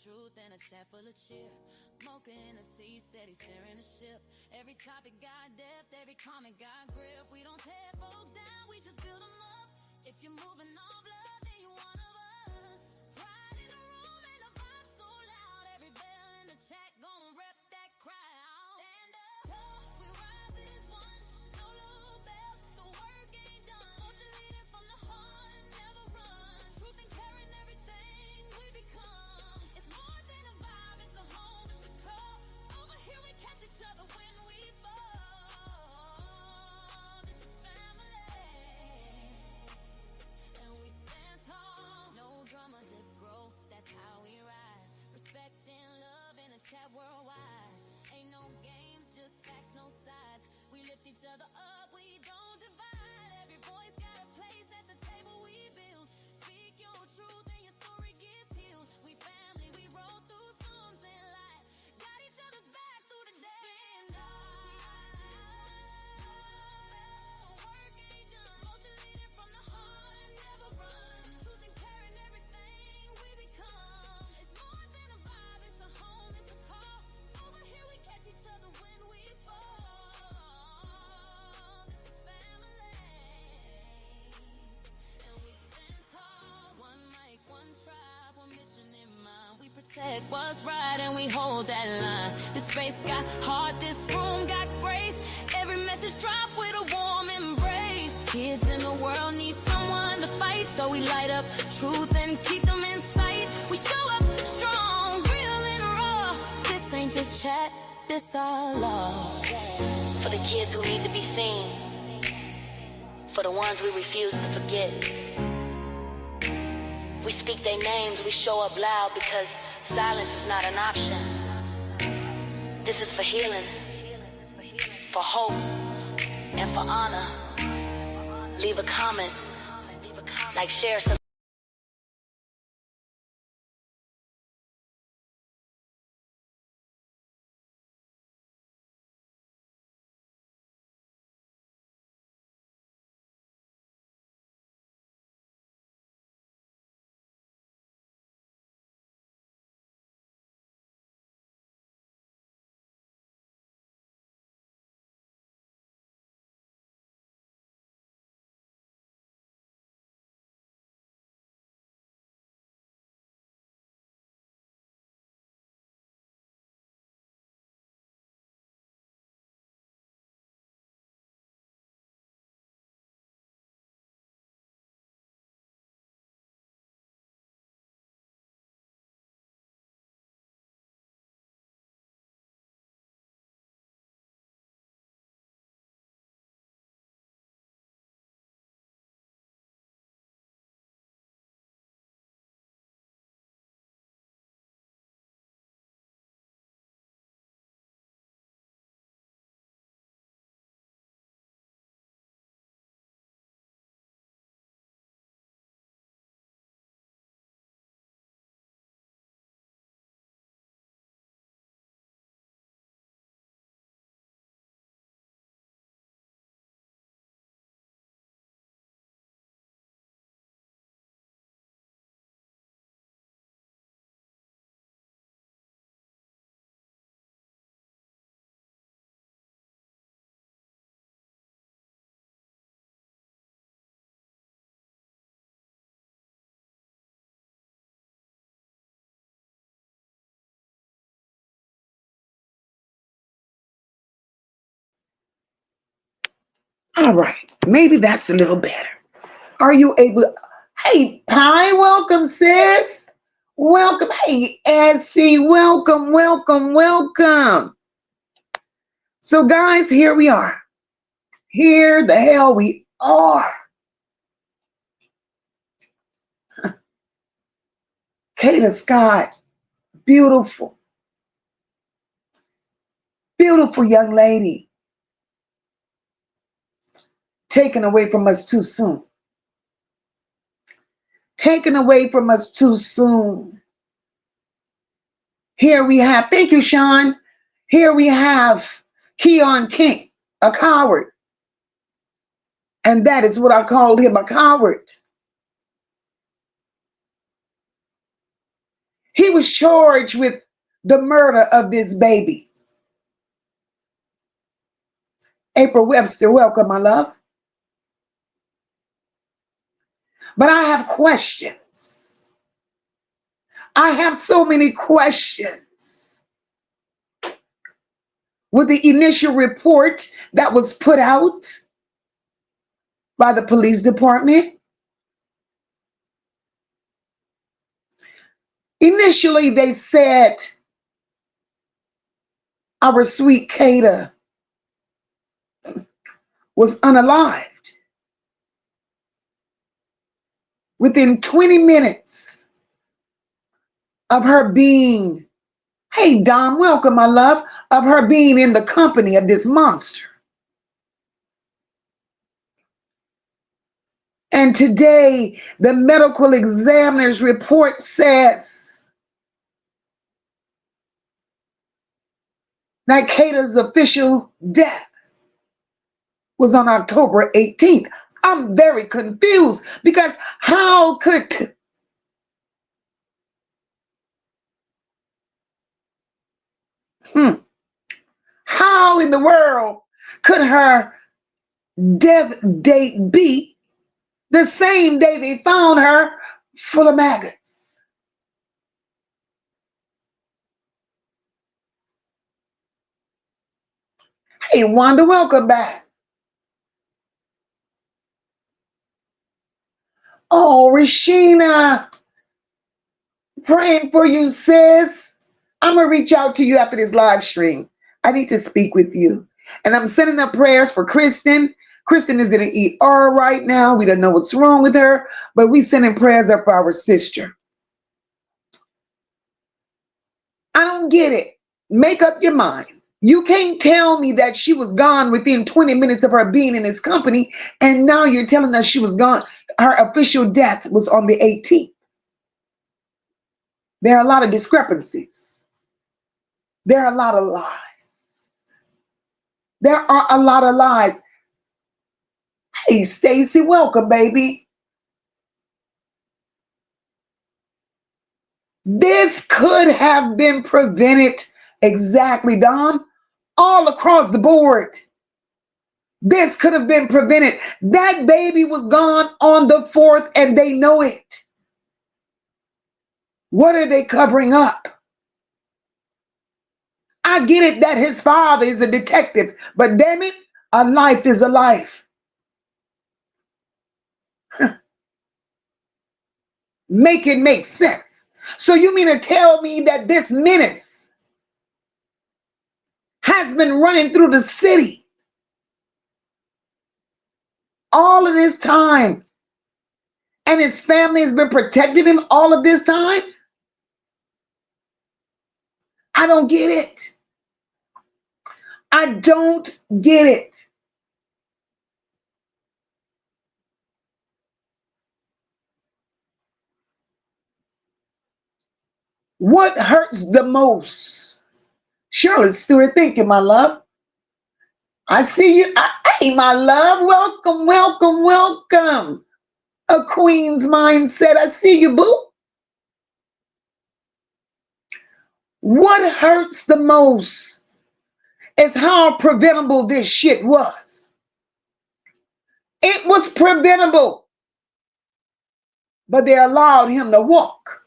truth and a chat full of cheer. Mocha in a seat, steady steering the ship. Every topic got depth, every comment got grip. We don't tear folks down, we just build them up. If you're moving off love, then you're one of us. Pride in the room and the vibe so loud. Every bell in the chat gon' rep that crowd. Stand up, tall, we rise as one. No little bells, the work ain't done. Mocha leading from the heart, never run. Truth and caring, everything we become. It's more than a vibe, it's a home, it's a call. Over here we catch each other when we fall. This is family, and we stand tall. No drama, just growth, that's how we ride. Respect and love in a chat worldwide. Ain't no games, just facts, no sides. We lift each other up, we don't divide. Every voice got a place at the table we build. Speak your truth and your story gets healed. We family, we roll through storms in life. Got each other's back through the day. Stand up, the work ain't done. Mocha leading from the heart, never run. Truth and caring, everything we become. It's more than a vibe, it's a home, it's a call. Over here we catch each other when we fall. This is family, and we stand tall. One mic, one tribe, one mission in mind. We protect what's right and we hold that line. This space got heart, this room got grace. Every message drop with a warm embrace. Kids in the world need someone to fight, so we light up truth and keep them in sight. We show up strong, real and raw. This ain't just chat, this our law. For the kids who need to be seen, for the ones we refuse to forget. We speak their names, we show up loud because silence is not an option. This is for healing, for hope, and for honor. Leave a comment, like, share some. All right, maybe that's a little better. Are you able? Hey, Pie, welcome, sis. Welcome. Hey, SC, welcome, welcome, welcome. So, guys, here we are. Here the hell we are. Kada Scott, beautiful, beautiful young lady, taken away from us too soon. Taken away from us too soon. Here we have, thank you, Sean. Here we have Keon King, a coward. And that is what I called him, a coward. He was charged with the murder of this baby. April Webster, welcome, my love. But I have questions. I have so many questions. With the initial report that was put out by the police department, initially they said our sweet Kada was unalived. Within 20 minutes of her being, hey Dom, welcome, my love, of her being in the company of this monster. And today, the medical examiner's report says that Kada's official death was on October 18th. I'm very confused because how in the world could her death date be the same day they found her full of maggots? Hey, Wanda, welcome back. Oh, Rashina, praying for you, sis. I'm going to reach out to you after this live stream. I need to speak with you. And I'm sending up prayers for Kristen. Kristen is in an ER right now. We don't know what's wrong with her, but we sending prayers up for our sister. I don't get it. Make up your mind. You can't tell me that she was gone within 20 minutes of her being in this company, and now you're telling us she was gone. Her official death was on the 18th. There are a lot of discrepancies. There are a lot of lies. There are a lot of lies. Hey, Stacy, welcome, baby. This could have been prevented. Exactly, Dom. All across the board. This could have been prevented. That baby was gone on the 4th, and they know it. What are they covering up? I get it that his father is a detective, but damn it, a life is a life. Make it make sense. So you mean to tell me that this menace has been running through the city all of this time, and his family has been protecting him all of this time? I don't get it. I don't get it. What hurts the most? Shirley Stewart, thank you, my love. I see you. Hey, my love. Welcome, welcome, welcome. A queen's mindset. I see you, boo. What hurts the most is how preventable this shit was. It was preventable, but they allowed him to walk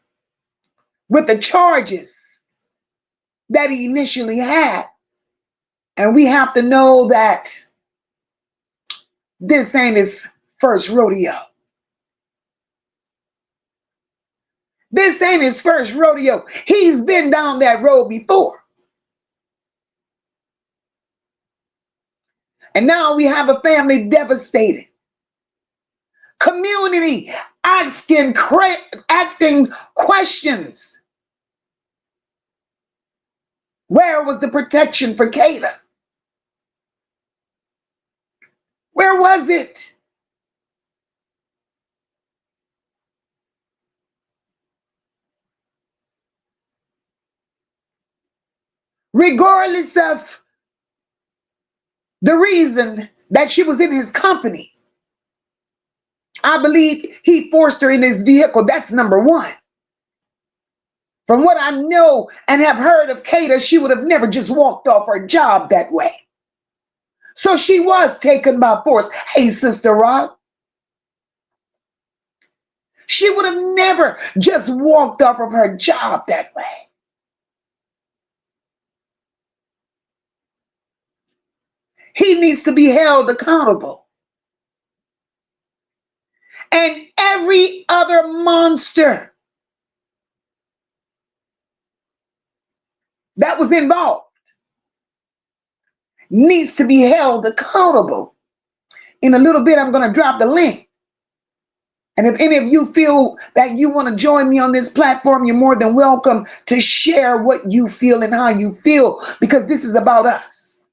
with the charges that he initially had. And we have to know that this ain't his first rodeo. This ain't his first rodeo. He's been down that road before. And now we have a family devastated. Community asking questions. Where was the protection for Kada? Where was it? Regardless of the reason that she was in his company, I believe he forced her in his vehicle. That's number one. From what I know and have heard of Kada, she would have never just walked off her job that way. So she was taken by force. Hey, Sister Rock, she would have never just walked off of her job that way. He needs to be held accountable. And every other monster that was involved needs to be held accountable. In a little bit, I'm going to drop the link. And if any of you feel that you want to join me on this platform, you're more than welcome to share what you feel and how you feel, because this is about us.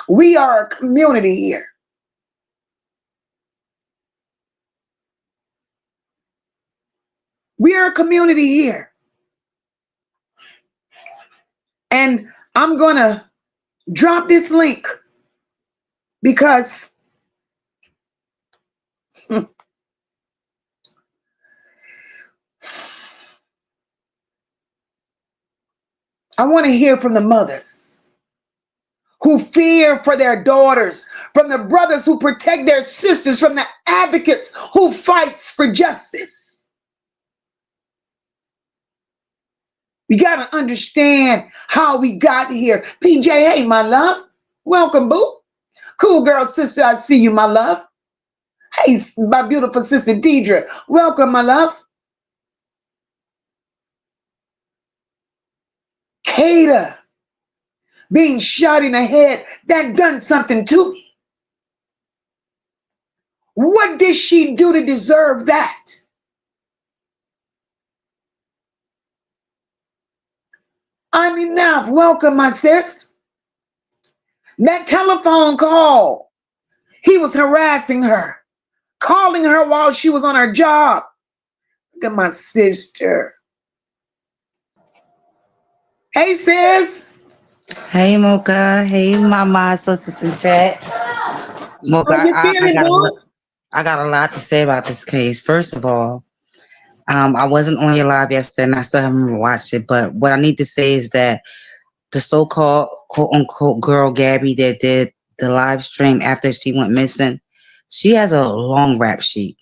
We are a community here. We are a community here. And I'm going to drop this link because I want to hear from the mothers who fear for their daughters, from the brothers who protect their sisters, from the advocates who fights for justice. We got to understand how we got here. PJ, hey, my love. Welcome, boo. Cool girl sister, I see you, my love. Hey, my beautiful sister Deidre. Welcome, my love. Kada being shot in the head, that done something to me. What did she do to deserve that? I'm enough. Welcome, my sis. That telephone call, he was harassing her, calling her while she was on her job. Look at my sister. Hey, sis. Hey Mocha, hey Mama, sisters in chat. Mocha, How you feeling, boo? I got a lot to say about this case. First of all, I wasn't on your live yesterday, and I still haven't watched it. But what I need to say is that the so-called quote unquote girl Gabby that did the live stream after she went missing, she has a long rap sheet.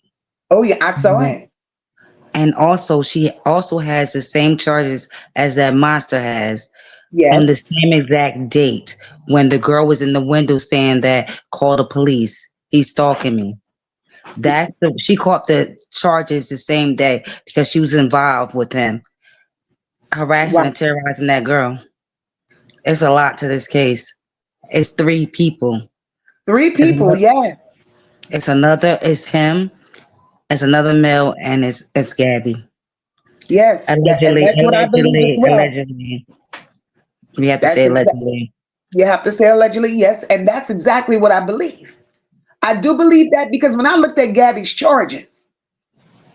Oh yeah, I saw it. And also, she also has the same charges as that monster has on the Yes. same exact date when the girl was in the window saying that call the police. He's stalking me. She caught the charges the same day because she was involved with him harassing Wow. and terrorizing that girl. It's a lot to this case. It's three people. Three It's people, yes. it's him, it's another male, and it's Gabby. Yes. And Allegedly, that's what I believe as well. allegedly. We have to That's say exactly, allegedly. you have to say allegedly, yes. And that's exactly what I believe. I do believe that because when I looked at Gabby's charges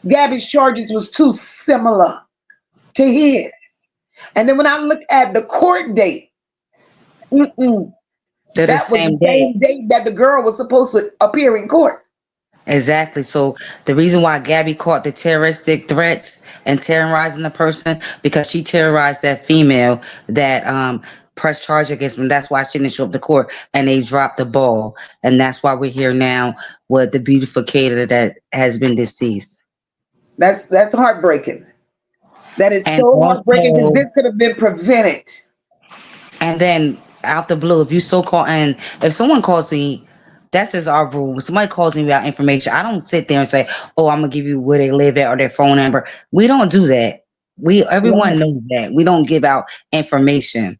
was too similar to his. And then when I looked at the court date, mm-mm, They're the that was the same day. same date that the girl was supposed to appear in court. Exactly. So the reason why Gabby caught the terroristic threats and terrorizing the person because she terrorized that female that pressed charge against them. That's why she didn't show up to court, and they dropped the ball. And that's why we're here now with the beautiful Kada that has been deceased. That's heartbreaking. That is And so heartbreaking because also, this could have been prevented. and then out the blue, if you so call and if someone calls me, that's just our rule. When somebody calls me without information, I don't sit there and say, "Oh, I'm gonna give you where they live at or their phone number." We don't do that. Everyone Right, knows that we don't give out information.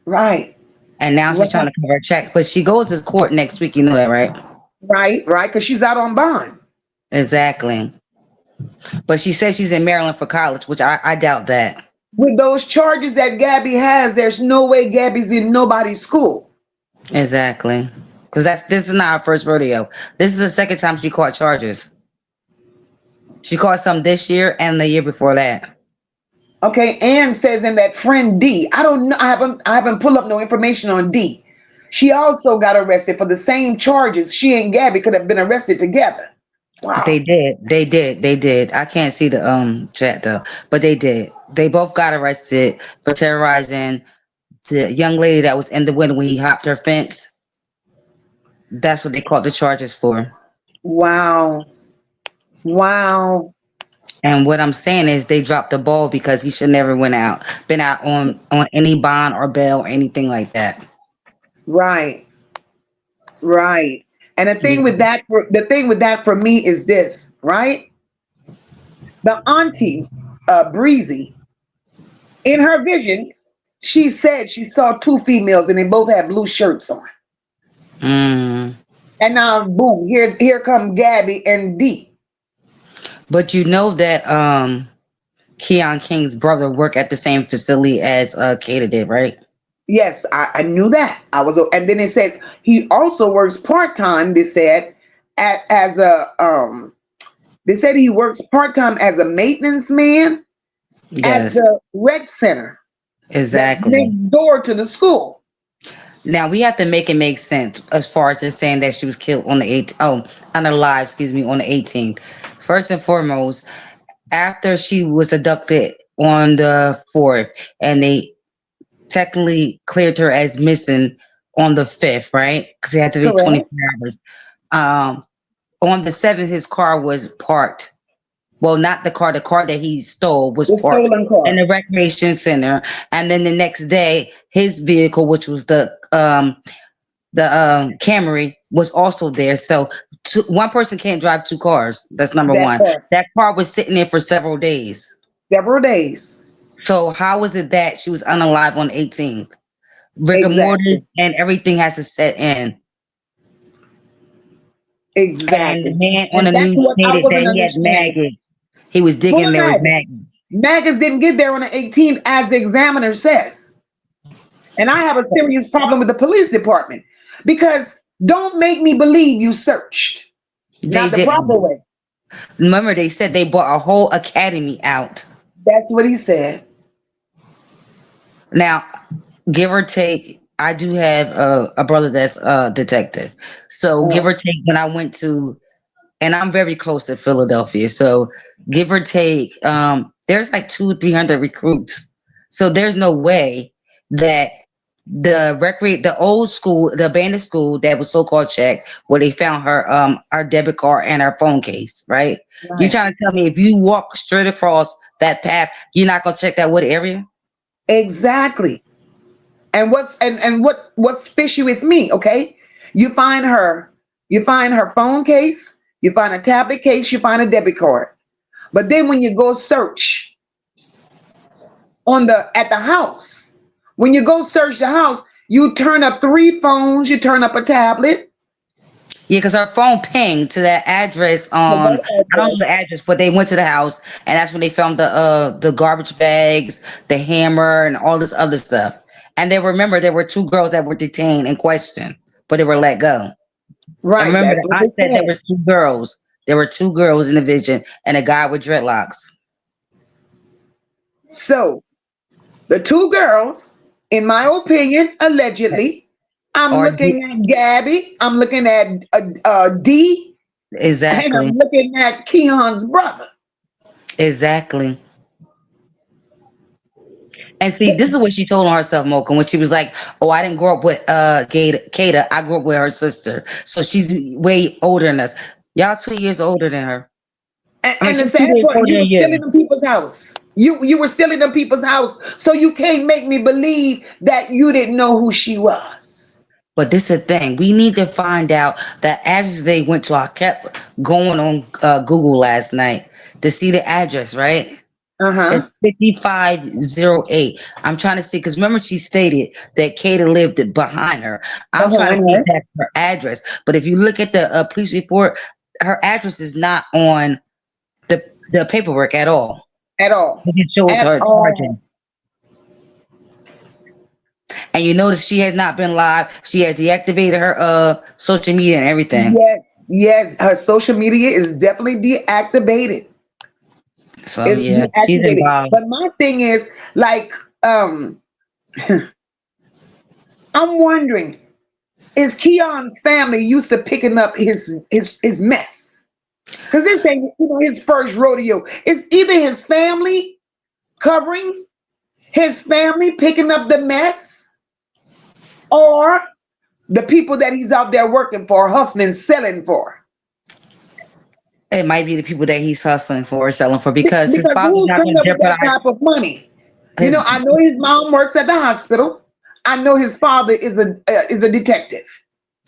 right, And now she's trying right, to cover her check, but she goes to court next week. You know that, right? right, because she's out on bond. Exactly. But she says she's in Maryland for college, which I doubt that. With those charges that Gabby has, there's no way Gabby's in nobody's school. Exactly. Because this is not her first rodeo. This is the second time she caught charges. She caught some this year and the year before that. Okay, Ann says in that friend D. I don't know. I haven't pulled up no information on D. She also got arrested for the same charges. She and Gabby could have been arrested together. Wow. They did. I can't see the chat though, but they did. They both got arrested for terrorizing the young lady that was in the window when he hopped her fence. That's what they caught the charges for. Wow. Wow. And what I'm saying is they dropped the ball because he should never been out on any bond or bail or anything like that. Right. Right. And Yeah. the thing with that for me is this, right? The auntie, Breezy, in her vision, she said she saw two females and they both had blue shirts on. Mm. And now, boom, here come Gabby and D. But you know that Keon King's brother worked at the same facility as Kada did, right? Yes, I knew that. And then they said he also works part time. They said as a they said he works part time as a maintenance man at Yes, the rec center that's exactly. next door to the school. Now we have to make it make sense as far as just saying that she was killed on the 8th. Oh, unalive, excuse me, on the 18th. First and foremost, after she was abducted on the 4th, and they technically cleared her as missing on the 5th, right? Because it had to be Correct. 24 hours. Um, on the 7th, his car was parked. Well, not the car that he stole was The parked stolen in car. the recreation center. And then the next day, his vehicle, which was the Camry, was also there. So one person can't drive two cars. That's number That one. part. That car was sitting there for several days. Several days. So how was it that she was unalive on the 18th? Rigor mortis Exactly. and everything has to set in. And the Exactly. man on the And that's news what I stated that wasn't he had understanding. maggots. He was Full digging, of there was maggots. maggots. Maggots didn't get there on the 18th, as the examiner says. And I have a serious problem with the police department because don't make me believe you searched. They Not the proper didn't. way. Remember, they said they bought a whole academy out. That's what he said. Now, give or take, I do have a brother that's a detective. So, give Uh, or take, when I went to, and I'm very close to Philadelphia. So, give or take, there's like 300 recruits. So, there's no way that the old school, the abandoned school that was so called checked, where they found her our debit card and our phone case, right? You right. trying to tell me if you walk straight across that path, you're not gonna check that wood area? Exactly. And what's fishy with me, okay? You find her, you find her phone case, you find a tablet case, you find a debit card. But then when you go search on the at the house, when you go search the house, you turn up three phones, you turn up a tablet, Yeah, because her phone pinged to that address the on, right I don't know address. the address, but they went to the house and that's when they found the garbage bags, the hammer, and all this other stuff. And they remember there were two girls that were detained and questioned, but they were let go. And Right, remember that's the what aunt they said there said. was two girls. There were two girls in the vision and a guy with dreadlocks. So the two girls, in my opinion, allegedly, I'm Or looking at Gabby, I'm looking at D, and I'm exactly, looking at Keon's brother. exactly. And see, this is what she told on herself, Mocha, when she was like, "Oh, I didn't grow up with Kata. I grew up with her sister, so she's way older than us. Y'all 2 years older than her. And, I mean, and the she's two sad years part, older you were than still in you. them people's house. You were still in them people's house, so you can't make me believe that you didn't know who she was. But this is the thing: we need to find out that address they went to. I kept going on Google last night to see the address. Right? Uh It's huh. 5508. I'm trying to see because remember she stated that Kata lived behind her. I'm trying to Behind see if her. that's her address. But if you look at the police report, her address is not on the paperwork at all. At all. It just shows At her charges. all. And you notice she has not been live. She has deactivated her social media and everything. Yes, yes. Her social media is definitely deactivated. So It's yeah, she's deactivated. involved. But my thing is, like, I'm wondering, is Keon's family used to picking up his mess? Because this ain't his first rodeo. It's either his family covering his family, picking up the mess, or the people that he's out there working for, hustling, selling for? It might be the people that he's hustling for, selling for, because his Because father's who's not coming going to up with that jeopardize type of money? You know, his. I know his mom works at the hospital. I know his father is a detective.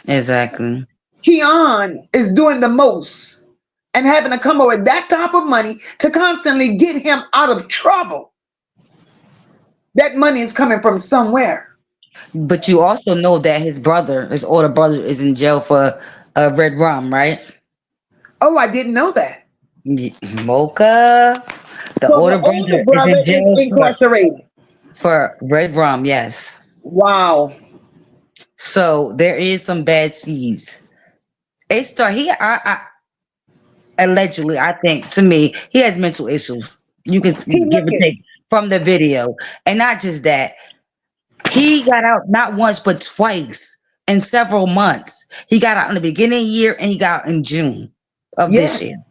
Exactly. Keon is doing the most and having to come up with that type of money to constantly get him out of trouble. That money is coming from somewhere. But you also know that his older brother, is in jail for red rum, right? Oh, I didn't know that. Mocha, the So the older older brother, is in brother is jail incarcerated. for red rum. Yes. Wow. So there is some bad seeds. It start he allegedly, I think, to me, he has mental issues. You can He give look or it. take from the video, and not just that. He got out not once but twice in several months. He got out in the beginning of the year and he got out in June of this year. Yes.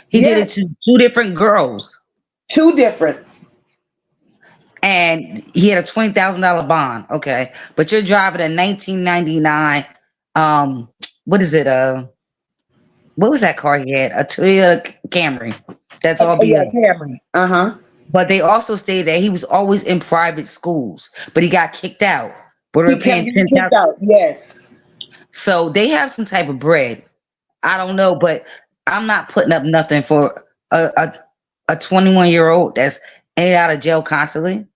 He did it Yes. to two different girls, Two different. and he had a $20,000 bond. Okay, but you're driving a 1999. Um, what is it? What was that car he had? A Toyota Camry. That's all Yeah, BS. Cameron. Uh-huh. But they also stated that he was always in private schools, but he got kicked out. But He they're kept paying getting 10,000. kicked out. Yes. So they have some type of bread. I don't know, but I'm not putting up nothing for a 21-year old that's in and out of jail constantly.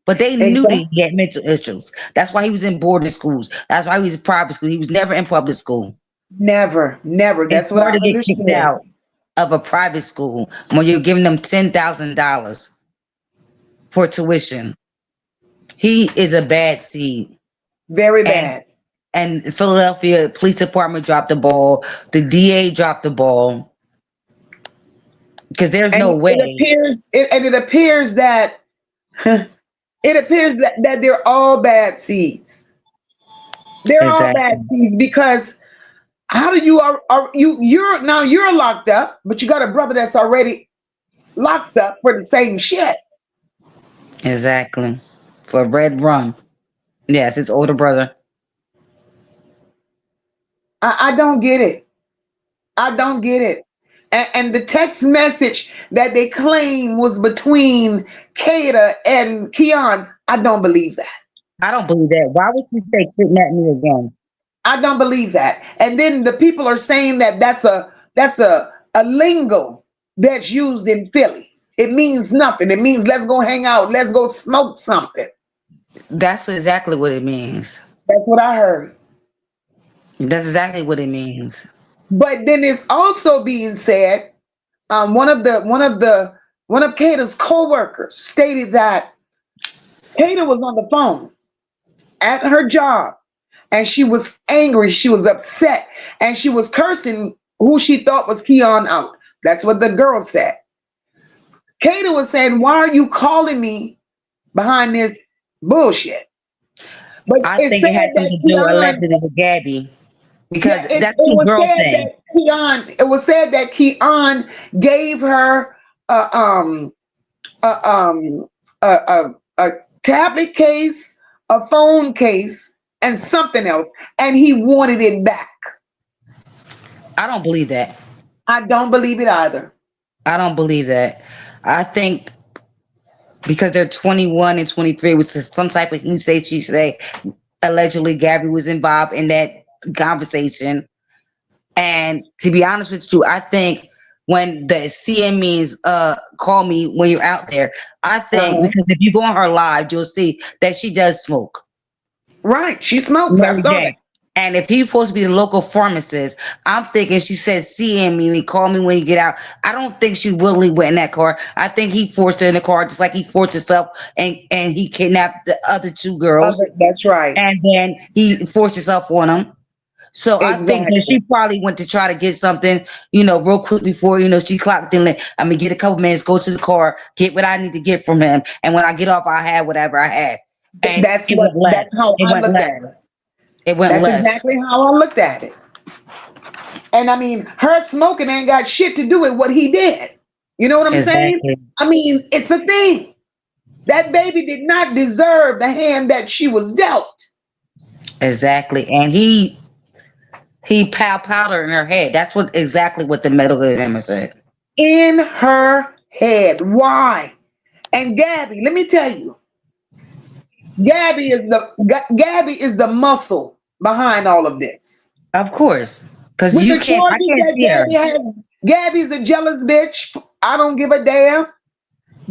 But they knew that Exactly. he had mental issues. That's why he was in boarding schools. That's why he was in private school. He was never in public school. Never. Never. It's That's what I hard to get kicked understood. out of a private school when you're giving them $10,000 for tuition. He is a bad seed. Very And bad. Philadelphia Police Department dropped the ball. The DA dropped the ball because there's And no it way. appears it appears that it appears that they're all bad seeds. They're all bad Exactly. seeds because how do you are you're now you're locked up, but you got a brother that's already locked up for the same shit. Exactly. For red rum. Yes, his older brother. I don't get it. I don't get it. And the text message that they claim was between Kada and Keon, I don't believe that. I don't believe that. Why would you say kidnap me again? I don't believe that. And then the people are saying that that's a lingo that's used in Philly. It means nothing. It means let's go hang out, let's go smoke something. That's exactly what it means. That's what I heard. That's exactly what it means. But then it's also being said, one of Kata's co-workers stated that Kata was on the phone at her job and she was angry, she was upset, and she was cursing who she thought was Keon out. That's what the girl said. Kata was saying, "Why are you calling me behind this bullshit?" But I it think said it had something that to do Keon, allegedly with Gabby yeah, because it that's two was girl said thing. that Keon gave her a a a tablet case, a phone case, and something else, and he wanted it back. I don't believe that. I don't believe it either. I don't believe that. I think because they're 21 and 23 was some type of he say she say. Allegedly, Gabby was involved in that conversation. And to be honest with you, I think when the CM means call me when you're out there, I think Uh-huh. because if you go on her live, you'll see that she does smoke. Right. She smokes. I Mary saw that. Jane. And if he's supposed to be the local pharmacist, I'm thinking she said, CM me, call me when you get out. I don't think she willingly went in that car. I think he forced her in the car just like he forced himself and he kidnapped the other two girls. That's right. And then he forced himself on them. So I think that Exactly. she probably went to try to get something, real quick before, she clocked in. Like, I'm gonna get a couple minutes, go to the car, get what I need to get from him. And when I get off, I have whatever I had. And That's how it I went looked left. at it. It went That's left. exactly how I looked at it. And I mean, her smoking ain't got shit to do with what he did. You know what I'm saying? Exactly. I mean, it's a thing. That baby did not deserve the hand that she was dealt. Exactly. And he powder in her head. That's what exactly what the medical examiner said. In her head. Why? And Gabby, let me tell you, Gabby is the muscle behind all of this. Of course. Cause With you the can't I charges can't that see her. Gabby has, Gabby's a jealous bitch. I don't give a damn.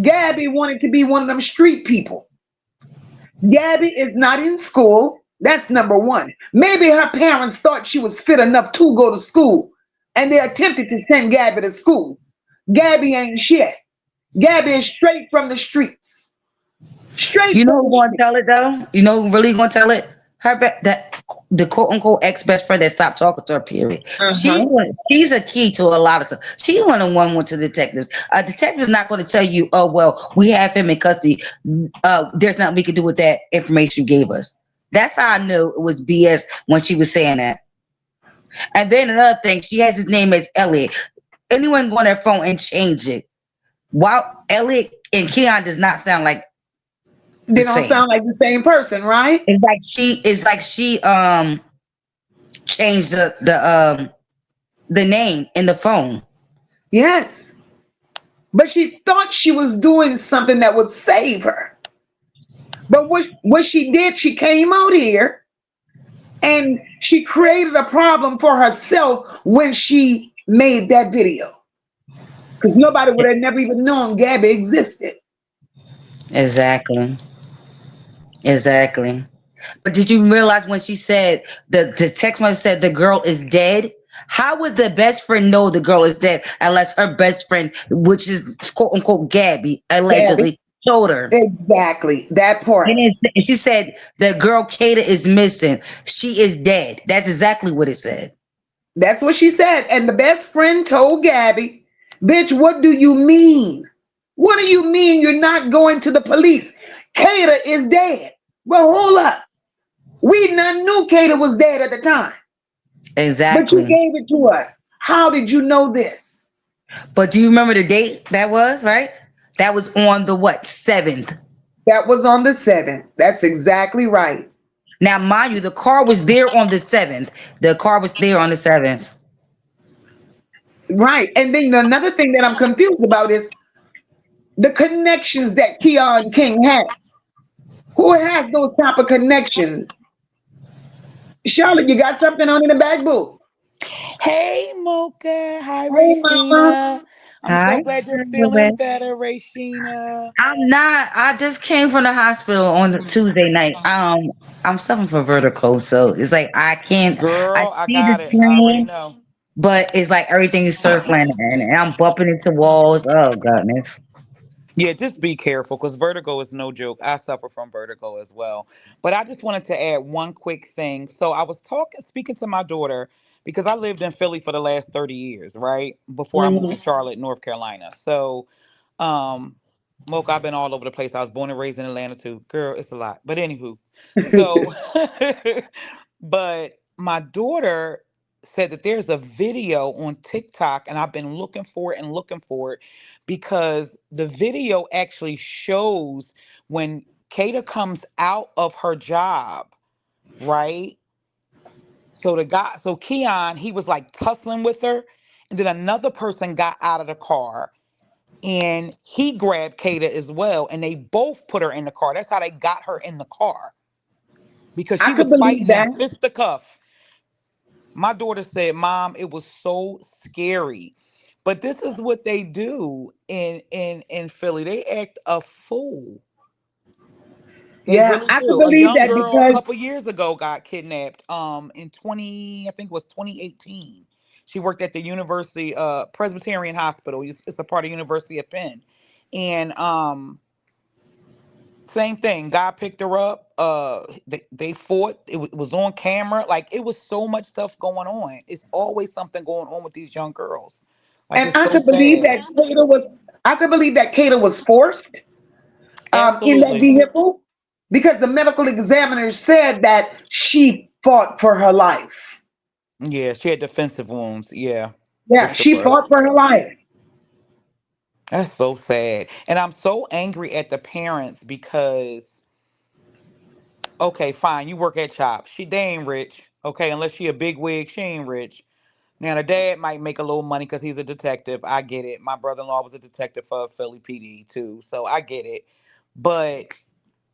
Gabby wanted to be one of them street people. Gabby is not in school. That's number one. Maybe her parents thought she was fit enough to go to school, and they attempted to send Gabby to school. Gabby ain't shit. Gabby is straight from the streets. Straight You know from who the gonna streets. tell it though? You know who really gonna tell it? That the quote unquote ex best friend that stopped talking to her. Period. Uh-huh. She's a key to a lot of stuff. She went to detectives. A detective's not going to tell you, oh well, we have him in custody. There's nothing we can do with that information you gave us. That's how I knew it was BS when she was saying that. And then another thing, she has his name as Elliot. Anyone go on their phone and change it? While Elliot and Keon does not sound like the They don't same. sound like the same person, right? It's like she changed the name in the phone. Yes. But she thought she was doing something that would save her. But what she did, she came out here and she created a problem for herself when she made that video. Because nobody would have never even known Gabby existed. Exactly. Exactly. But did you realize when she said the text message said the girl is dead? How would the best friend know the girl is dead unless her best friend, which is quote unquote Gabby, Gabby. allegedly told her? Exactly. That And part. she said the girl Kata is missing. She is dead. That's exactly what it said. That's what she said. And the best friend told Gabby, bitch, what do you mean? What do you mean you're not going to the police? Kata is dead. Well, hold up. We none knew Kata was dead at the time, but you Exactly. gave it to us. How did you know this? But do you remember the date that was, right? That was on the what, 7th. That was on the 7th. That's exactly right. Now, mind you, the car was there on the 7th. The car was there on the 7th. Right. And then another thing that I'm confused about is the connections that Keon King has. Who has those type of connections? Charlotte, you got something on in the back, boo? Hey, Mocha. Hi, Hey, mama. Rashina. I'm Hi. so glad you're feeling better, Rashina. I'm not. I just came from the hospital on the Tuesday night. I'm suffering from vertigo, so it's like I can't. I Girl, I see the got it. I already screen, know. but it's like everything is circling and I'm bumping into walls. Oh goodness. Yeah, just be careful because vertigo is no joke. I suffer from vertigo as well. But I just wanted to add one quick thing. So I was speaking to my daughter because I lived in Philly for the last 30 years, right? Before I moved to Mhm. Charlotte, North Carolina. So, um, Mocha, I've been all over the place. I was born and raised in Atlanta too. Girl, it's a lot. But anywho, so, but my daughter said that there's a video on TikTok, and I've been looking for it and looking for it because the video actually shows when Kata comes out of her job, right? So the guy, so Keon, he was like tussling with her, and then another person got out of the car and he grabbed Kata as well, and they both put her in the car. That's how they got her in the car because I she could was believe fighting them that. fisticuff. My daughter said, "Mom, it was so scary." But this is what they do in Philly. They act a fool. They Yeah, really I could do. A believe young that girl a because couple years ago got kidnapped in 20, I think it was 2018. She worked at the University Presbyterian Hospital. It's a part of University of Penn. And same thing. God picked her up. They fought. It was on camera. Like it was so much stuff going on. It's always something going on with these young girls. Like and it's so sad. I could believe that Kata was forced in that Absolutely. vehicle because the medical examiner said that she fought for her life. Yeah, she had defensive wounds. Yeah, for Yeah, she sure. fought for her life. That's so sad. And I'm so angry at the parents because, okay, fine, you work at Chop. They ain't rich. Okay, unless she a big wig, she ain't rich. Now the dad might make a little money because he's a detective. I get it. My brother-in-law was a detective for Philly PD too, so I get it. But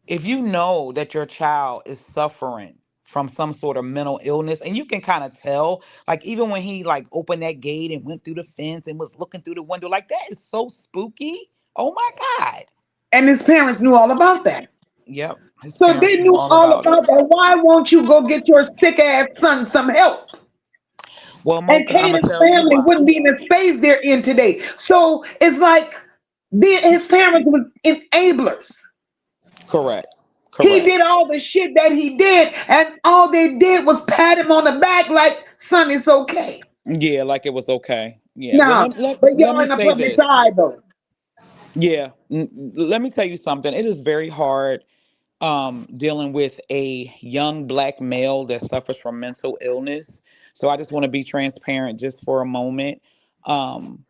if you know that your child is suffering from some sort of mental illness, and you can kind of tell, like even when he like opened that gate and went through the fence and was looking through the window, like that is so spooky. Oh my God. And his parents knew all about that. Yep, his So they parents knew knew all all about it. about that. Why won't you go get your sick ass son some help? Well, And Mocha, I'm gonna Caden's tell you family why. wouldn't be in the space they're in today. So it's like his parents was enablers. Correct. He Correct. did all the shit that he did, and all they did was pat him on the back like, son, it's okay. Yeah, like it was okay. Yeah. Well, Nah, but let y'all me in the say public's this. eye though. Yeah. Let me tell you something. It is very hard dealing with a young black male that suffers from mental illness. So I just want to be transparent just for a moment. Um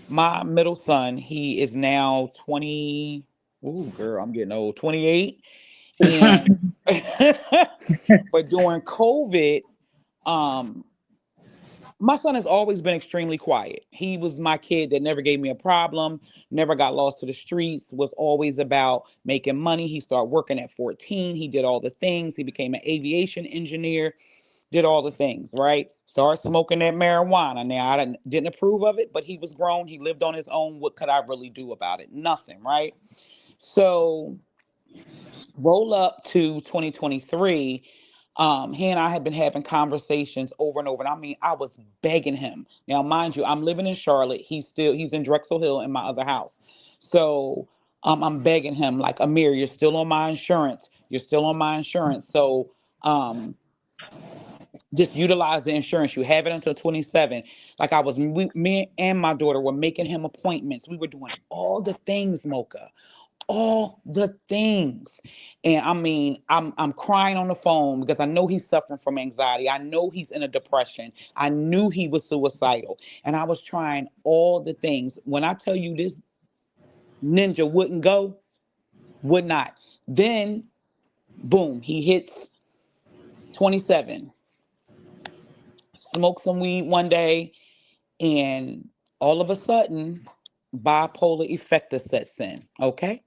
my middle son, he is now 20. Ooh, girl, I'm getting old. 28. And but during COVID, um my son has always been extremely quiet. He was my kid that never gave me a problem, never got lost to the streets, was always about making money. He started working at 14. He did all the things. He became an aviation engineer, did all the things, right? Started smoking that marijuana. Now, I didn't approve of it, but he was grown. He lived on his own. What could I really do about it? Nothing, right? So roll up to 2023. He and I had been having conversations over and over, and I mean I was begging him. Now mind you, I'm living in Charlotte. He's in Drexel Hill in my other house. So I'm begging him like, Amir, you're still on my insurance, you're still on my insurance. So um just utilize the insurance, you have it until 27. Like me and my daughter were making him appointments, we were doing all the things, Mocha, all the things. And I mean, I'm crying on the phone because I know he's suffering from anxiety. I know he's in a depression. I knew he was suicidal. And I was trying all the things. When I tell you this ninja wouldn't go, would not. Then boom, he hits 27, smoked some weed one day, and all of a sudden, bipolar affector sets in. Okay.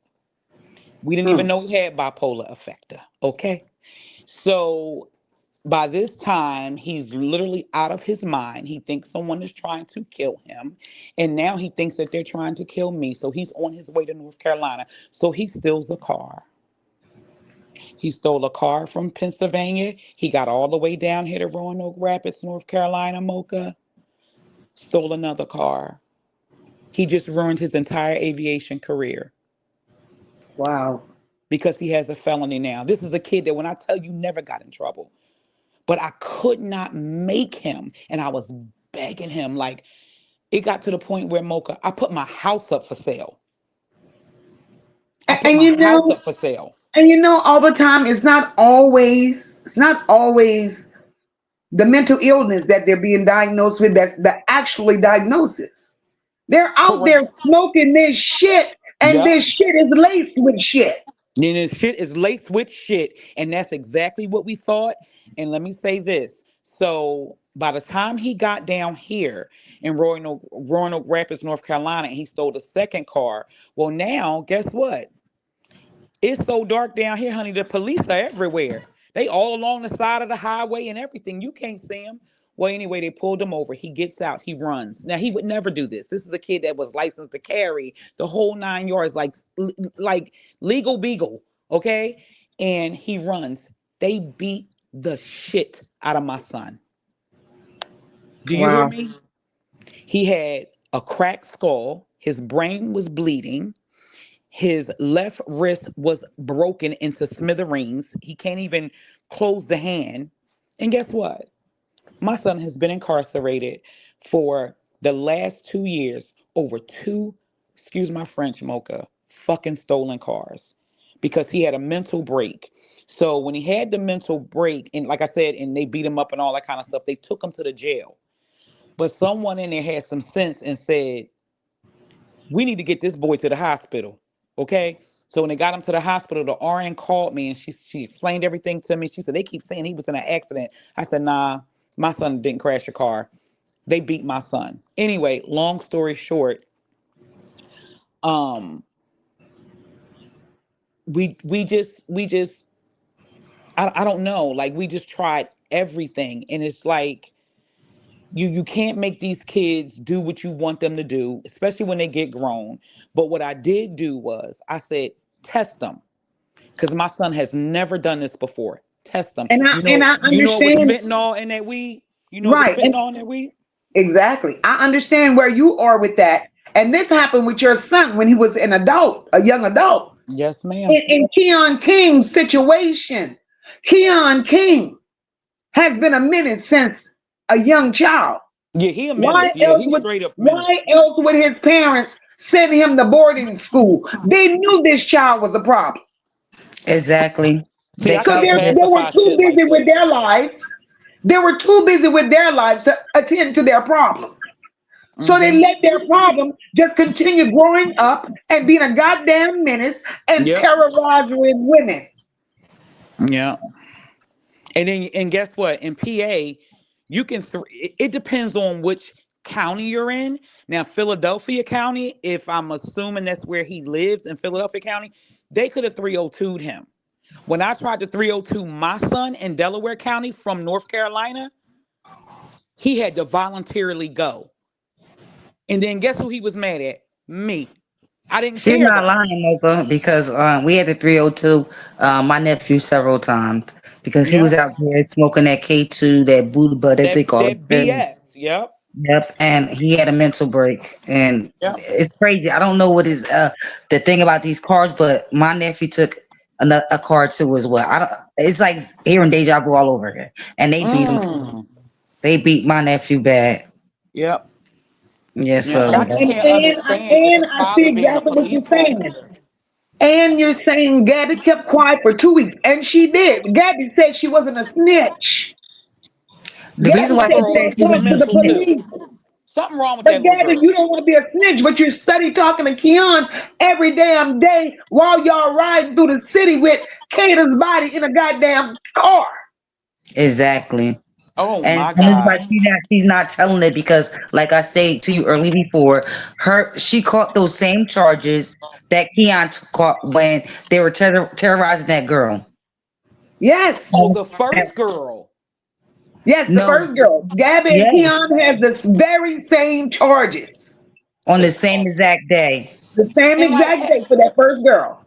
We didn't even Mm. know he had bipolar affector. Okay. So by this time, he's literally out of his mind. He thinks someone is trying to kill him. And now he thinks that they're trying to kill me. So he's on his way to North Carolina. So he steals a car. He stole a car from Pennsylvania. He got all the way down here to Roanoke Rapids, North Carolina, Mocha. Stole another car. He just ruined his entire aviation career Wow. because he has a felony now. This is a kid that, when I tell you, never got in trouble. But I could not make him. And I was begging him. Like, it got to the point where, Mocha, I put my house up for sale. I put And my house up for sale. all the time it's not always the mental illness that they're being diagnosed with, that's the actually diagnosis. They're out there Correct. smoking this shit, and Yep. this shit is laced with shit. And this shit is laced with shit. And that's exactly what we thought. And let me say this. So by the time he got down here in Roanoke Rapids, North Carolina, and he stole the second car, well, now, guess what? It's so dark down here, honey. The police are everywhere. They all along the side of the highway and everything. You can't see them. Well, anyway, they pulled him over. He gets out. He runs. Now, he would never do this. This is a kid that was licensed to carry the whole 9 yards, like legal beagle. Okay, and he runs. They beat the shit out of my son. Do you hear Wow. me? He had a cracked skull. His brain was bleeding. His left wrist was broken into smithereens. He can't even close the hand. And guess what? My son has been incarcerated for the last 2 years over two, excuse my French, Mocha, fucking stolen cars because he had a mental break. So when he had the mental break, and like I said, and they beat him up and all that kind of stuff, they took him to the jail. But someone in there had some sense and said, we need to get this boy to the hospital. Okay. So when they got him to the hospital, the RN called me and she explained everything to me. She said, they keep saying he was in an accident. I said, nah, my son didn't crash the car. They beat my son. Anyway, long story short, um, we just I don't know. Like we just tried everything. And it's like you can't make these kids do what you want them to do, especially when they get grown. But what I did do was I said, test them. Because my son has never done this before. Test them. And I You know it was understand, fentanyl in that weed? You know it was right? And fentanyl in that weed? exactly, I understand where you are with that. And this happened with your son when he was an adult, a young adult. Yes, ma'am. In Keon King's situation, Keon King has been a menace since a young child. Yeah, he a Why menace. Yeah, else he's would straight up menace. why else would his parents send him to boarding school? They knew this child was a problem. Exactly. See, They I So can't covered it. they were pacify too shit like busy with that. their lives. They were too busy with their lives to attend to their problem. So they Mm-hmm. let their problem just continue growing up and being a goddamn menace and Yep. terrorizing women. Yeah. And guess what? In PA, you can it depends on which county you're in. Now, Philadelphia County, if I'm assuming that's where he lives in Philadelphia County, they could have 302'd him. When I tried to 302 my son in Delaware County from North Carolina, he had to voluntarily go. And then guess who he was mad at? Me. I didn't She's care not though. lying, Mocha, because we had the 302 my nephew several times because he was Yep. out there smoking that K2, that Buddha bud, that they call That it. BS. Yep. Yep, and he had a mental break, and Yep. it's crazy. I don't know what is the thing about these cars, but my nephew took a car too as well. I don't. It's like hearing deja vu all over again, and they beat him. Mm. They beat my nephew bad. Yep. Yeah, Yeah. so And I just can't understand And his I see father being a exactly what you're police saying. officer. And you're saying Gabby kept quiet for 2 weeks, and she did. Gabby said she wasn't a snitch. the That reason Gabby why said she little she girl said didn't is she talk to wasn't a the mental snitch, too. police. Something wrong with But that little Gabby, girl. you don't want to be a snitch, but you're study talking to Keon every damn day while y'all riding through the city with Kata's body in a goddamn car. exactly. Oh my And it's like God. she's not telling it because, like I stated to you earlier before, she caught those same charges that Keon caught when they were terrorizing that girl. Yes. Oh, the first girl. Yes, the No, first girl. Gabby and yeah, Keon has the very same charges. on the It's same exact day. The same and like exact date for that first girl.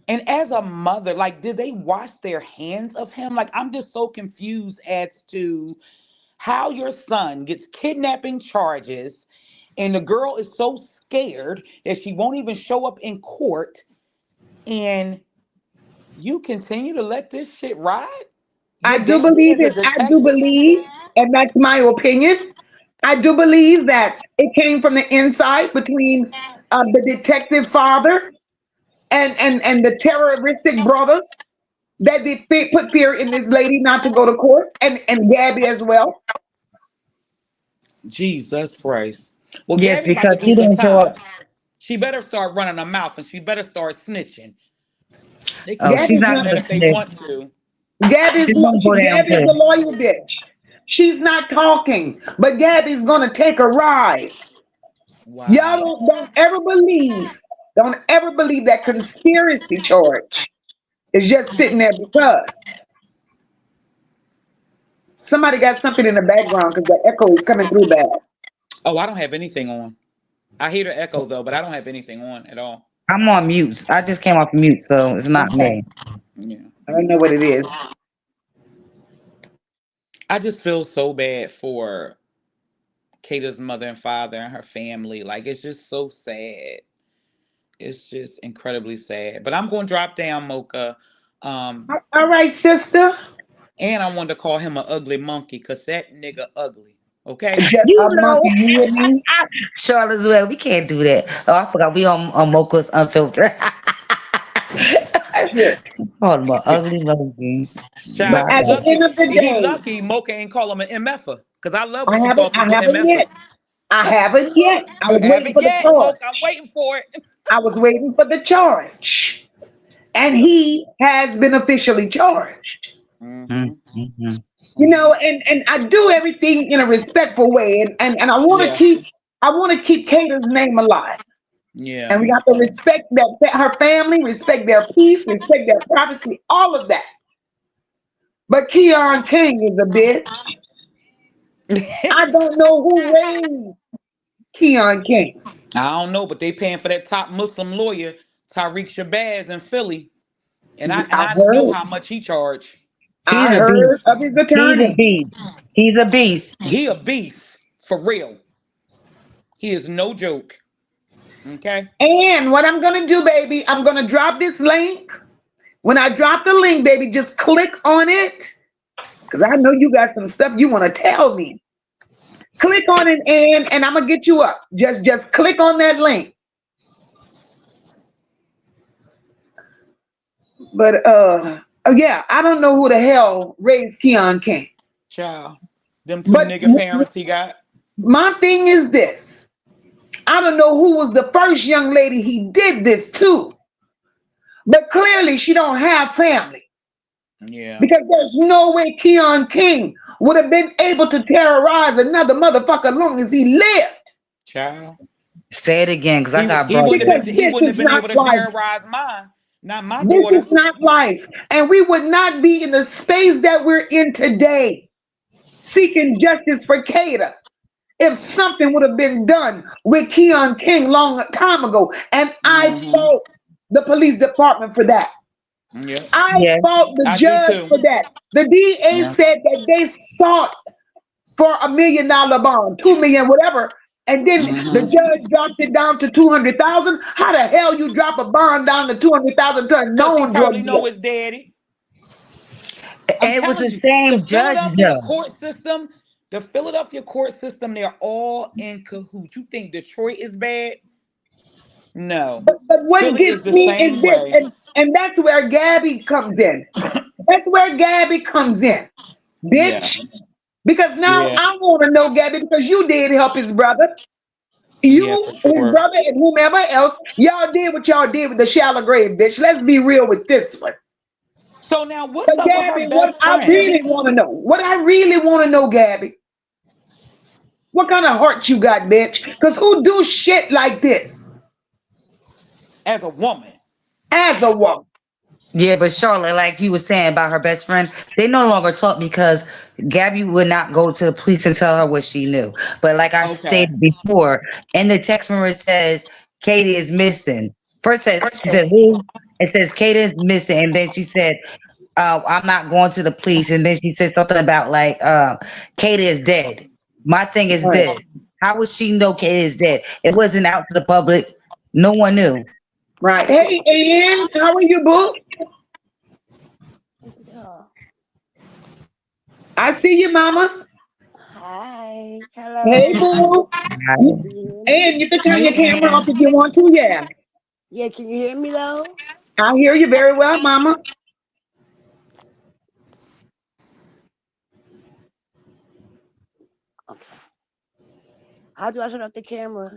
and as a mother, like, did they wash their hands of him? Like, I'm just so confused as to how your son gets kidnapping charges, and the girl is so scared that she won't even show up in court, and you continue to let this shit ride? Your daddy is a I do detective? believe, and that's my opinion. I do believe that it came from the inside between the detective father and the terroristic brothers that they put fear in this lady not to go to court, and Gabby as well. Jesus Christ. Well, Yes, Gabby about because to do she some didn't show up. time. She better start running her mouth and she better start snitching. They can Oh, keep she's Gabby's not saying not. that gonna if they snitch. want to. Gabby's She's gonna go down Gabby's too. the lawyer bitch. She's not talking, but Gabby's gonna take a ride. Y'all Wow. don't ever believe that conspiracy charge is just sitting there because somebody got something in the background because the echo is coming through bad. Oh, I don't have anything on. I hear the echo though, but I don't have anything on at all. I'm on mute. I just came off mute, so it's not Okay, me. Yeah. I don't know what it is. I just feel so bad for Kata's mother and father and her family. Like it's just so sad. It's just incredibly sad. But I'm gonna drop down Mocha. Um, All right, sister. and I wanted to call him an ugly monkey because that nigga ugly. Okay? Just You a know, monkey, you and me. Charlotte as well. We can't do that. Oh, I forgot. We on Mocha's Unfiltered. Shit. Called him an ugly monkey. But Child, My at the God. end of the he day, lucky Mocha ain't call him an MFer. Cause I love I when she haven't called I people haven't MFers. yet. I haven't yet. I You was waiting haven't for the yet, Mocha. I'm charge. waiting for it. I was waiting for the charge. And he has been officially charged. Mm-hmm. Mm-hmm. And I do everything in a respectful way. And Yeah. I want to keep Kata's name alive. And Yeah. we have to respect her family, respect their peace, respect their privacy, all of that. But Keon King is a bitch. I don't know who raised Keon King. I don't know, but they paying for that top Muslim lawyer, Tariq Shabazz in Philly. And I I know heard. how much he charged. I He's a heard beast. of his He's a attorney. beast. He's a beast. He a beast. For real. He is no joke. Okay? And what I'm gonna do, baby, I'm gonna drop this link. When I drop the link, baby, just click on it. Because I know you got some stuff you want to tell me. Click on it and I'm gonna get you up. Just click on that link. But oh yeah, I don't know who the hell raised Keon King. Child. Them two But nigga parents he got. my thing is this. I don't know who was the first young lady he did this to, but clearly she don't have family Yeah. because there's no way Keon King would have been able to terrorize another motherfucker long as he lived. Child. Say it again, because I He got he brothers. wouldn't have Because been he this wouldn't have is been not able to life. terrorize mine. Not my This daughter. is not life. And we would not be in the space that we're in today seeking justice for Kada if something would have been done with Keon King long time ago. And I Mm-hmm. fault the police department for that. Yep. I Yeah, fault the I do judge too. for that. The DA Yeah. said that they sought for $1 million bond, 2 million, whatever. And then the Mm-hmm. judge drops it down to 200,000. How the hell you drop a bond down to 200,000 to a Cause he known probably drug know dealer? his daddy. I'm it was telling the you, the same judge Philadelphia though. court system, the Philadelphia court system, they're all in cahoots. You think Detroit is bad? No. But what Philly is gets the me is same this, way. and that's where Gabby comes in. That's where Gabby comes in, Yeah. bitch. Because now Yeah. I want to know Gabby because you did help his brother. Yeah, for You, his sure. brother, and whomever else, y'all did what y'all did with the shallow grave, bitch. Let's be real with this one. So now what's But up with her Gabby, what best I friend? really want to know, Gabby, what kind of heart you got, bitch? Because who do shit like this As a woman? as a woman? Yeah, but Charlotte, like you were saying about her best friend, they no longer talk because Gabby would not go to the police and tell her what she knew. But like I Okay. stated before, in the text where it says Katie is missing. First said she said who? It says Katie is missing, and then she said, I'm not going to the police, and then she said something about like Katie is dead. My thing is Right, this: how would she know Katie is dead? It wasn't out to the public. No one knew. right. Hey, Ann, how are you, boo? I see you, mama. Hi, Hey, hello. boo. Can you hear me? And you can turn your Hey, camera off Ann. if you want to. Yeah, Yeah, can you hear me though? I hear you very well, mama. Okay. How do I turn off the camera?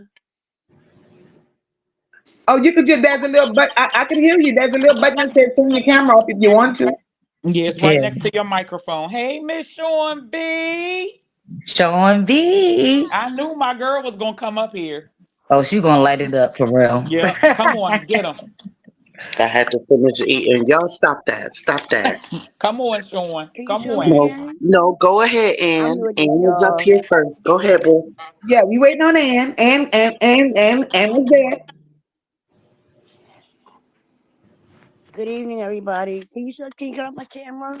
Oh, you could just, there's a little but I can hear you. There's a little button that says turn your camera off if you want to. Yeah, it's right Yeah, next to your microphone. Hey, Miss Sean B. Sean B. I knew my girl was gonna come up here. Oh, she gonna light it up for real. Yep. Come on, get him. I had to finish eating. Y'all stop that. Stop that. Come on, Sean. Can you Come show me on. No, again? no, go ahead, I'm Ann. new at this, Ann is up y'all. here first. Go ahead, boo. Yeah, we waiting on Ann. Ann is there. Good evening, everybody. Can you turn off my camera?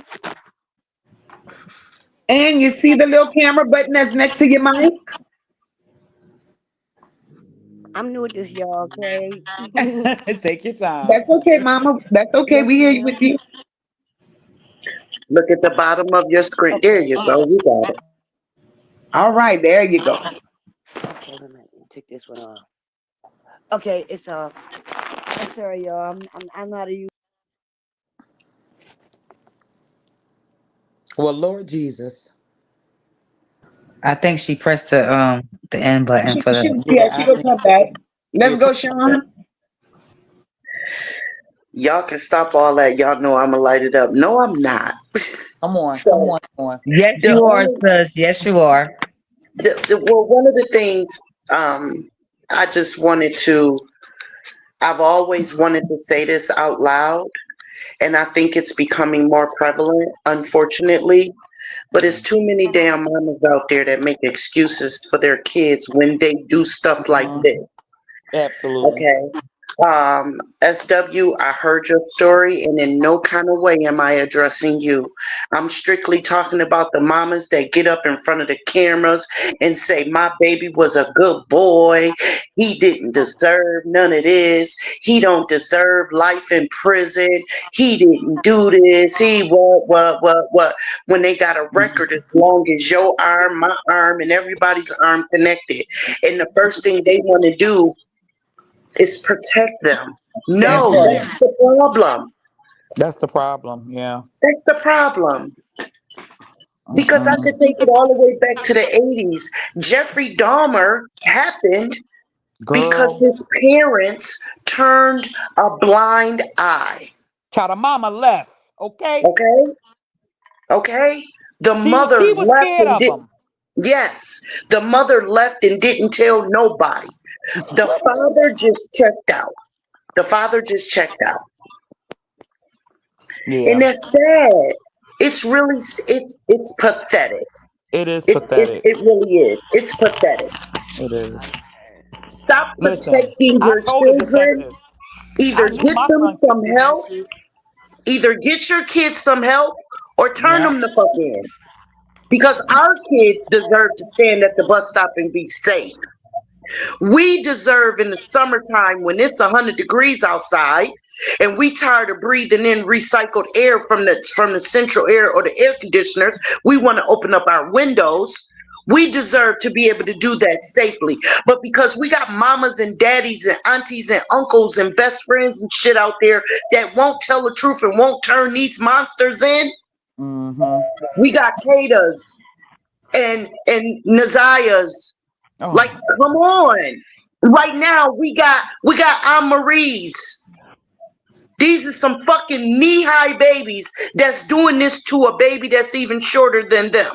And you see the little camera button that's next to your mic? I'm new at this, y'all. Okay. Take your time. That's okay, mama. That's okay. Yes, We hear you with ma'am. you. Look at the bottom of your screen. There Okay. you go. You got it. All right, there you go. Okay, wait a minute. Let me take this one off. Okay, it's off. I'm sorry, y'all. I'm not a. Well, Lord Jesus. I think she pressed the end button for She, the. yeah, Yeah, she I gonna think come back. yeah, Let's she go, come back. Sean. Y'all can stop all that. Y'all know I'ma light it up. No, I'm not. Come So on, come on. Yes, the you are, only sis. Yes, you are. well, one of the things um I just wanted to. I've always wanted to say this out loud, and I think it's becoming more prevalent, unfortunately. But it's too many damn mamas out there that make excuses for their kids when they do stuff like Mhm. this. Absolutely. Okay. SW, I heard your story, and in no kind of way am I addressing you. I'm strictly talking about the mamas that get up in front of the cameras and say, my baby was a good boy. He didn't deserve none of this. He don't deserve life in prison. He didn't do this. He what? When they got a record as long as your arm, my arm, and everybody's arm connected. And the first thing they want to do is protect them. That No, part. that's the problem. That's the problem. Yeah. That's the problem. Because I could Mm-mm. take it all the way back to the 80s. Jeffrey Dahmer happened because Girl. his parents turned a blind eye. Child, the mama left. Okay. Okay? Okay? The mother She was left scared and of did. him. Yes, the mother left and didn't tell nobody. The father just checked out. The father just checked out. And Yeah. that's sad. It's really it's pathetic. It is It's pathetic. it really is. It's pathetic. It is. Stop Listen, protecting I your told the children. detective. Either I knew get my them son couldn't some do that help, shit. either get your kids some help, or turn Yeah. them the fuck in. Because our kids deserve to stand at the bus stop and be safe. We deserve in the summertime when it's 100 degrees outside and we tired of breathing in recycled air from the central air or the air conditioners, we want to open up our windows. We deserve to be able to do that safely. But because we got mamas and daddies and aunties and uncles and best friends and shit out there that won't tell the truth and won't turn these monsters in, Mm-hmm. we got Kadas and Nazias. Oh Like, my come on. Right now we got Anne Marie's. These are some fucking knee-high babies that's doing this to a baby that's even shorter than them.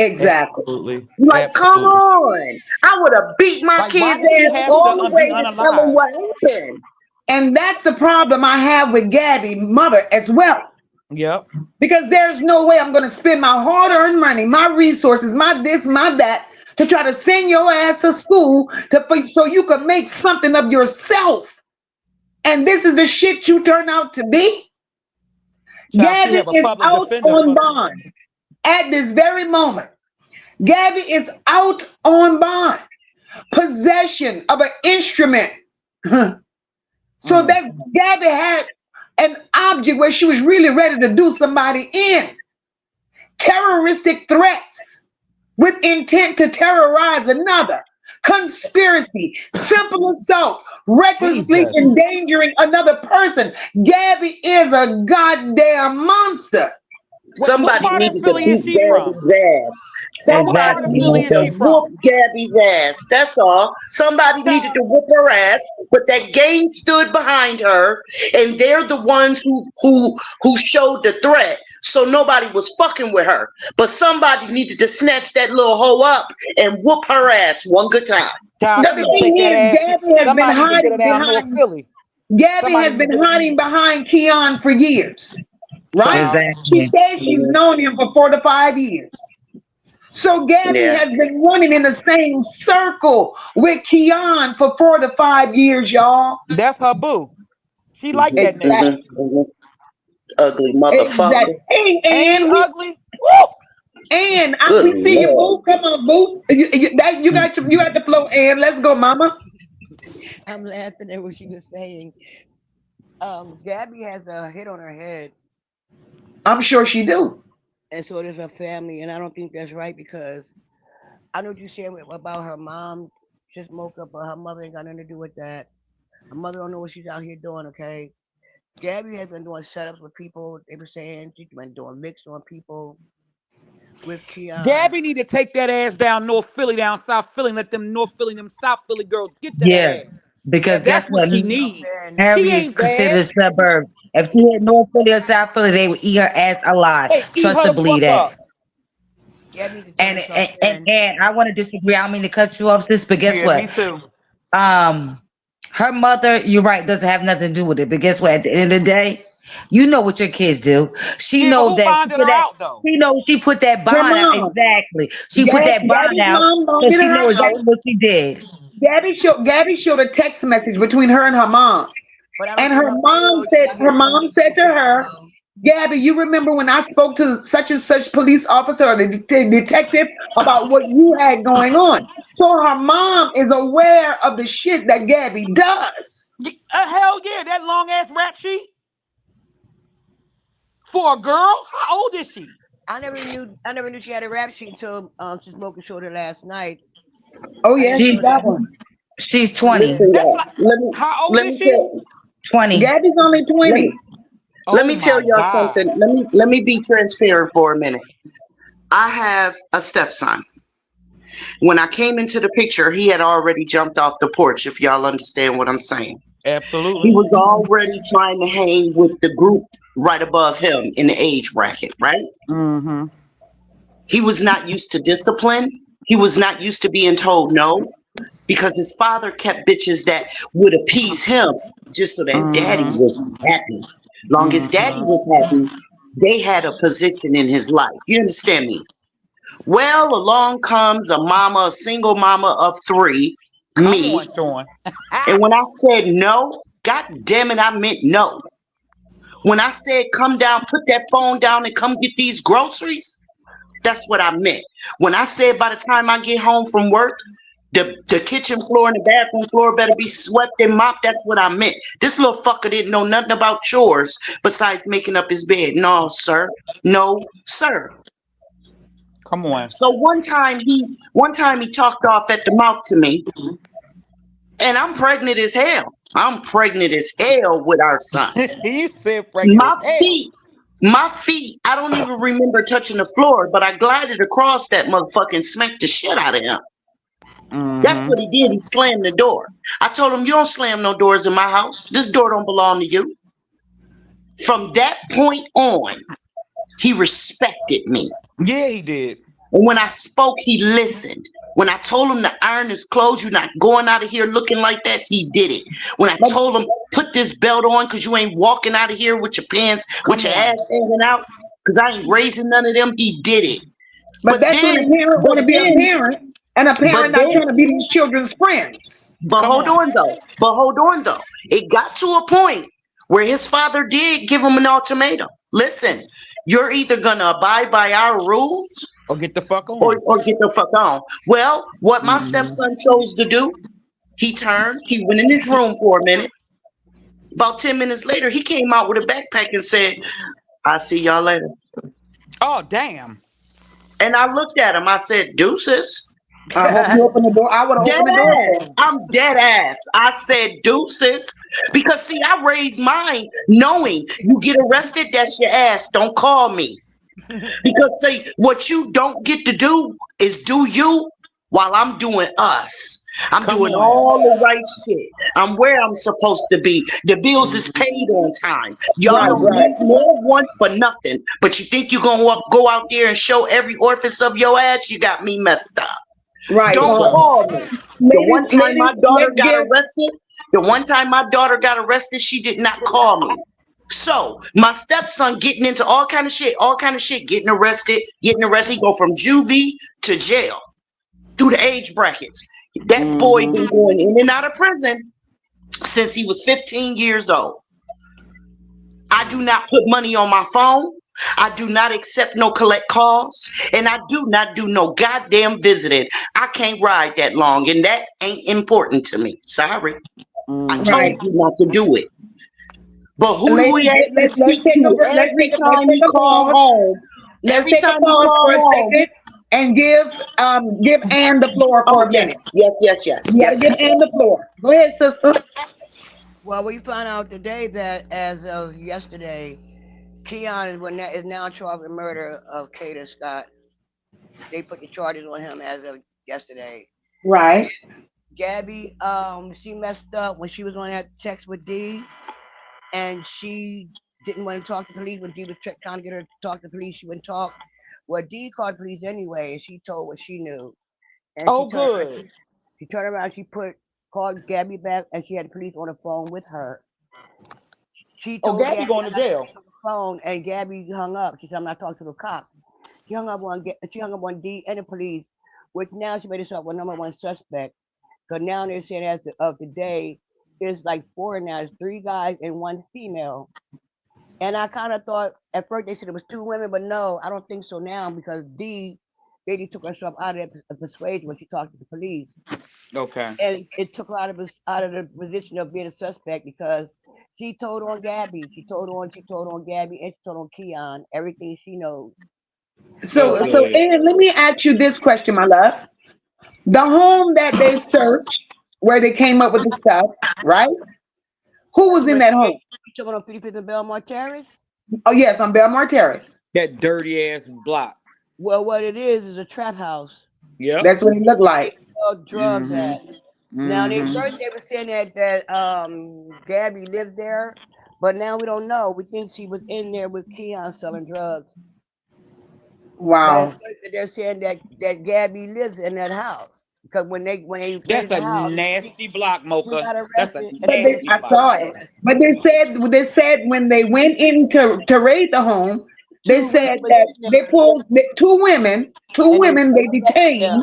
God. Exactly. Absolutely. Like, come Absolutely. on. I would have beat my Like, why kid's did she ass have all to the be way to tell them unalive? what happened. And that's the problem I have with Gabby, mother, as well. Yep. Because there's no way I'm going to spend my hard earned money, my resources, my this, my that, to try to send your ass to school so you can make something of yourself. And this is the shit you turn out to be. Child, she Gabby have a is public out defender on for bond at this very moment. Gabby is out on bond. Possession of an instrument. So mm, that's Gabby had an object where she was really ready to do somebody in. Terroristic threats with intent to terrorize another. Conspiracy, simple assault, recklessly Jesus. endangering another person. Gabby is a goddamn monster. What Somebody part of needed to Philly is beat she from? Gabby's ass. What part Somebody of Exactly. Philly needed is to she Mika. whoop from? Gabby's ass. That's all. Somebody needed to Child, whoop her ass, but that gang stood behind her, and they're the ones who showed the threat. So nobody was fucking with her. But somebody needed to snatch that little hoe up and whoop her ass one good time. child, The she That's need to all. thing take that is, ass. Gabby Somebody need to get her down North Philly. Somebody Has need to been get her. hiding behind Keon for years, right? Child. She Exactly. says she's Mhm. known him for 4 to 5 years. So Gabby Yeah. has been running in the same circle with Keon for 4 to 5 years, y'all. That's her boo. She like hmm that nigga. hmm Exactly. hmm Ugly Exactly. motherfucker. Hey, Ain't he and ugly? Woo! Good we see you, lord. boo. Come on, boots. You got the flow, and let's go, mama. I'm laughing at what she was saying. Gabby has a hit on her head, I'm sure she do. and so does her family, and I don't think that's right because I know what you said about her mom just woke up, but her mother ain't got nothing to do with that. Her mother don't know what she's out here doing, okay? Gabby has been doing setups with people. They were saying she's been doing mix on people. with Keon. Gabby need to take that ass down North Philly, down South Philly, and let them North Philly, them South Philly girls get to that Yeah, ass. because Gabby That's guess needs to what what? put she herself need. in. She Harry is ain't considered bad. a suburb. If she had North Philly or South Philly, they would eat her ass alive. Hey, eat Trust her and the believe fuck that. up. Gabby needs to turn And herself and, and in. and I want to disagree. I don't mean to cut you off, sis, but guess Yeah, me what? too. Um, her mother, you're right, doesn't have nothing to do with it. But guess what? At the end of the day, you know what your kids do. She Yeah, but know who that she bonded put her that. out though? She know she put that Her bond out. mom. Exactly. She put that bond Gabby's out, mom so bought in she her know exactly house. what she did. Gabby showed a text message between her and her mom. But I don't And think her her mom mother said, gave her her mom permission said to to take her her, down. Gabby, you remember when I spoke to such and such police officer or the detective about what you had going on? So her mom is aware of the shit that Gabby does. Hell yeah, that long ass rap sheet for a girl. How old is she? I never knew she had a rap sheet until Sis Mocha showed her last night. Oh, I yeah, didn't she know She got that. one. she's 20. Listen, Yeah. That's y'all. like, how old Let is me she? tell 20. Gabby's only let me 20. let Oh me tell my y'all god. something. Let me be transparent for a minute. I have a stepson. When I came into the picture, he had already jumped off the porch, if y'all understand what I'm saying. He Absolutely. was already trying to hang with the group right above him in the age bracket, right? Mm-hmm. He was not used to discipline. He was not used to being told no because his father kept bitches that would appease him just so that daddy Mm-hmm. was happy. Long as daddy Mm-hmm. was happy, they had a position in his life. You understand me? Well, along comes a mama, a single mama of three, Come me. on, Sean. And when I said no, God damn it, I meant no. When I said come down, put that phone down and come get these groceries, that's what I meant. When I said by the time I get home from work, the kitchen floor and the bathroom floor better be swept and mopped, that's what I meant. This little fucker didn't know nothing about chores besides making up his bed. No, sir. No, sir. Come on. So one time he talked off at the mouth to me, and I'm pregnant as hell. I'm pregnant as hell with our son. You said pregnant as My hell. feet, my feet, I don't even remember touching the floor, but I glided across that motherfucker and smacked the shit out of him. That's Mm-hmm. what he did. He slammed the door. I told him, you don't slam no doors in my house. This door don't belong to you. From that point on, he respected me. Yeah, he did. And when I spoke, he listened. When I told him to iron his clothes, you're not going out of here looking like that, he did it. When I But told him, put this belt on because you ain't walking out of here with your pants, with Come your on. ass hanging out, because I ain't raising none of them, he did it. but But that's when a then, parent but want to be a then, parent and a but parent not then, trying to be these children's friends. but Come hold on. on though. But hold on though. It got to a point where his father did give him an ultimatum. Listen, you're either going to abide by our rules Or get the fuck or, on. or get the fuck on. Well, what my Mm-hmm. stepson chose to do, he turned, he went in his room for a minute. About 10 minutes later, he came out with a backpack and said, I'll see y'all later. Oh damn. And I looked at him. I said, deuces. I hope you open the door. I would have Dead opened the door for ass. him. I'm dead ass. I said deuces. Because see, I raised mine knowing you get arrested, that's your ass. Don't call me. Because see, what you don't get to do is do you while I'm doing us. I'm Come doing on. all the right shit. I'm where I'm supposed to be. The bills is Mhm. paid on time. Y'all Right, don't right, need no one for nothing. But you think you're gonna go out there and show every orifice of your ass? You got me messed up. right. Don't So call me. The one Ladies, time my ladies, daughter let's got give. arrested, the one time my daughter got arrested, she did not call me. So my stepson getting into all kind of shit, getting arrested. He go from juvie to jail through the age brackets. That boy hmm been going in and out of prison since he was 15 years old. I do not put money on my phone. I do not accept no collect calls, and I do not do no goddamn visiting. I can't ride that long, and that ain't important to me. Sorry, I hmm Right, told you not to do it. But who do we ladies, actually let's speak take a to let's every let's time take he a call pause. home? Let's Every take a time he pause for call a home. second and give Ann the floor for Oh a minute. yes, yes, yes, yes, You got to yes, give yes. Ann the floor. Go ahead, sister. Well, we found out today that as of yesterday, Keon is now charged with murder of Kada Scott. They put the charges on him as of yesterday. Right. Gabby, she messed up when she was on that text with D, and she didn't want to talk to police when D was trying to get her to talk to police. She wouldn't talk. Well, D called police anyway, and she told what she knew. And Oh, good. she turned around, she called Gabby back, and she had the police on the phone with her. She Oh, told Gabby Gabby, going I to got the jail. police on the phone, and Gabby hung up. She said, I'm not talking to the cops. She hung up on D and the police, which now she made herself a number one suspect. Because now they're saying of the day, it's like four now. It's three guys and one female. And I kind of thought at first they said it was two women, but no, I don't think so now because D lady took herself out of that persuasion when she talked to the police, Okay. and it took her out of the position of being a suspect because she told on Gabby, she told on Gabby, and she told on Keon everything she knows. And So, Oh, like so, good. and let me ask you this question, my love. The home that they searched, where they came up with the stuff, right? Who was in where that home? she told on 55th and Belmont Terrace. Oh, yes, on Belmar Terrace. That dirty ass block. Well, what it is a trap house Yep. That's what it looked they like. sell drugs Mm-hmm. at. Now, they Mm-hmm. first they were saying that Gabby lived there, but now we don't know. We think she was in there with Keon selling drugs. But at Wow. first they're saying that Gabby lives in that house because when they That's raided the a house, nasty block, she Mocha. got That's a arrested and But her they, nasty I block. saw brother got it. arrested. But they said when they went in to raid the home, they Two women said was that in they there pulled two and they women they arrested them. detained,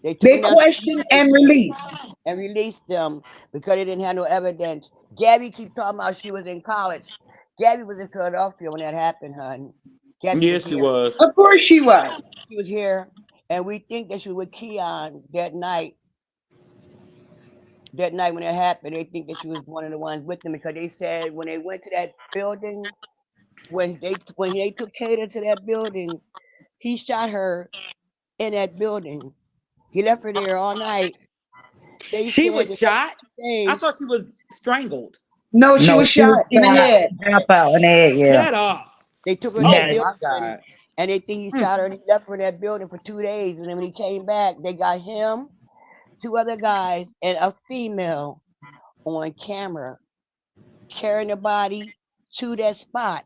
They took they them down to the police questioned and station released. and released them because they didn't have no evidence. Gabby keep talking about she was in college. Gabby was in Philadelphia when that happened, hun. Gabby was Yes, she here. was. Of course she was. She was here, and we think that she was with Keon that night. That night when it happened, they think that she was one of the ones with them because they said when they went to that building, when they took Kada to that building, he shot her in that building. He left her there all night. They She said was the next shot. 2 I days thought she was strangled. No, she No, was she was shot in the shot, head. half out in the head, yeah. Shut up. they took her in that Oh Yes. my building, God. and they think he Mm. shot her, and he left her in that building for 2 days. And then when he came back, they got him, two other guys, and a female on camera carrying the body to that spot.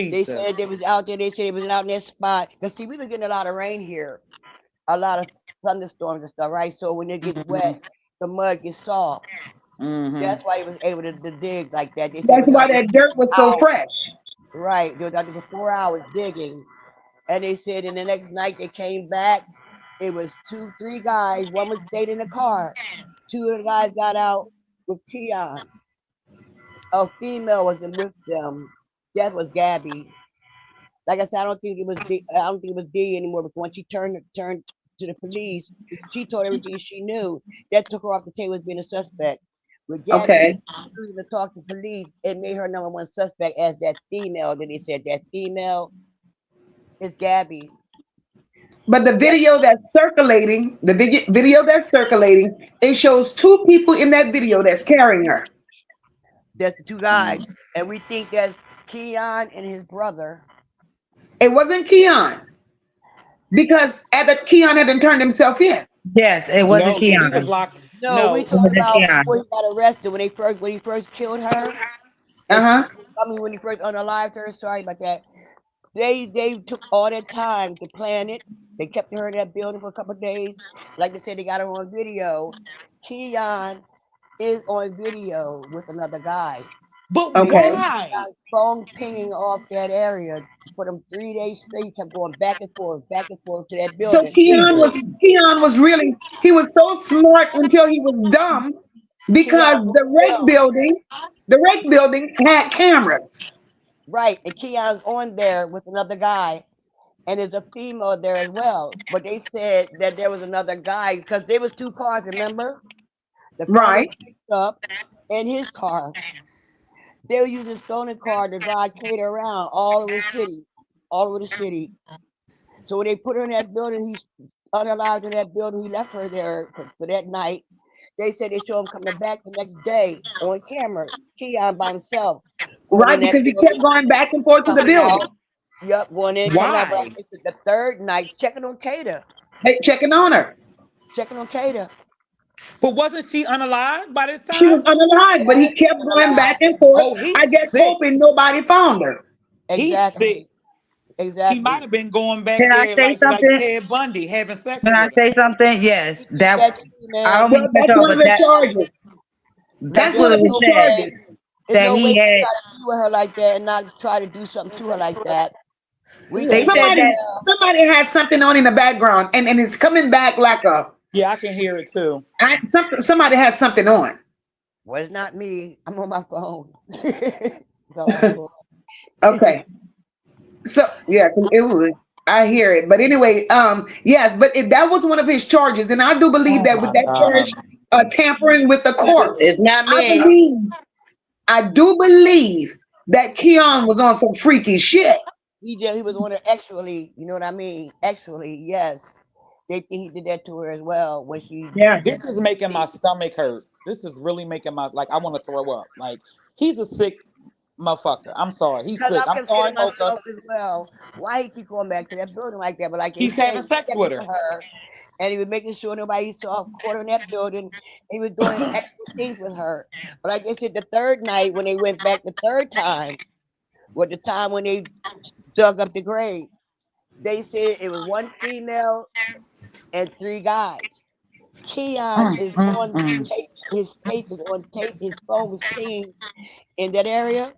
They Jesus. said they was out there. They said it was out in that spot. Cause see, we've been getting a lot of rain here, a lot of thunderstorms and stuff, right? So when it gets wet, Mm-hmm. the mud gets soft. Mm-hmm. That's why he was able to dig like that. They said he That's was why out there that dirt was for so 4 hours. fresh. Right, they was out there for 4 hours digging, and they said in the next night they came back. It was two, three guys. One was stayed in the car. Two of the guys got out with Keon. A female was with them. That was Gabby. Like I said, I don't think it was D anymore. Because once she turned to the police, she told everything she knew. That took her off the table as being a suspect. With Gabby Okay. refusing to talk to police, it made her number one suspect as that female. Then they said that female is Gabby. But the That video that's circulating, video that's circulating, it shows two people in that video that's carrying her. that's the two guys, and we think that's Keon and his brother. It wasn't Keon because at the Keon hadn't turned himself in. Yes, it wasn't No, yeah, he was Keon. locked. No, we No. It talking wasn't about Keon. before he got arrested when he first killed her Uh and took. huh. I mean, when he first unalived her. Sorry about that. They took all that time to plan it. They kept her in that building for a couple of days. Like they said, they got her on video. Keon is on video with another guy. But They said Okay. why? Keon's phone pinging off that area for them 3 days straight. He kept going back and forth to that So building. Jesus. Keon was really he was so smart until he was dumb Keon because on film. the rec building had cameras. Right, and Keon's on there with another guy, and there's a female there as well. But they said that there was another guy because there was two cars. Remember, the car was Right. picked up in his car. They were using a stolen car to drive Kate around all over the city, all over the city. So when they put her in that building, he's unalived in that building. He left her there for that night. They said they saw him coming back the next day on camera. Keon by himself going in Right, that because he kept building, going back and forth to the coming out. building. Yup, going in, coming out. But Why? it's the third night checking on Kada. Hey, checking on her. Checking on Kada. But wasn't she unalive by this She was time? unalive, but Yes, he kept on the going back line. and forth. Oh, I he's guess sick. hoping nobody found her. He's sick. Exactly. He might Exactly. have been going back Can I there say like something? Ted Bundy, having sex Can I with her. say something? He Yes, did that that too, I don't man. mean Well, to cut that's you off, one of but the that charges. That's that's That's what what one it of he was his told said me. charges. There's that no way he you had. try to be with her like that and not try to do something to her like that. We They think said that Somebody, that. now. somebody had something on in the background, and it's coming back like a. Yeah, I can hear it too. Somebody has something on. Well, it's not me. I'm on my phone. It's on my phone. Okay. So yeah, it was. I hear it, but anyway, yes, but that was one of his charges, and I do believe Oh that with my that charge, God. tampering with the corpse, It's not I me. believe, I do believe that Keon was on some freaky shit. He was on it actually. You know what I mean? Actually, yes. They think he did that to her as well when she Yeah, This is making my deceased. stomach hurt. This is really making my like I want to throw up. Like he's a sick motherfucker. I'm sorry. He's Because sick. I'm I'm sorry, considering Mocha. myself as well. Why he keep going back to that building like that? But like they He's said, having he was sex checking with her. for her, and he was making sure nobody saw caught her in that building. He was doing extra things with her. But like they said, the third night when they went back the third time was the time when they dug up the grave. They said it was one female and three guys. Keon Mm, is mm, on mm. tape. His tape is on tape. His phone was pinged in that area.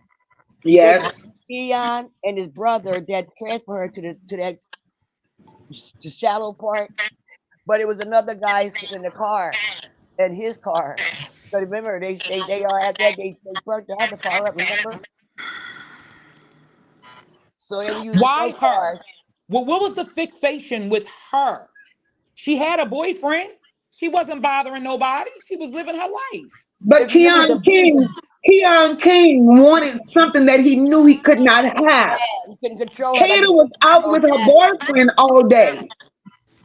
They said yes, Keon and his brother that transferred her to that the shallow part, but it was another guy sitting in the car, in his car. So remember, they all had that. They burnt the other car up. Remember? So they were using Why both her? cars. Well, what was the fixation with her? She had a boyfriend. She wasn't bothering nobody. She was living her life. but If you It look at was the a Keon King wanted something that he knew he could not have. man, he couldn't control her like Kata he was couldn't out control with her Jack. boyfriend all day,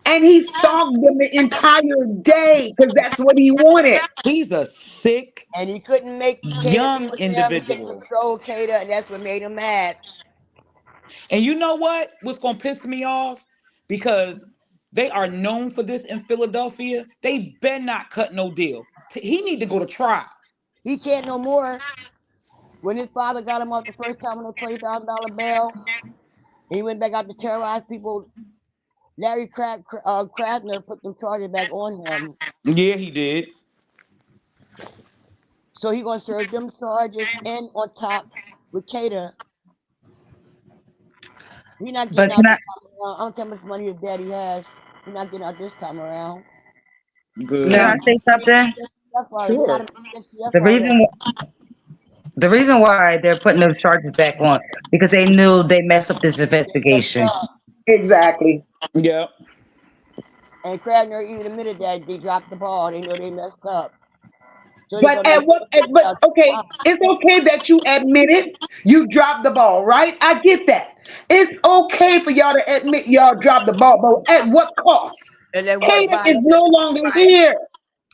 and he stalked them the entire day because that's what he wanted. he's a sick And he couldn't make Kata be young with him. He couldn't individual. control Kata, and that's what made him mad. And you know what? What's gonna piss me off? Because they are known for this in Philadelphia. They better not cut no deal. He need to go to trial. He can't no more. When his father got him off the first time on a $20,000 bail, he went back out to terrorize people. Larry Krasner put them charges back on him. Yeah, he did. So he gonna serve them charges and on top with Kata. He not getting But out can I this time around. I don't care how much money his daddy has. He not getting out this time around. He can No, I Good. say something? He got Sure. him in STF The already. reason the reason why they're putting those charges back on because they knew they messed up this They messed investigation. up. exactly. Yep. And Krasner even admitted that they dropped the ball. They know they messed up. So they're But gonna make at what? sure he But gets out this okay, time. it's okay that you admit it. You dropped the ball, right? I get that. It's okay for y'all to admit y'all dropped the ball, but at what cost? And then what Kata by is no longer here.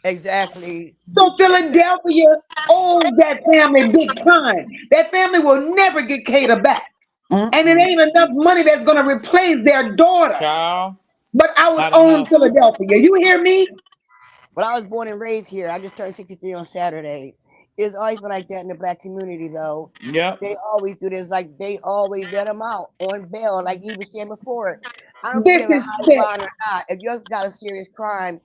exactly. So Philadelphia owes that family big time. That family will never get Kata back. And it Mm-mm. ain't enough money that's going to replace their daughter. Child, But I would not own enough. Philadelphia. You hear me? Well, I was born and raised here. I just turned 63 on Saturday. It's always been like that in the black community, though. Yep. They always do this. Like, they always let them out on bail, like he was saying before. I don't This care a is high sick. bond or not. If you've got a serious crime,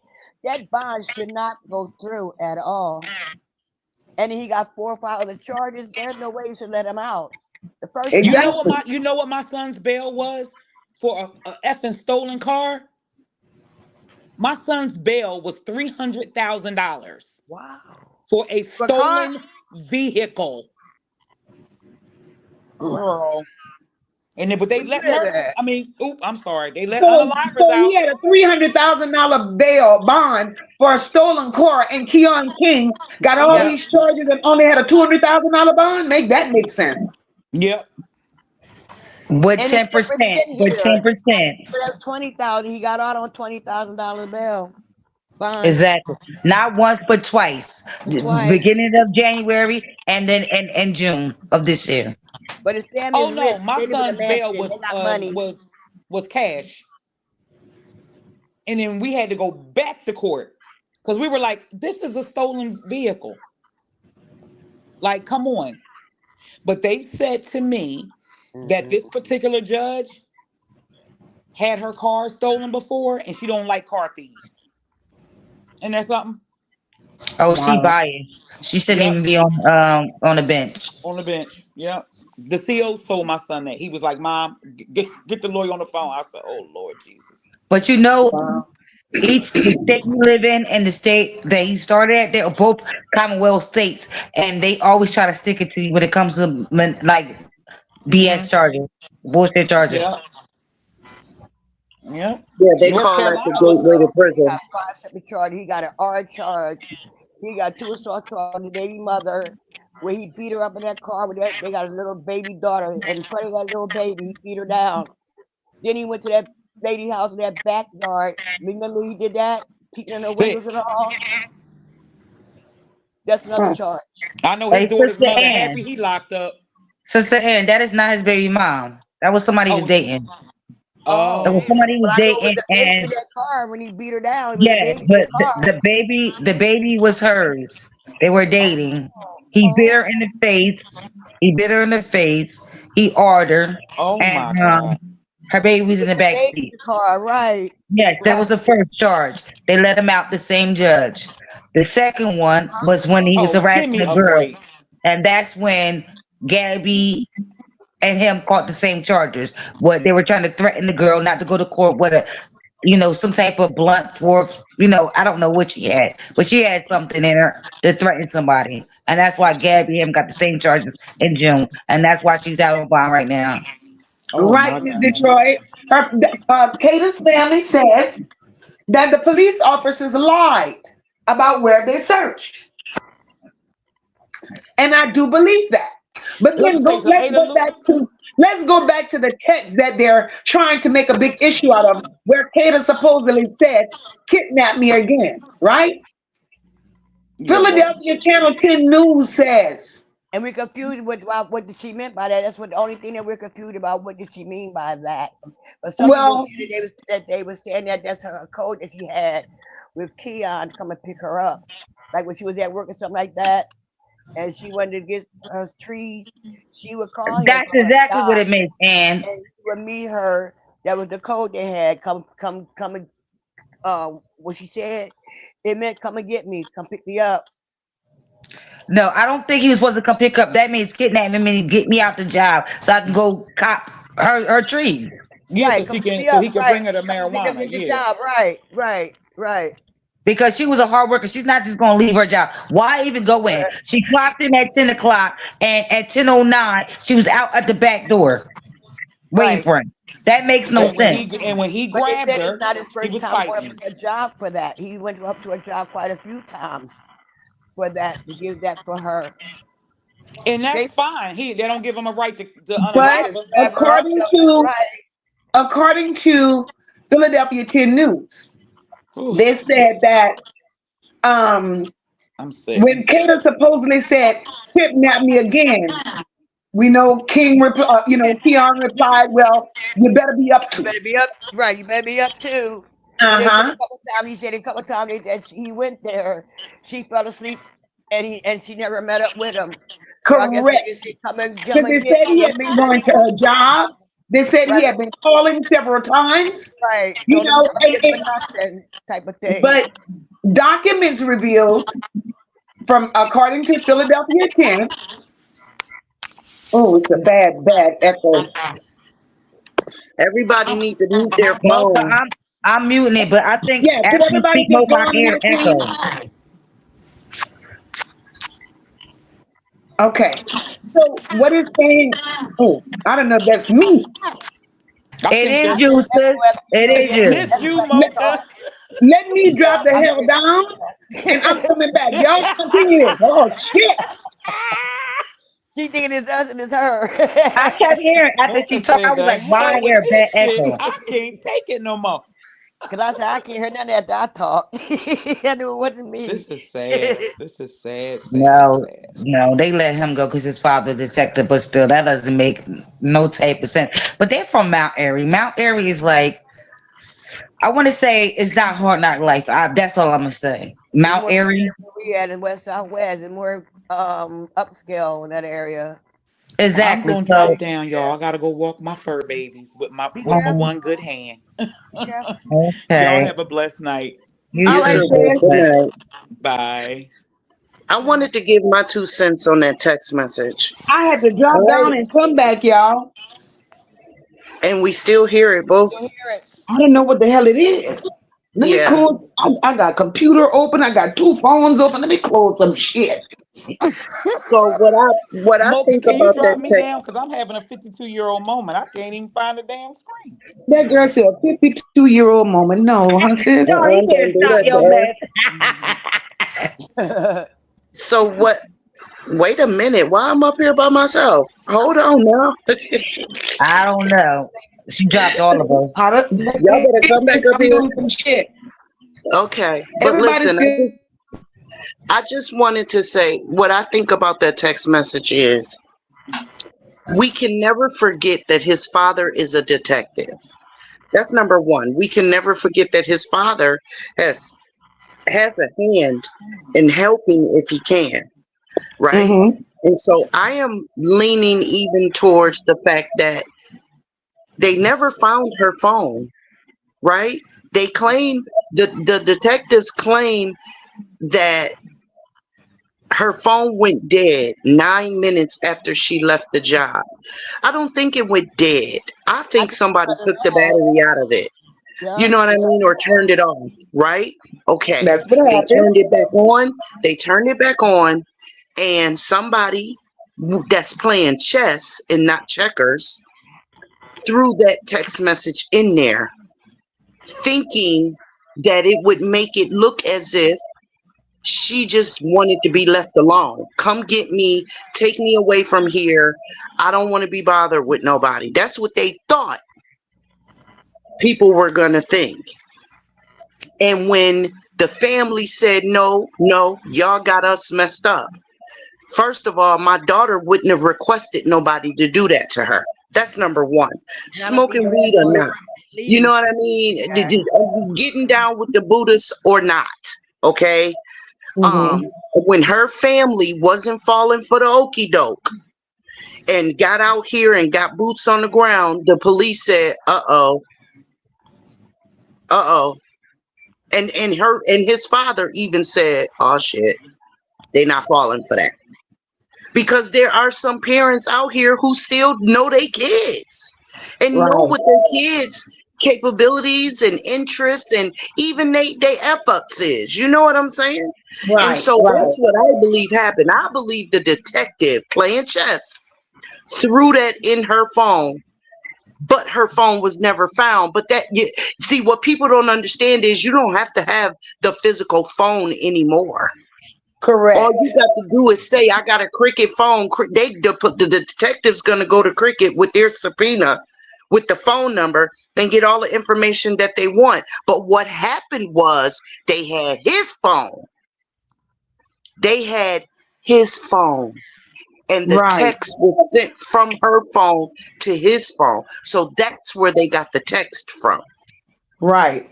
that bond should not go through at all. And he got 4 or 5 other charges. There's no way they should let him out the first time. Exactly. You know what my son's bail was for a effing stolen car? My son's bail was $300,000 Wow. for a For a car? stolen vehicle. Wow. Girl. And then, but they Where you let live murderers, at? I mean, oop, I'm sorry. They let So unalivers he out. had a $300,000 bail bond for a stolen car, and Keon King got He all got Yep. these charges and only had a $200,000 bond. Make that make sense? Yep. With and he's ten still percent. sitting With here. 10%. So that's 20,000. He got out on $20,000 bail. Fine. Exactly. Not once, but twice. Twice. Beginning of January and then in June of this year. But his family's Oh rich. no, my They live in a son's bail mansion. They got money. was cash, and then we had to go back to court because we were like, "This is a stolen vehicle. Like, come on." But they said to me that Hmm. this particular judge had her car stolen before, and she don't like car thieves. And that's something. Oh, she Wow. biased. She shouldn't Yep, even be on the bench. on the bench. Yep. The CO told my son that he was like, "Mom, get the lawyer on the phone." I said, "Oh Lord Jesus." But you know, Wow. each the state you live in and the state that he started at, they're both Commonwealth states, and they always try to stick it to you when it comes to like Mm-hmm. BS charges, bullshit charges. Yep. Yep. Yeah, they North call that the Carolina was gateway to He got prison. 5 separate charges. He got an R charge. He got 2 assault charges on the baby mother, where he beat her up in that car with that. They got a little baby daughter, and in front of that little baby, he beat her down. Then he went to that lady house in that backyard. Remember he did that, peeking in the windows sick. and all. That's another Huh. charge. I know his Hey, daughter's Sister mother happy Ann, he locked up. Sister Ann, that is not his baby mom. That was somebody he was Oh, dating. That Oh, was oh, somebody he but was I know it was dating, the baby in and that car when he beat her down. It was a yes, baby in but the car. the baby was hers. They were dating. He bit Oh, her in the face. He bit her in the face. He ordered her, oh and my God. her baby was in with the the back baby in seat. the car, right? Yes, that was Right. the first charge. They let him out the same judge. The second one was when he was Oh, give harassing me a a girl, break. and that's when Gabby and him caught the same charges. What they were trying to threaten the girl not to go to court with a, some type of blunt force. I don't know what she had, but she had something in her to threaten somebody, and that's why Gabby and him got the same charges in June, and that's why she's out on bond right now. Oh Right, my Miss God. Detroit. Kata's family says that the police officers lied about where they searched, and I do believe that. But Let me then tell you go. something. Let's Ada go Lu. back to the text that they're trying to make a big issue out of, where Kata supposedly says, "Kidnap me again." Right? Yeah, well, Philadelphia Channel 10 News says, And we're confused with what did she meant by that. That's what the only thing that we're confused about. What did she mean by that? But some people "Well, said that they was saying that that's her code that she had with Keon to come and pick her up, like when she was at work or something like that, and she wanted to get her trees. She would call him That's from her exactly what job, it means, and and he would meet her. That was the code they had. Come and what she said. It meant come and get me, come pick me up. no, I don't think he was supposed to come pick up. That means kidnap me and get me out the job so I can go cop her trees. yeah, Right, come pick me so up. he can Right, bring her the come and pick up marijuana. your Yeah. job. Right, right, right. Because she was a hard worker. She's not just gonna leave her job. Why even go in? Correct. She clocked in at 10 o'clock, and at 10:09, she was out at the back door waiting Right. for him. That makes no And when sense. he But they grabbed said it's her, not his he first was time going up fighting. to a job for that. He went up to a job quite a few times for that to give that for her. And that's They fine. They don't give him a right to right but unalive to her. grab her up according though. That's to right. according to Philadelphia 10 News, Whew, they said that um, I'm sick. when Kata supposedly said, "Kidnap me again," we know Keon replied, "Well, you better be up You to it." better be up. Right. You better be up too. Uh And they said huh. a couple times. He said a couple times that he went there. She fell asleep, and she never met up with him. So I guess Correct. they just said, come Because they and get said he me. had been going to her job. They said he Right. had been calling several times. Right. You Told him know, come and, here for and nothing type of thing. but documents revealed from according to Philadelphia 10. Oh, it's a bad echo. Everybody need to mute their Mocha, phone. I'm muting it, but I think Yeah, could after you everybody speak, just Mocha, go I on can hear mute, the please? echo. Okay. So what is saying? Oh, I don't know if that's me. I It think I is this think you, it's echo sis. after It you. is Yeah, you. this that's you, like you Let, Mocha. talk. let me drop Yeah, the I hell think down and I'm it's coming back. Y'all continue. Oh shit. she thinking it's us and it's her. I kept hearing after she Mocha talked, I said, was "The like, why I hell hear with a bad this shit. echo? I can't take it no more." Because I said, I can't hear none of that I talk. I knew it wasn't me. This is sad. This is sad, sad, No, sad. no, they let him go because his father's a detective, but still, that doesn't make no type of sense. But they're from Mount Airy. Mount Airy is like, I want to say it's not hard knock life. That's all I'm gonna say. It's Mount more Airy, where we at in West Southwest. It's more upscale in that area. I'm exactly. gonna So, drop down, y'all. I gotta go walk my fur babies with my Be with my careful. um, one good hand. Be careful. Y'all okay, have a blessed night. You you All You too. right, too. too, babe. Good sis. night. Bye. I wanted to give my 2 cents on that text message. I had to drop All down right. and come back, y'all. And we still hear it, boo. You'll hear it. I don't know what the hell it is. Let me Yeah. close. I got computer open. I got two phones open. Let me close some shit. So what I Mocha, think can you about that drop me down? text, Because I'm having a 52-year-old moment. I can't even find the damn screen. That girl said a 52-year-old moment. No, huh, sis? No, he can't don't do stop that to your her. mess. So what? Wait a minute. Why I'm up here by myself? Hold on now. I don't know. She dropped all of us. How to, let Y'all me better come back sis, up I'm here. doing some shit. Okay, but Everybody listen, said, I just wanted to say what I think about that text message is we can never forget that his father is a detective. That's number one. We can never forget that his father has has a hand in helping if he can, right? mm-hmm, And so I am leaning even towards the fact that they never found her phone, right? They claim the detectives claim that her phone went dead 9 minutes after she left the job. I don't think it went dead. I I think think somebody cut it took the off. battery out of it. You Yep. know what I mean? Or turned it off, right? Okay. that's what They happened. turned it back on. They turned it back on, and somebody that's playing chess and not checkers threw that text message in there, thinking that it would make it look as if she just wanted to be left alone. Come get me, take me away from here. I don't want to be bothered with nobody. That's what they thought people were going to think. And when the family said, no, no, y'all got us messed up. First of all, my daughter wouldn't have requested nobody to do that to her. That's number one. Not if they Smoking heard weed the or story not. from You know Lee. what I mean? Yeah. Getting down with the Buddhists or not. Okay. Mm-hmm. When her family wasn't falling for the okey doke and got out here and got boots on the ground, the police said, uh oh. And his father even said, oh shit, they not falling for that. Because there are some parents out here who still know their kids and know Right, what their kids capabilities and interests and even they f ups is, you know what I'm saying? And right, so right, that's what I believe happened. I believe the detective playing chess threw that in her phone, but her phone was never found. But that you see, what people don't understand is you don't have to have the physical phone anymore. All correct. you got to do is say, I got a Cricket phone. The detective's going to go to Cricket with their subpoena with the phone number and get all the information that they want. But what happened was they had his phone. They had his phone. And the Right, text was sent from her phone to his phone. So that's where they got the text from. right.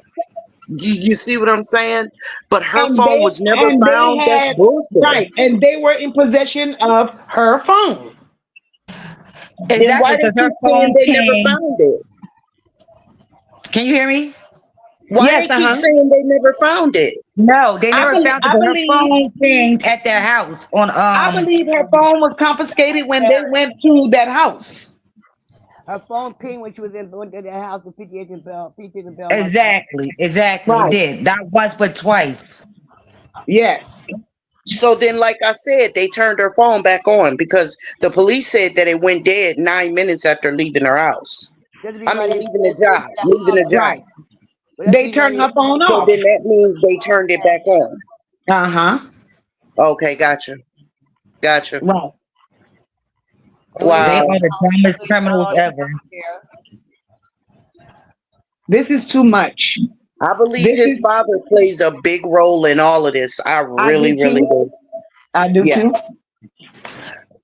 You see what I'm saying? But her And phone they was never and they found. That's had bullshit. right, and they were in possession of her phone. Then why Exactly, they because her keep saying phone they never pinged. found it? Can you hear me? Why Yes, they keep uh-huh. saying they never found it? No, they never found it, I but her believe phone pinged at their house on I believe her phone was confiscated when they Paris. went to that house. Her phone pinged when she was in went to the house in 58th and Bell, 58th and Belmont. exactly. It Right. did not once but twice. Yes. So then, like I said, they turned her phone back on because the police said that it went dead 9 minutes after leaving her house. That's the I reason why mean, they leaving said the they job, went to the leaving the house. job. Right. But that's the They reason why turned they her phone So off. then that means they turned it back on. Uh-huh. Okay, gotcha, gotcha. Right. so when they They got Wow. to are the the house, that's dumbest when they found criminals all the ever. stuff in there. This is too much. I believe This his is, father plays a big role in all of this. I I really, do really too. do. I do Yeah. too.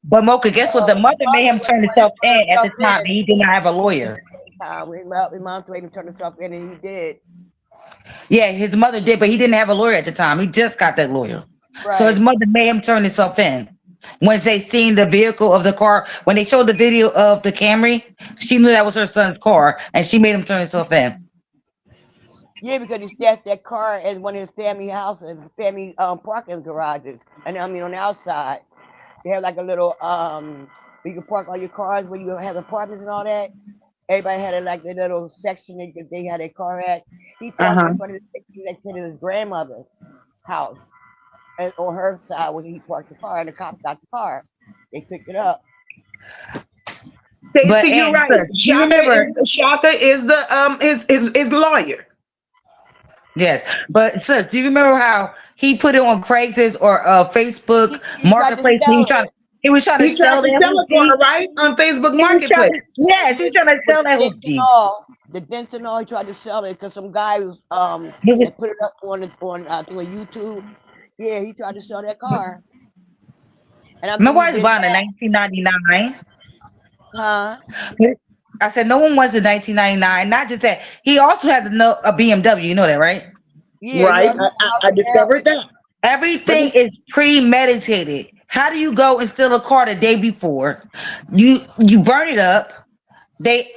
But Mocha, guess what? The His mother made mother him was the turn one that himself turned in at the himself time, and in he did not have a at lawyer. the same time. His mom told him to turn himself in, and he did. Yeah, his mother did, but he didn't have a lawyer at the time. He just got that lawyer. So his Right. mother made him turn himself in. Once they seen the vehicle of the car, when they showed the video of the Camry, she knew that was her son's car, and she made him turn himself in. Yeah, because he stashed that car at one of his family houses, family parking garages, and I mean on the outside. They have like a little where you can park all your cars where you have apartments and all that. Everybody had like a little section that they had their car at. He parked Uh-huh. in front of next to his grandmother's house, and on her side where he parked the car, and the cops got the car. They picked it up. But Stacey, you're and right. sis, do you remember? Shaka is the his lawyer. Yes, but sis, do you remember how he put it on Craigslist or Facebook He tried to Marketplace? sell it. He was trying to He tried sell to that sell it for her, hoopty. right? On Facebook He was trying Marketplace. to, yes, he was trying to With sell the that dents and hoopty. all, the dents and all, he tried to sell it because some guy was, He was, that put it up on through a YouTube. Yeah, he tried to sell that car, and I believe he nobody's did buying a that. 1999. Huh? I said no one wants a 1999. Not just that, he also has a BMW. You know that, right? Yeah, he Right. also bought I from discovered Maryland. that. But Everything is premeditated. How do you go and steal a car the day before? You burn it up.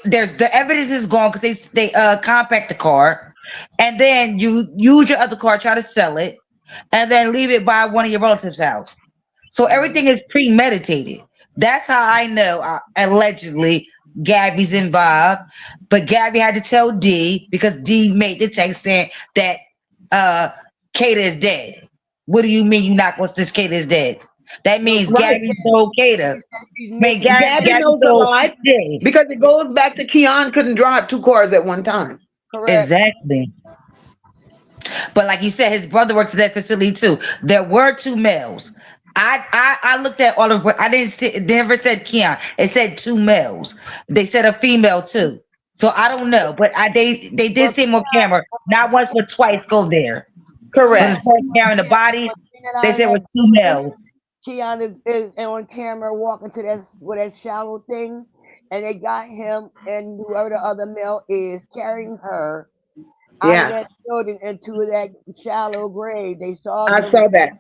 There's the evidence is gone because they compact the car, and then you use your other car, try to sell it, and then leave it by one of your relatives' house. So Hmm. everything is premeditated. That's how I know allegedly Gabby's involved. But Gabby had to tell D because D made the text saying that uh Kata is dead. What do you mean you not once this Kata is dead? That No, means she right. said Gabby told Kata. she said she's I mean, missing. Gabby Gabby knows told alive D. because it goes back to Keon couldn't drive two cars at one time. Correct. Exactly. But like you said, his brother works at that facility too. There were two males. I looked at all of. I didn't see. It never said Keon. It said two males. They said a female too. So I don't know, but they did Well, see him on Keon, camera not once but twice go there. But as Correct. far as carrying the Keon body, was seen they out of said it that was two building. males. Keon is on camera walking to that with that shallow thing, and they got him and whoever the other male is carrying her out of Yeah. that building into that shallow grave. They saw I them saw that.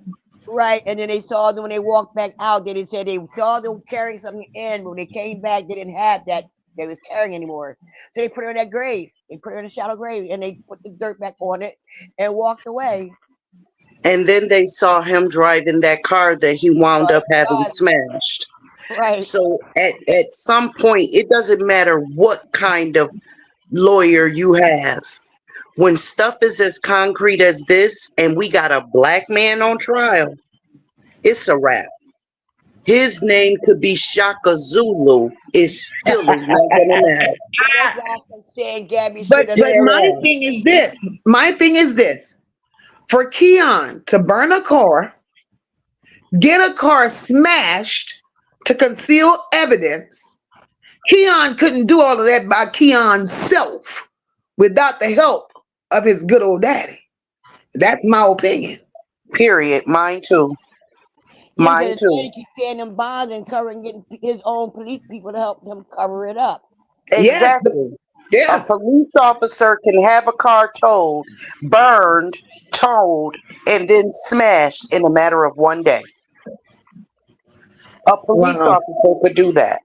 right, and then they saw them when they walked back out. They said they saw them carrying something in, but when they came back, they didn't have that they was carrying anymore. So they put her in that grave. They put her in a shallow grave, and they put the dirt back on it and walked away. And then they saw him driving that car that he wound up having God, smashed. right. So at some point, it doesn't matter what kind of lawyer you have. When stuff is as concrete as this, and we got a black man on trial, it's a wrap. His name could be Shaka Zulu. It still is not gonna matter. Yeah, that's why I'm saying Gabby should But have but been. Dead my ass. thing is this. My thing is this. For Keon to burn a car, get a car smashed to conceal evidence, Keon couldn't do all of that by Keon's self without the help of his good old daddy. That's my opinion. Period. Mine too. Yeah, Mine because too. daddy keep paying them bonds and covering, getting his own police people to help him cover it up. Yes. Exactly. A Yeah. police officer can have a car towed, burned, towed, and then smashed in a matter of one day. A police Wow. officer could do that.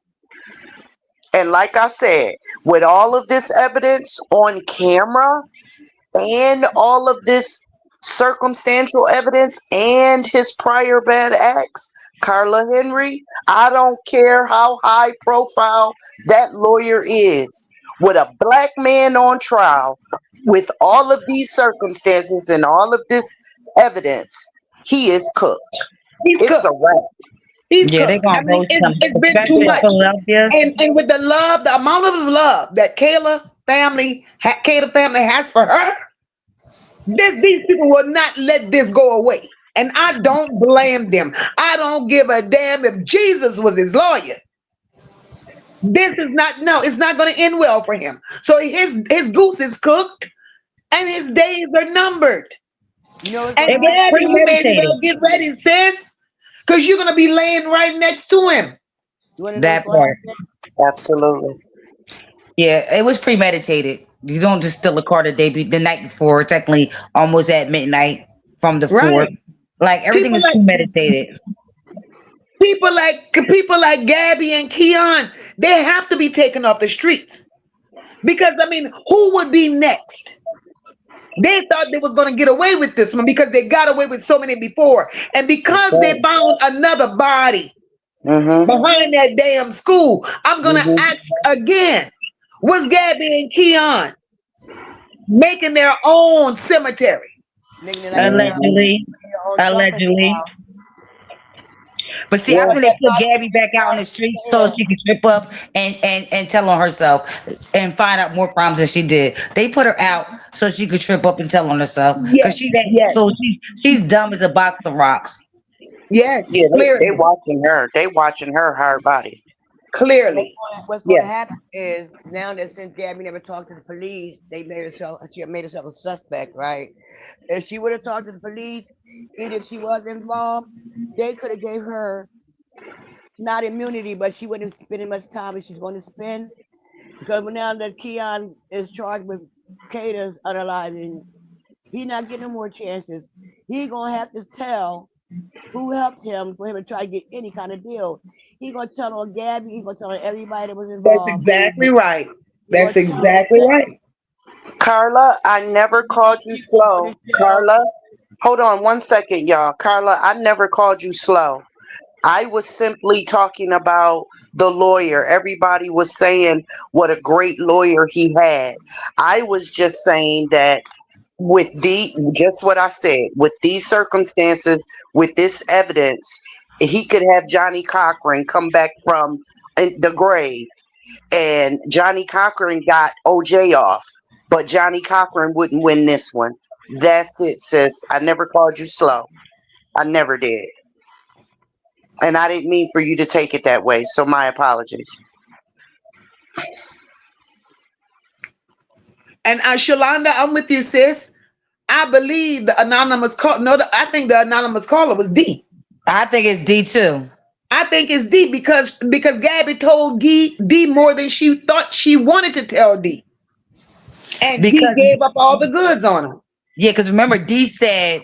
And like I said, with all of this evidence on camera and all of this circumstantial evidence and his prior bad acts, Carla Henry, I don't care how high profile that lawyer is. With a black man on trial, with all of these circumstances and all of this evidence, he is cooked. He's It's a cooked. wrap. He's Yeah, they're cooked. gonna I mean, roast him, it's been too especially in much. Philadelphia. And with the love, the amount of love that Kayla family has for her, these people will not let this go away. And I don't blame them. I don't give a damn if Jesus was his lawyer. This is not, no, it's not going to end well for him. So his goose is cooked. and his days are numbered. You know what's And gonna It was happen, Gabby, you may as Carla? premeditated. well get ready, sis, because you're gonna be laying right next to him. You wanna know what's That gonna part. happen? Absolutely. Yeah, it was premeditated. You don't just steal a car the night before, technically almost at midnight from the fourth. Right. Like everything People is like premeditated. people like Gabby and Keon, they have to be taken off the streets. Because I mean, who would be next? They thought they was going to get away with this one because they got away with so many before. And because they found another body Mm-hmm. behind that damn school, I'm going to Mm-hmm. ask again. Was Gabby and Keon making their own cemetery? Making it like a town, Mm-hmm. Allegedly. your own dumping Allegedly. ground. But see, I Yeah. But think they that put body Gabby back out on the street so she could trip up and tell on herself and find out more crimes than she did. They put her out so she could trip up and tell on herself because she's Yes, that, so yes, she's dumb as a box of rocks. yes, Yeah, they clearly, watching her. They watching her hard body. clearly. what's gonna Yes, happen is now that since Gabby never talked to the police, she made herself a suspect, right? If she would have talked to the police, even if she was involved, they could have gave her not immunity, but she wouldn't have spent as much time as she's going to spend. Because now that Keon is charged with Kata's unaliving, he not getting no more chances. He gonna have to tell who helped him for him to try to get any kind of deal. He gonna tell on Gabby. He gonna tell on everybody that was that's involved. exactly right. He gonna That's tell on exactly them. right. Carla, I never called you He gonna go slow. to jail. Carla, hold on one second, y'all. Carla, I never called you slow. I was simply talking about the lawyer. Everybody was saying what a great lawyer he had. I was just saying that with just what I said, with these circumstances, with this evidence, he could have Johnny Cochran come back from the grave, and Johnny Cochran got OJ off, but Johnny Cochran wouldn't win this one. That's it, sis. I never called you slow. I never did. And I didn't mean for you to take it that way. So my apologies. And Shalonda, I'm with you, sis. I believe the anonymous call. No, I think the anonymous caller was D. I think it's D too. I think it's D because Gabby told D more than she thought she wanted to tell D, and D Because gave up all the goods on her. yeah, because remember D said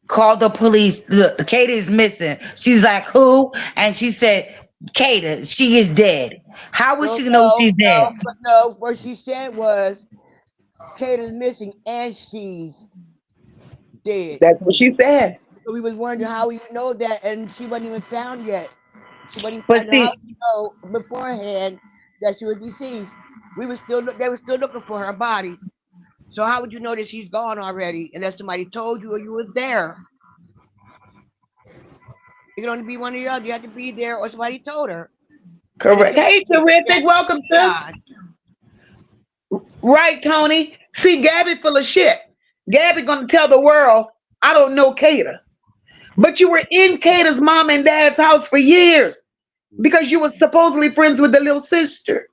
call the police. Look, Kata is missing. She's like, who? And she said, Kata, she is dead. How would No, she know no, she's dead? no, but no. What she said was Kata's missing and she's dead. That's what she said. So we was wondering how we know that, and she wasn't even found yet. She wasn't But found. How see, we know beforehand that she was deceased? They were still looking for her body. So how would you know that she's gone already unless somebody told you or you was there? It can only be one or the other. You have to be there or somebody told her. And if Correct. somebody Hey, that terrific. Welcome, sis. Keon, Right, Tony. See, Gabby full of shit. Gabby gonna tell the world, I don't know Kata. But you were in Kata's mom and dad's house for years because you were supposedly friends with the little sister.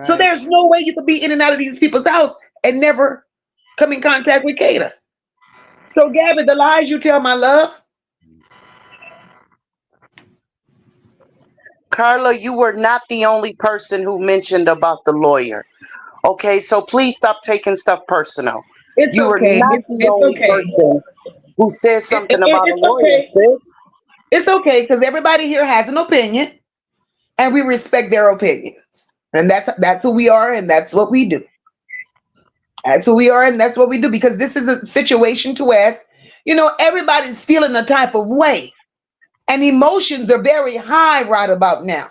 So right? there's no way you could be in and out of these people's house and never come in contact with Kata. So, Gabby, the lies you tell, my love, Carla, you were not the only person who mentioned about the lawyer. Okay, so please stop taking stuff personal. it's You were okay. not It's the it's only okay. person who said something about a It's lawyer, okay. sis. It's okay because everybody here has an opinion, and we respect their opinions. And that's who we are, and that's what we do. That's who we are, and that's what we do. Because this is a situation to us. Everybody's feeling a type of way, and emotions are very high right about now.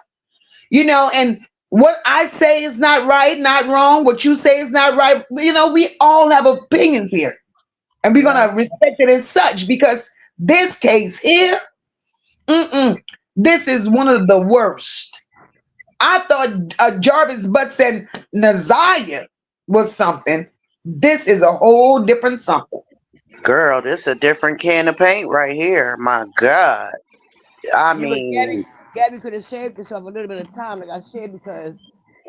And what I say is not right, not wrong. What you say is not right. We all have opinions here, and we're Right. gonna respect it as such because this case here, mm-mm, this is one of the worst. I thought Jarvis Butts and Naziah was something. This is a whole different something. Girl, this a different can of paint right here. My God. I Yeah, but Gabby, mean, Gabby could have saved herself a little bit of time, like I said, because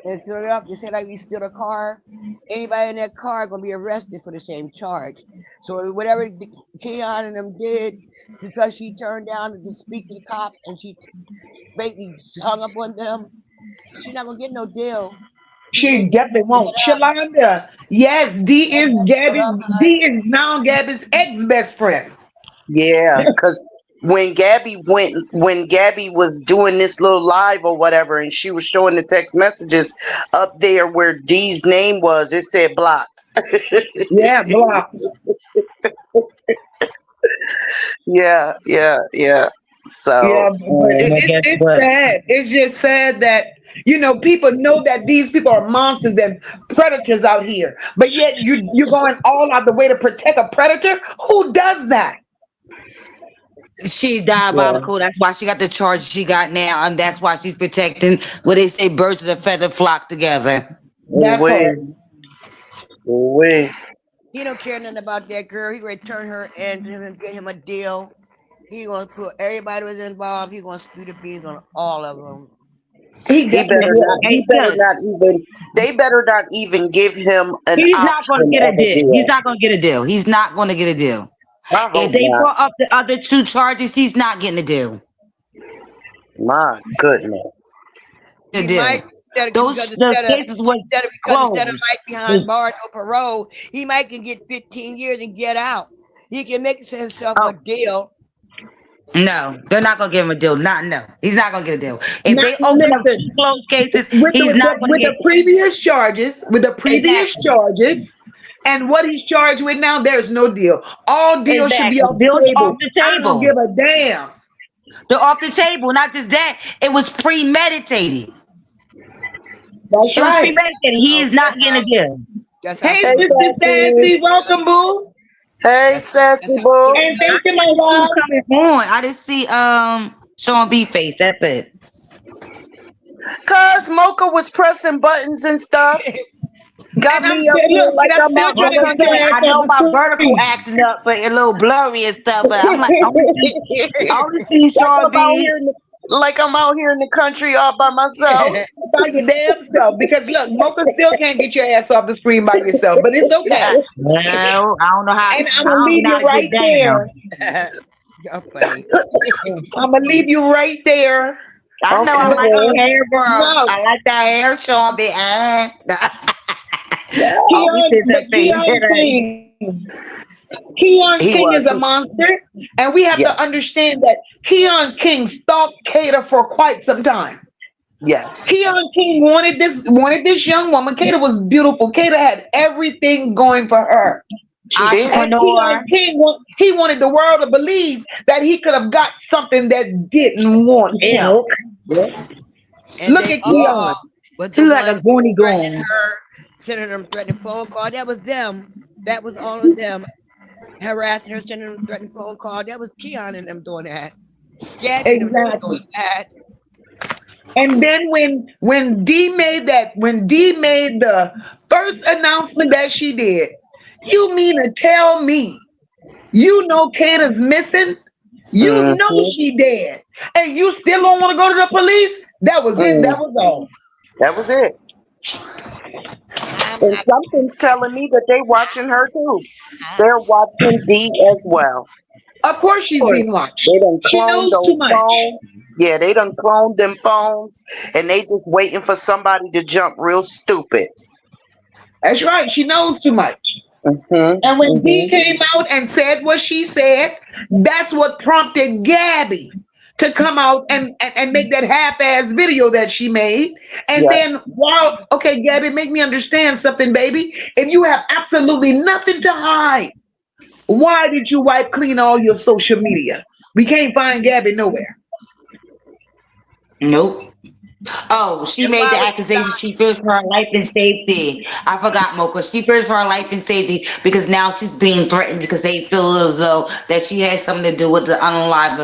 and fill it up. Just say like we steal a car. Anybody in that car gonna be arrested for the same charge. So whatever Keon and them did, because she turned down to speak to the cops and she basically hung up on them, she not gonna get no deal. He She made definitely her get won't. out. Shalonda. Yes, Huh? D is now Gabby's ex-best friend. Yeah, because when Gabby was doing this little live or whatever, and she was showing the text messages up there where D's name was, it said blocked. Yeah, blocked. Yeah, yeah, yeah. So Yeah, but And guess it's what? sad. It's just sad that people know that these people are monsters and predators out here, but yet you're going all out the way to protect a predator. Who does that? She's yeah, diabolical. That's why she got the charge she got now, and that's why she's protecting what they say birds of a feather flock together. That we, part. we, He don't care nothing about that girl. He ready to turn her in to him and get him a deal. He gonna put everybody was involved. He gonna spew the beans on all of them. He he better definitely. not. And He better yes, not even. They better not even give him an he's not going to option get a of a deal. He's deal. not going to get a deal. He's not going to get a deal. I If hope they not. brought up the other two charges, he's not getting a deal. My goodness. A He might deal. because Those cases was instead of life closed. behind bars or parole, he might can get 15 years and get out. He can make himself a Oh deal. no, they're not going to give him a deal. Not no. He's not going to get a deal. If Not they open up listen two closed cases, with he's not going to with get the previous charges, exactly. and what he's charged with now. There's no deal. All deals should be Exactly. off the Bills off table. the I don't table. give a damn. They're off the table. Not just that, it was premeditated. That's It was right. premeditated. He Oh, is not getting a deal. that's how Hey, Hey, some of Sister Sassy. Sassy, welcome, boo. Hey, that's Sassy how some of boo. And I thank you, my didn't see him love. coming on. I just see Sean B face. That's it. Cause Mocha was pressing buttons and stuff. Got And I'm me up still here look, and like I'm I'm still out in trying Like to I the get your said, ass I off know the my vertical screen. acting up, but a little blurry and stuff. But I'm like, I only see like Sean I'm out B. here like I'm out here in the country all by myself. By your damn self. Because look, Mocha still can't get your ass off the screen by yourself, but it's okay. Well, I don't know how. And I'm I gonna don't leave know how you to get right there. down. You're funny. I'm gonna leave you right there. I know I like your Okay. hair, bro. No, I like that hair, Sean B. Always Keon, says but that face. Keon King. Keon King He is a was. monster, and we have to Yes. understand that Keon King stalked Kata for quite some time. Yes. Keon King wanted this young woman. Kata was beautiful. Kata had everything going for her. She did. And Entrepreneur. Keon King, he wanted the world to believe that he could have got something that didn't want him. Ew. Yep. And Look they at Yep. Keon. all was He the look like a ones goony threatening goon. her, sending them threatening phone call. That was them. That was all of them harassing her, sending them threatening phone call. That was Keon and them doing that. Gabby and them doing Exactly. that. And then when D made the first announcement that she did, you mean to tell me you know Kata's missing? You know Mm-hmm. she dead. And you still don't want to go to the police? That was it. Mm. That was all. That was it. I'm And not. something's telling me that they watching her too. They're watching D as well. Of course Of she's course. being watched. They done She cloned knows too those much. phones. Yeah, they done cloned them phones, and they just waiting for somebody to jump real stupid. That's right. She knows too much. Mm-hmm. And when Dee Mm-hmm. came out and said what she said, that's what prompted Gabby to come out and make that half-ass video that she made. And Yeah. then, wow, okay, Gabby, make me understand something, baby. If you have absolutely nothing to hide, why did you wipe clean all your social media? We can't find Gabby nowhere. Nope. Oh, she And made the why would you accusation she fears for her life and safety. I forgot, Mocha. She fears for her life and safety because now she's being threatened because they feel as though that she has something to do with the unalive.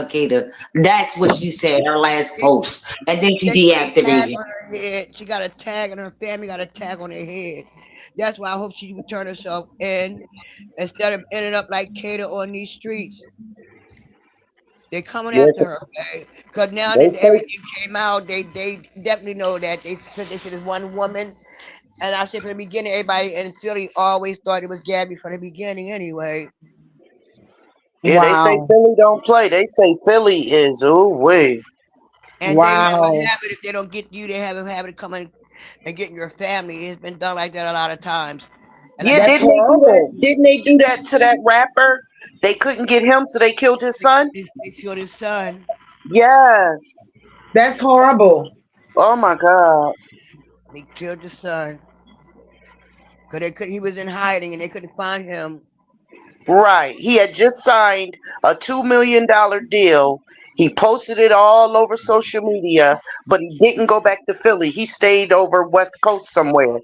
That's what she said, her last post. And then she they put a tag deactivated. on her head? She got a tag, and her family got a tag on their head. That's why I hope she would turn herself in instead of ending up like Kata on these streets. They're coming Yeah. after her, okay? Because now They that say, everything came out, they definitely know that they said it's one woman. And I said from the beginning, everybody in Philly always thought it was Gabby from the beginning anyway. yeah, they say Wow. Philly don't play. They say Philly is, ooh, wee. And they have a Wow. habit, if they don't get you, they have a habit of coming and getting your family. It's been done like that a lot of times. And I Yeah, guess That's didn't they do that? horrible. Didn't they do that to that rapper? They couldn't get him, so they killed his son? they killed his son. Yes. That's horrible. Oh my God. They killed his son. Because they could he was in hiding and they couldn't find him. Right. He had just signed a $2 million deal. He posted it all over social media, but he didn't go back to Philly. He stayed over West Coast somewhere.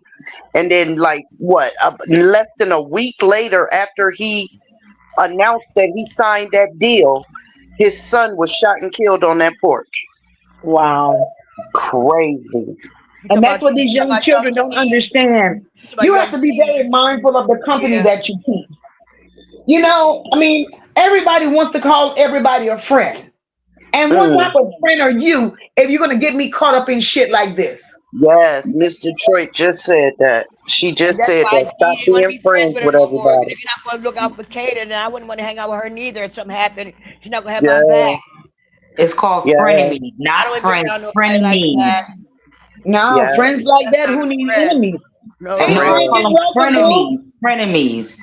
And then, like, what? Less than a week later, after he announced that he signed that deal, his son was shot and killed on that porch. Wow. Crazy. You And talking that's about what these young young children don't Steve? understand. You talking about You have young to be very Steve? mindful of the company Yeah. that you keep. I mean, everybody wants to call everybody a friend. And what type Mm. of friend are you if you're going to get me caught up in shit like this? Yes, Miss Detroit just said that. She And just that's said why that. Dee Stop didn't want to being be friends friends with her with no more. Because everybody. if you're not going to look out for Kata, then I wouldn't want to hang out with her neither. If something happened, she's not going to have my back. Yeah, It's called yeah, frenemies, I not don't want to be friends. around nobody like that. Frenemies. No, yeah. friends like That's that not who a need friend. enemies. No, For Any No, I friend call real. is them welcome, boo. frenemies. Frenemies.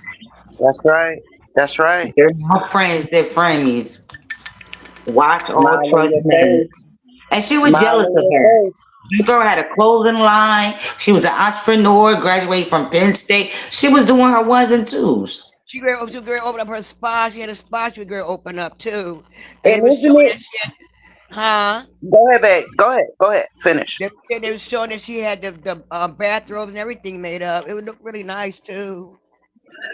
That's right. That's right. They're not friends. They're frenemies. Watch all Smile in trust your men. face. And she was Smile jealous in of your her. face. This girl had a clothing line. She was an entrepreneur, graduated from Penn State. She was doing her ones and twos. she was going to open up her spa. She had a spa she was going to open up too. And And they were isn't showing it? that she had, huh? Go ahead, babe. Go ahead. Go ahead. Finish. They were showing that she had the bathrobes and everything made up. It would look really nice too.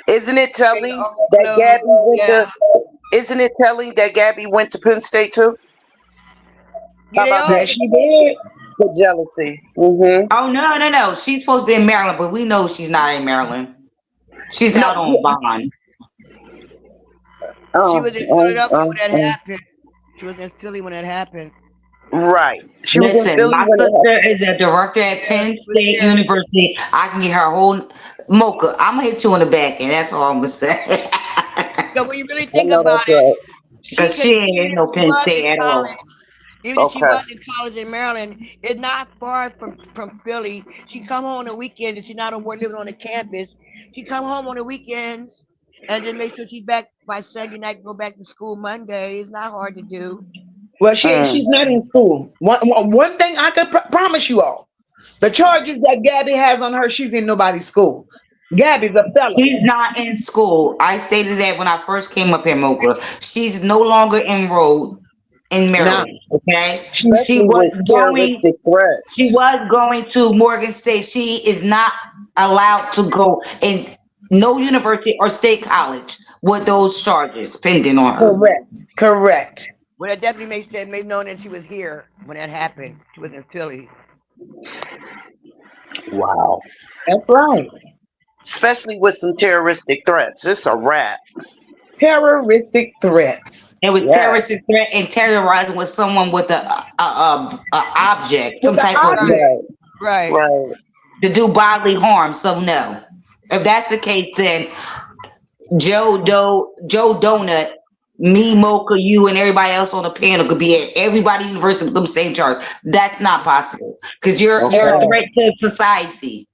Isn't it Made telling her own that clothes. Gabby went Yeah. to? Isn't it telling that Gabby went to Penn State too? How Yeah, they about all Yes, that? did. she did. The jealousy. Mm-hmm. Oh, no, no, no. She's supposed to be in Maryland, but we know she's not in Maryland. She's No. out on bond. She Oh, was in oh, Philadelphia oh, when that oh. happened. She was in Philly when that happened. Right. She was in Listen, Philly my when it happened. sister is a director at Yeah, Penn she was State there. University. I can get her whole mocha. I'm gonna hit you on the back end. That's all I'm gonna say. So when you really I think know about that's it, right. she Cause could she ain't even in if no she Penn was in State at all. college, even if she Okay. was in college in Maryland, it's not far from Philly. She come home on the weekends and she's not on living on the campus. She come home on the weekends and just make sure she's back by Sunday night to go back to school Monday. It's not hard to do. Well, Mm. she's not in school. One thing I could promise you all: the charges that Gabby has on her, she's in nobody's school. Gabby's a felon. She's not in school. I stated that when I first came up here, Mocha. She's no longer enrolled in Now Maryland. Okay, she Especially was with going. terroristic She threats. was going to Morgan State. She is not allowed to go in no university or state college with those charges pending on her. correct, correct. Well, that definitely makes that made known that she was here when that happened. She was in Philly. Wow. That's right. Especially with some terroristic threats. It's a wrap. Terroristic threats It was Yes. terroristic threat and terrorizing with someone with a object, with some the type of object. Right, Right. right. Right. to do bodily harm. So no, if that's the case, then Joe Donut, me, Mocha, you, and everybody else on the panel could be at everybody university with them same charge. That's not possible because you're a Okay. And threat to society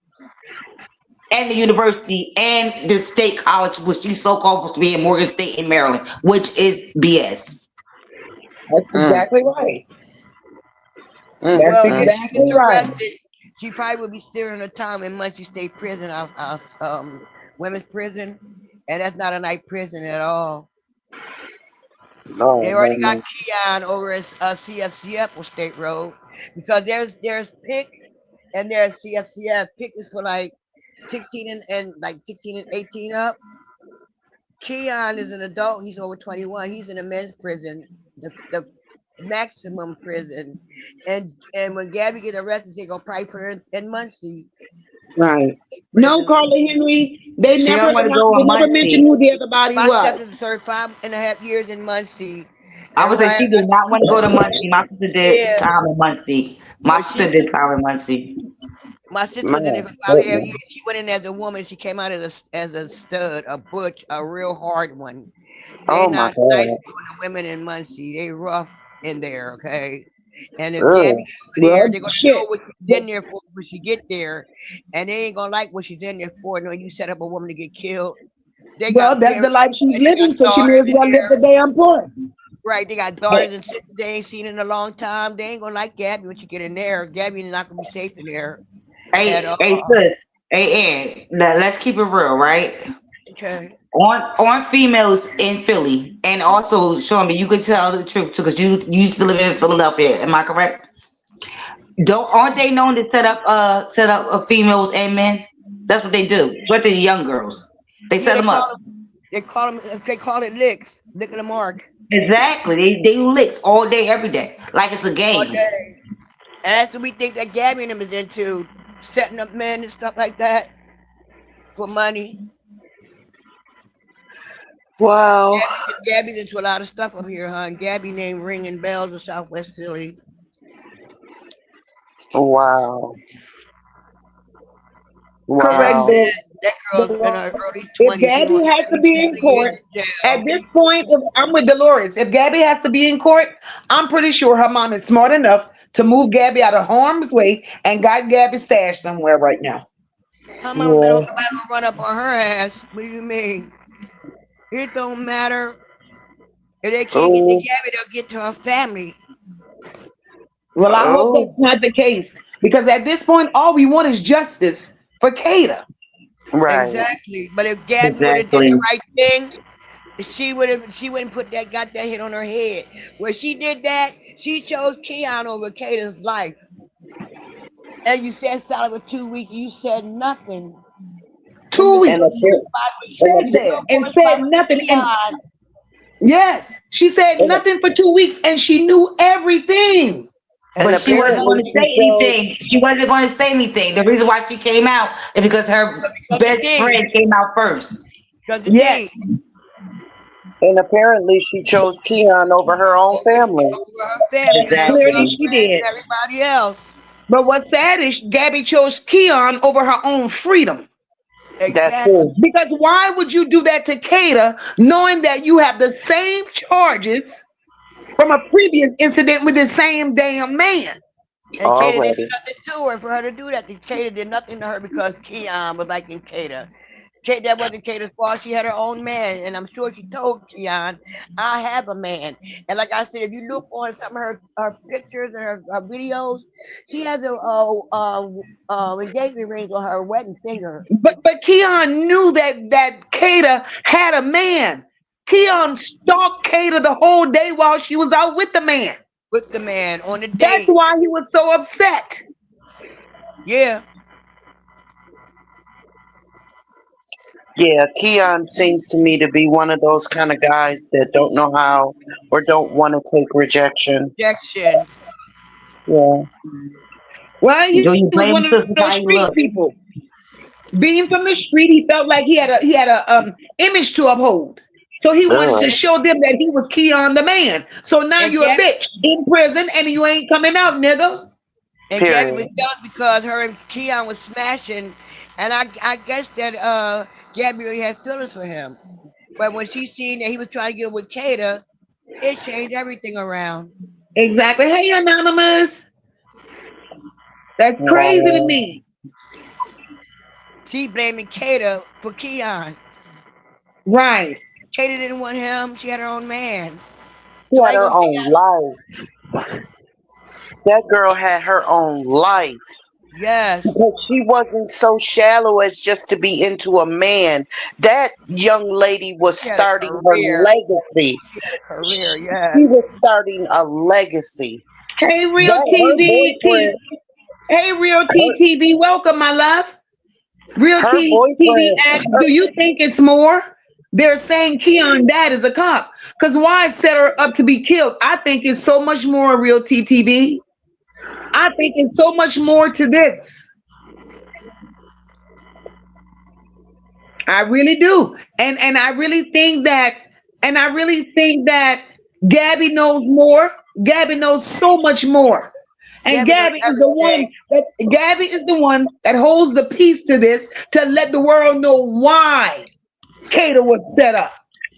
and the university and the state college, which you so called supposed to be in Morgan State in Maryland, which is BS. that's Mm. exactly right. Mm. That's Well, if Mm. she gets exactly right. arrested, she probably will be steering her time in Muncie State Prison, women's prison, and that's not a night prison at all. They No, no, already got no. Keon over at CFCF on State Road because there's Pick and there's CFCF. Pick is for like 16 and like 16 and 18 up. Keon is an adult. He's over 21. He's in a men's prison, the maximum prison. And when Gabby get arrested, they gonna probably put her in Muncie Right. No, prison. Carla Henry. They She never don't want to go they in never mentioned Muncie. who the other body My was. stepsister served 5.5 years in Muncie, I would say Everybody, she did not want to go to Muncie. My sister did yeah, time in Muncie. My but sister did time in Muncie. my sister My was in it for 5 years. goodness. She went in as a woman. She came out as a stud, a butch, a real hard one. They Oh my not nice God. doing the women in Muncie. They rough in there, okay? And if Gabby Ugh. get over there, Well, they're gonna know shit. what she's in there for when she get there, and they ain't gonna like what she's in there for. And when you set up a woman to get killed, they Well, got that's parents, the life she's they got living, so she may daughters as in well live the there, damn part. right? They got daughters and sisters they ain't seen in a long time. They ain't gonna like Gabby when she get in there. Gabby's not gonna be safe in there at Hey, all. sis. Hey, Ed. Now let's keep it real, right? Okay. On females in Philly, and also show me you could tell the truth too, because you used to live in Philadelphia. Am I correct? Don't aren't they known to set up females and men? That's what they do, especially the young girls. They Yeah, set them up. they call it licks, licking the mark Exactly. They do licks all day, every day, like it's a all game. day. And that's what we think that Gabby and them is into, setting up men and stuff like that for money. Wow. Gabby's into a lot of stuff up here, huh? And Gabby named ringing bells in Southwest Philly. Wow. And like I Correct. Wow. said, that girl's in her early If 20s. She's Gabby gonna has to spend be in 20 years court, in at jail. this point, if I'm with Dolores. If Gabby has to be in court, I'm pretty sure her mom is smart enough to move Gabby out of harm's way and got Gabby stashed somewhere right now. Her mama better Yeah. hope nobody don't run up on her ass. What do you mean? It don't matter. If they can't get to Oh. Gabby, they'll get to her family. Well, I hope Oh. that's not the case because at this point, all we want is justice for Kada. Right. Exactly. But if Gabby would have did the Exactly. right thing, she wouldn't put that got that hit on her head. When she did that, she chose Keon over Kata's life. And you said solid with 2 weeks, you said nothing. When Two Miss And weeks apparently, and, sat Miss there Little and Boy fight said with nothing. And Keon, yes, she said and, nothing for 2 weeks and she knew everything. and But she wasn't apparently going to she say chose. anything. She wasn't going to say anything. The reason why she came out is because her because the best D, friend came out first. because the D, Yes, And apparently she chose Keon over her own family. over her family and over clearly her Exactly. she friends did. and everybody else. But what's sad is Gabby chose Keon over her own freedom. That Exactly. too. Because why would you do that to Kada, knowing that you have the same charges from a previous incident with the same damn man? And Kata didn't do Already. nothing to her for her to do that. Kata did nothing to her because Keon was liking Kata. That wasn't Kata's fault. She had her own man, and I'm sure she told Keon, "I have a man." And like I said, if you look on some of her pictures and her videos, she has a engagement ring on her wedding finger But Keon knew that Kada had a man. Keon stalked Kada the whole day while she was out with the man. with the man on the That's date. why he was so upset. Yeah, Yeah, Keon seems to me to be one of those kind of guys that don't know how or don't want to take rejection. rejection. Yeah. Well, he Do was you one of blame those sisters street how you people. look? Being from the street, he felt like he had a image to uphold. So he wanted to Ugh. show them that he was Keon the man. So now And you're a bitch in prison and you ain't coming out, nigga. Gabby was Period. jealous because her and Keon was smashing, and I guess that Gabby really had feelings for him. But when she seen that he was trying to get with Kata, it changed everything around. Exactly. Hey, anonymous. That's crazy to Wow. me. She blaming Kata for Keon. Right. Kata didn't want him. She had her own man. She So had I ain't her gonna be own life. That girl had her own life. yes. Because she wasn't so shallow as just to be into a man. That young lady was She had a starting her career. legacy. She had a career. She Yes. was starting a legacy. Hey, Real That her TV. boyfriend, Hey, Real her TTV. Welcome, my love. Real her TV boyfriend, asks, do you think it's more? They're saying Keon dad is a cop. Because why set her up to be killed? I think it's so much more, Real TTV. I think it's so much more to this. I really do. And I really think that Gabby knows more. Gabby knows so much more. And Gabby knows everything. Gabby is the one that holds the piece to this to let the world know why Kada was set up.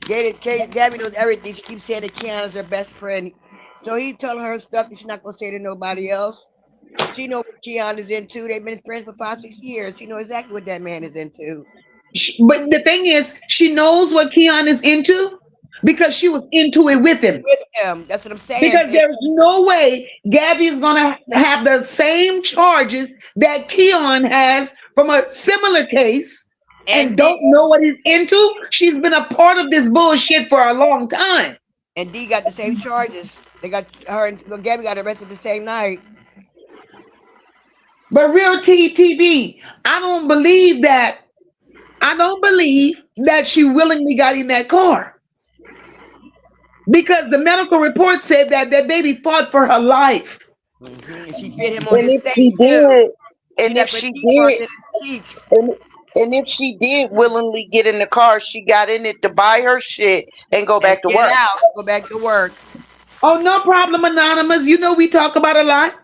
Gabby knows everything. She keeps saying that Keon is her best friend. So he telling her stuff that she's not gonna say to nobody else. She know what Keon is into. They've been friends for 5, 6 years. She know exactly what that man is into. But the thing is, she knows what Keon is into because she was into it with him. With him. That's what I'm saying. Because there's no way Gabby is going to have the same charges that Keon has from a similar case and And D don't know what he's into. She's been a part of this bullshit for a long time. and D got the same charges. They got her and well, Gabby got arrested the same night. But real TTV, I don't believe that. I don't believe that she willingly got in that car because the medical report said that that baby fought for her life. And she bit him on And his if she face too. did, She and if left her she teeth marks did, in his cheek. and, and if she did willingly get in the car, she got in it to buy her shit and go And back to get work. out. Go back to work. Oh, no problem, Anonymous. You know we talk about a lot.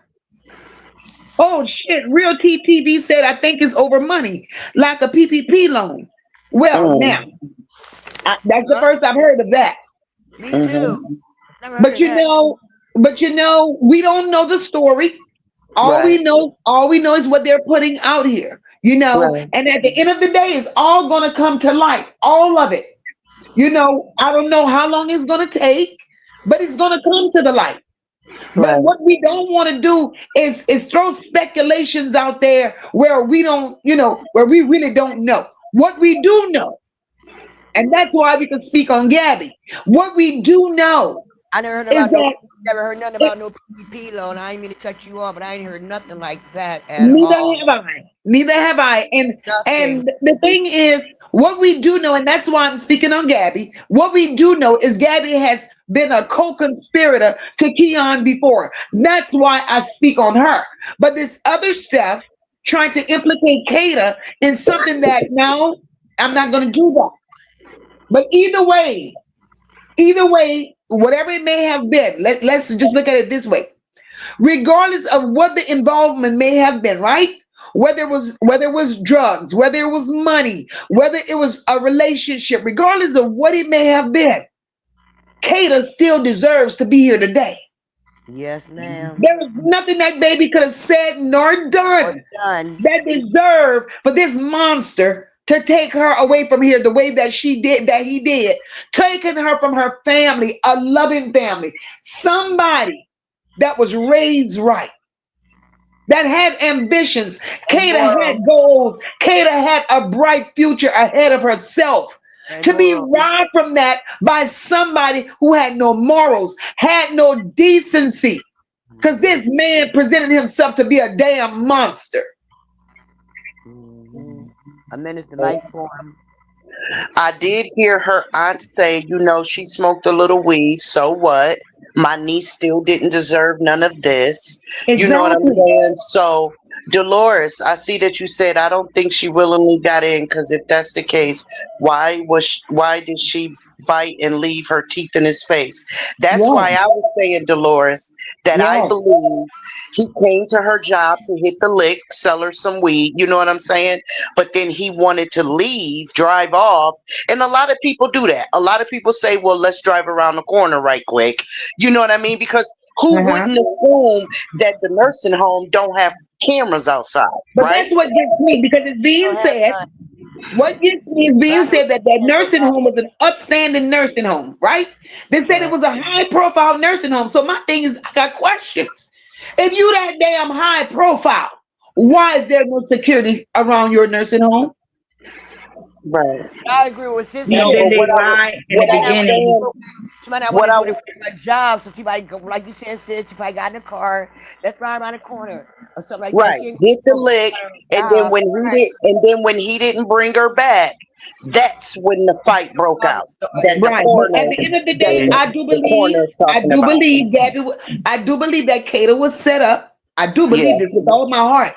Oh shit, real TTV said I think it's over money, like a PPP loan. Well, now Mm, that's the Huh? first I've heard of that. Me too. hmm. Never heard But of that. we don't know the story. Right, All we know is what they're putting out here. right, And at the end of the day, it's all gonna come to light. All of it. I don't know how long it's gonna take, but it's gonna come to the light. But right, what we don't want to do is throw speculations out there where we don't, where we really don't know. What we do know, and that's why we can speak on Gabby. What we do know I never heard is about no. that Never heard nothing it, about no PPP loan. I ain't mean to cut you off, but I ain't heard nothing like that at neither all. have I. Neither have I. Nothing. And the thing is, what we do know, and that's why I'm speaking on Gabby. What we do know is Gabby has been a co-conspirator to Keon before. That's why I speak on her. But this other stuff, trying to implicate Kada in something that no, I'm not going to do that. But either way, whatever it may have been, let's just look at it this way regardless of what the involvement may have been, right? Whether it was drugs, whether it was money, whether it was a relationship, regardless of what it may have been, Kata still deserves to be here today. Yes, ma'am. There is nothing that baby could have said nor Or done done. that deserved for this monster to take her away from here the way that he did, taking her from her family, a loving family, somebody that was raised right, that had ambitions. And Kata moral. had goals. Kata had a bright future ahead of herself. And To be moral. robbed from that by somebody who had no morals, had no decency, because this man presented himself to be a damn monster. Mm-hmm. A menace to life form. I did hear her aunt say, she smoked a little weed. So what? My niece still didn't deserve none of this. You know what I'm Exactly. saying? So, Dolores, I see that you said I don't think she willingly got in because if that's the case, why did she bite and leave her teeth in his face? That's why Yes. I was saying, Dolores, that I Yes. believe he came to her job to hit the lick, sell her some weed. You know what I'm saying? But then he wanted to leave, drive off. And a lot of people do that. A lot of people say, well, let's drive around the corner right quick. You know what I mean? Because who Uh-huh. wouldn't assume that the nursing home don't have cameras outside, But right? that's what gets me because it's They being don't have said. none. What gets me is But being I know said that that they say nursing that. home was an upstanding nursing home, right? They said it Right. was a high profile nursing home. So my thing is, I got questions. If you that damn high profile, why is there no security around your nursing home? Right. I agree with Sis And No, saying then but that they what I was lied in the what she I might not was want to beginning. saying, go. She might not want what to I go to a job, so she might go, like you said, Sis. She probably got in the car. Let's ride around the corner or something like that. right, She ain't hit the gonna go lick, to a and then job. Right. when he didn't bring her back, that's when the fight broke Problem out. That started. Right. But at the end of the day, the coroner is talking about. I do believe that Kata was set up. I do Yeah. believe this with all my heart.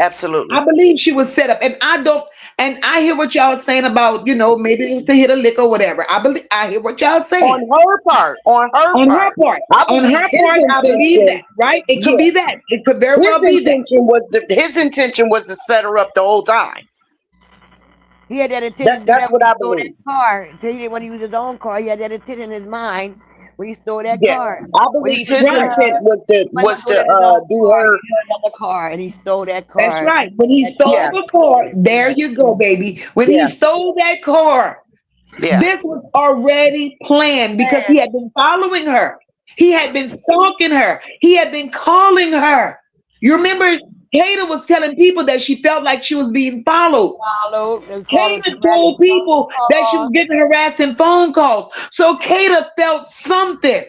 Absolutely. I believe she was set up, and I don't. And I hear what y'all saying about, maybe it was to hit a lick or whatever. I hear what y'all saying. On her On her part, part, I on believe her his part, I believe that. intention. Right? It could Yeah, be that. It could very his well be that. intention was to set her up the whole time. He had that intention to do That's that when what he I stole that believe. car. So he didn't want to use his own car. He had that intent in his mind when he stole that Yeah, car. I When he believe first his met Right. her, intent he wasn't was gonna do to it in his own do car. He her. needed another car, and he stole that That's car. right. When he That stole Yeah, car. the car, there you go, baby. When he yeah, stole that car, yeah. this was already planned because he had been following her. He had been stalking her. He had been calling her. You remember, Kata was telling people that she felt like she was being followed. Followed and calling Kata harassing told phone people that she was calls. getting harassing phone calls. So Kata felt something.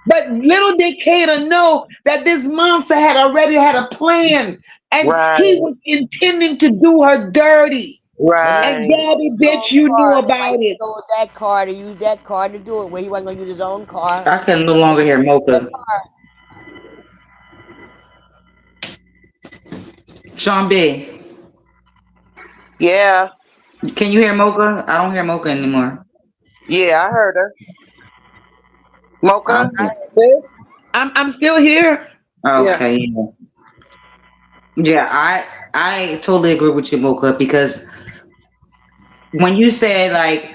But little did Kata know that this monster had already had a plan and he Right, was intending to do her dirty. But he And didn't right. Gabby, use his bitch, own you knew car. That's why about he it. stole that car to use that car to do it. Where he wasn't gonna use his own car. I can no longer hear That Mocha. car. Sean B, Yeah, can you hear Mocha? I don't hear Mocha anymore. yeah. I heard her. Mocha, Okay. this. I'm still here. Yeah. Okay. Yeah. Yeah, I totally agree with you, Mocha, because when you said like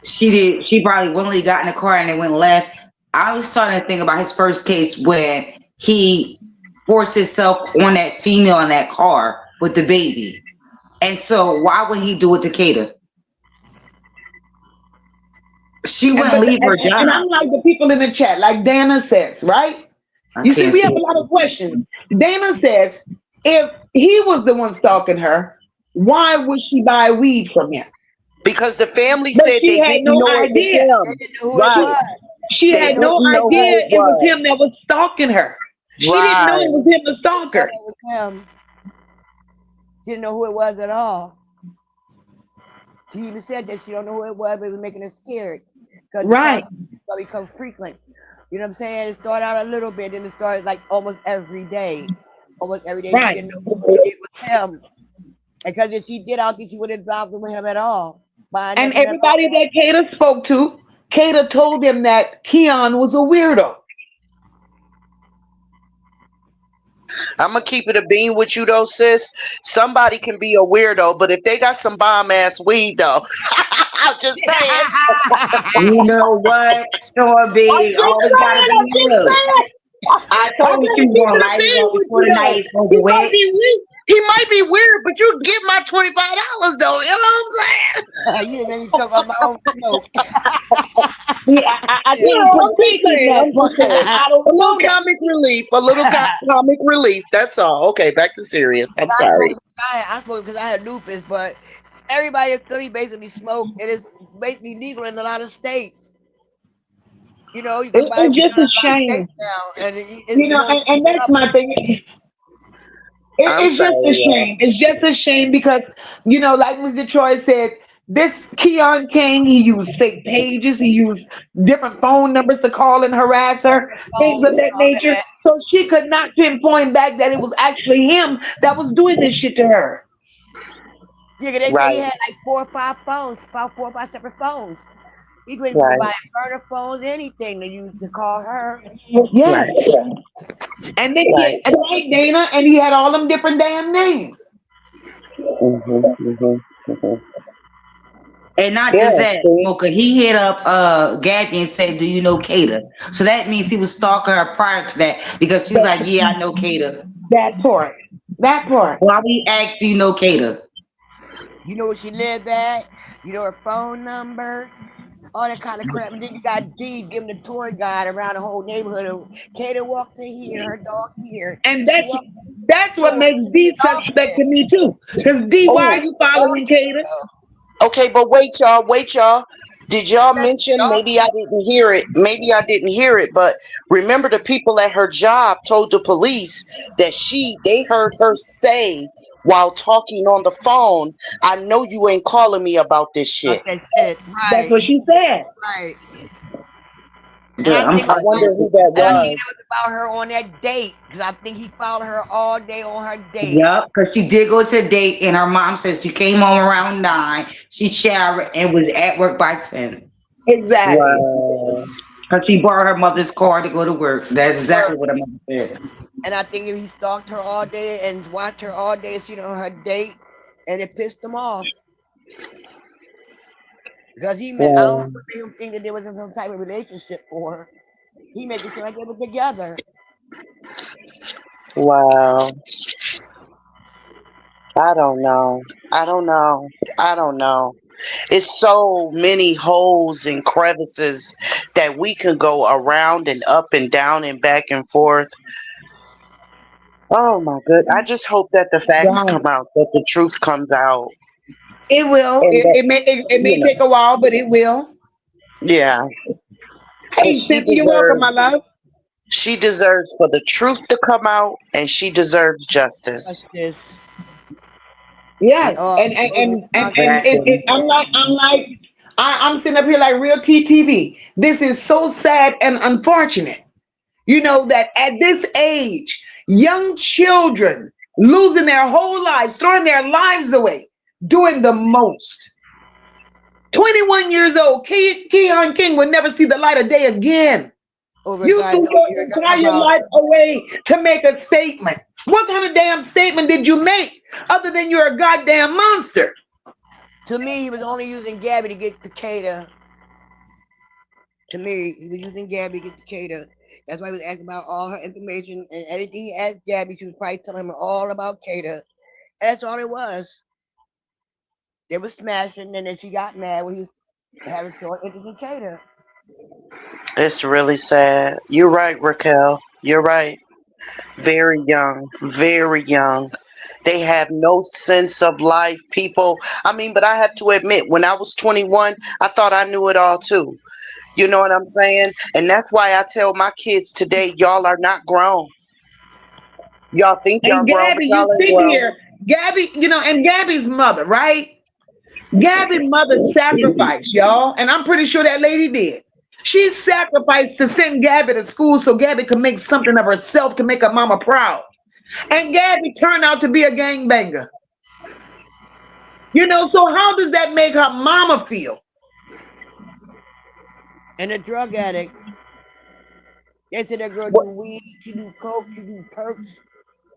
she probably willingly got in the car and it went left. I was starting to think about his first case where he forced himself on that female in that car with the baby. And so why would he do it to Kata? She And wouldn't but leave her and job. I'm like the people in the chat, like Dana says, right? I You see, can't we see have a lot of questions. Dana says, if he was the one stalking her, why would she buy weed from him? Because the family But said she they had didn't no know it was idea. They him. didn't know who it She Right. was. she They had They no didn't know who idea it it was him that was. was stalking her. She didn't know it was Right. him, the didn't know stalker. it was him. She didn't know who it was at all. She even said that she don't know who it was, but it was making her scared. Because the Right, conversation started become frequent. You know what I'm saying? It started out a little bit, then it started like almost every day. Almost every day she right. didn't know who it was him. Because if she did, I don't think she would have dropped with him at all. Buying And nothing at all. everybody that Kata spoke to, Kata told them that Keon was a weirdo. I'm gonna keep it a bean with you though, sis. Somebody can be a weirdo, but if they got some bomb ass weed though, I'm just saying. You know what? Sure I'm be just always gotta saying. be I'm just you. saying. I I told you she gotta was keep gonna it a light it bean up with before you the though. night is over He might with. be weird. He might be weird, but you get my $25 though. You know what I'm saying? You made me choke on my own smoke. See, I You can't know, I'm just partake in saying. that I'm part just because saying. I A don't little know that. comic relief. A little comic relief. That's all. Okay, back to serious. I'm I sorry. smoked. I smoked because I had lupus, but everybody in Philly basically smoke. It is basically legal in a lot of states. You know, you can buy It's weed just in a a lot of shame, states now, and you don't even and pick it that's up. my thing. I'm It's just a sorry, y'all. shame. It's just a shame because, like Mr. Troy said, this Keon King, he used fake pages, he used different phone numbers to call and harass her, Different things of phones and that all nature. that. So she could not pinpoint back that it was actually him that was doing this shit to her. Yeah, 'cause they say he Right, had like 4 or 5 phones, 4 or 5 separate phones. He couldn't even right, buy burner phones, anything to use to call her. Yeah. right, And then right. and right, Dana, and he had all them different damn names. Hmm. And not Yeah, just that, see? Mocha, he hit up Gabby and said, do you know Kata? So that means he was stalking her prior to that because she's like, yeah, I know Kata. That part. That part. Why we asked, do you know Kata? You know where she lived at. You know her phone number. All that kind of crap. And then you got Dee giving the tour guide around the whole neighborhood. Kato walked in here, her dog here. And She that's walked that's in the what store. makes D Dog suspect to here. me too. Because D, why are Oh, you Dog following Kata? here. okay, but wait, y'all, wait, y'all. Did y'all That's mention? dog Maybe I didn't hear it. Maybe I didn't hear it. But remember, the people at her job told the police that they heard her say while talking on the phone, "I know you ain't calling me about this about shit." that shit. That's Right. what she said. Right. And Good. I'm I wonder who that and I think was. it was about her on that date because I think he followed her all day on her date. Yep, because she did go to a date, and her mom says she came home around 9. She showered and was at work by 10. Exactly. Wow. Because she borrowed her mother's car to go to work. That's Work. exactly what her mother said. And I think he stalked her all day and watched her all day and seen her on her date, and it pissed him off because he meant I don't know Wow. what made him think that there was some type of relationship for her. He made it seem like they were together. Wow. I don't know. I don't know. I don't know. It's so many holes and crevices that we can go around and up and down and back and forth. Oh my good. I just hope that the facts Right. come out, that the truth comes out, It will. and that It may you take know, a while, but it will. yeah, Hey, because Cynthia, you're welcome, my love. she deserves for the truth to come out, and she deserves justice. Justice and Yes, all those Exactly. I'm sitting up here like real TTV. This is so sad and unfortunate. You know that at this age, young children losing their whole lives, throwing their lives away, doing the most. 21 years old, Keon King will never see the light of day again. over You guys threw don't hear your nothing entire about life it. away to make a statement. What kind of damn statement did you make other than you're a goddamn monster? To me, he was only using Gabby to get to Kada. To me, he was using Gabby to get to Kada. That's why he was asking about all her information and anything he asked Gabby, she was probably telling him all about Kada. And that's all it was. They were smashing, and then she got mad when he was having short interest in Kada. It's really sad. You're right, Raquel. You're right. Very young, very young. They have no sense of life, people. I mean, but I have to admit, when I was 21, I thought I knew it all too. You know what I'm saying? And that's why I tell my kids today, y'all are not grown. Y'all think y'all And grown, but Gabby, you y'all ain't sit grown. here, Gabby, and Gabby's mother, right? Gabby's mother sacrificed, y'all. And I'm pretty sure that lady did. She sacrificed to send Gabby to school so Gabby could make something of herself to make her mama proud. And Gabby turned out to be a gangbanger. So how does that make her mama feel? And a drug addict. They said that girl What? do weed, she do coke, she do perks.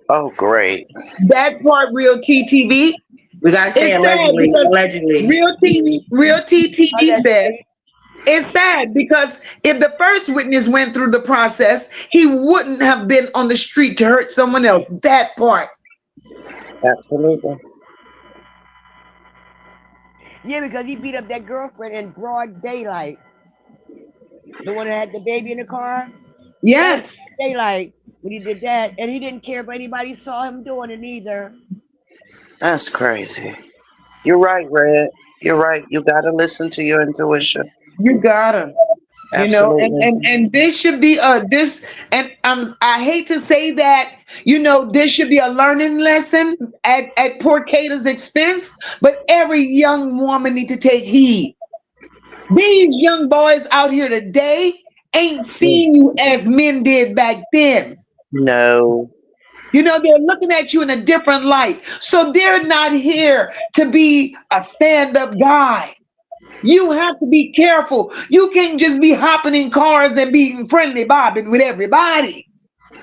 Oh, great. That part, real TTV. We gotta say It's sad allegedly. because Allegedly. real TTV says Allegedly. it's sad because if the first witness went through the process, he wouldn't have been on the street to hurt someone else. That part. Absolutely. Yeah, because he beat up that girlfriend in broad daylight. The one that had the baby in the car. That was Yes. broad daylight when he did that. And he didn't care if anybody saw him doing it either. That's crazy. You're right, Red. You're right. You got to listen to your intuition. You gotta. And Absolutely. this should be this, and I hate to say that, this should be a learning lesson at poor Kata's expense, but every young woman need to take heed. These young boys out here today ain't seen you as men did back then. No. They're looking at you in a different light. So they're not here to be a stand-up guy. You have to be careful. You can't just be hopping in cars and being friendly bobbing with everybody.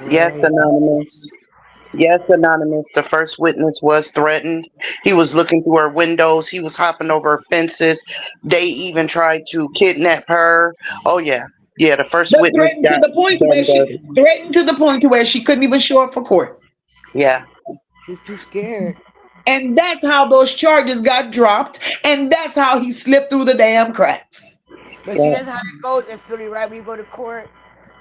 Yes, Right. Anonymous. Yes, Anonymous. The first witness was threatened. He was looking through her windows. He was hopping over fences. They even tried to kidnap her. Oh, yeah. Yeah, the first But witness got threatened to the point to where she couldn't even show up for court. yeah. She's too scared. And that's how those charges got dropped. And that's how he slipped through the damn cracks. But see, Yeah. that's how it goes in Philly, right? When you go to court,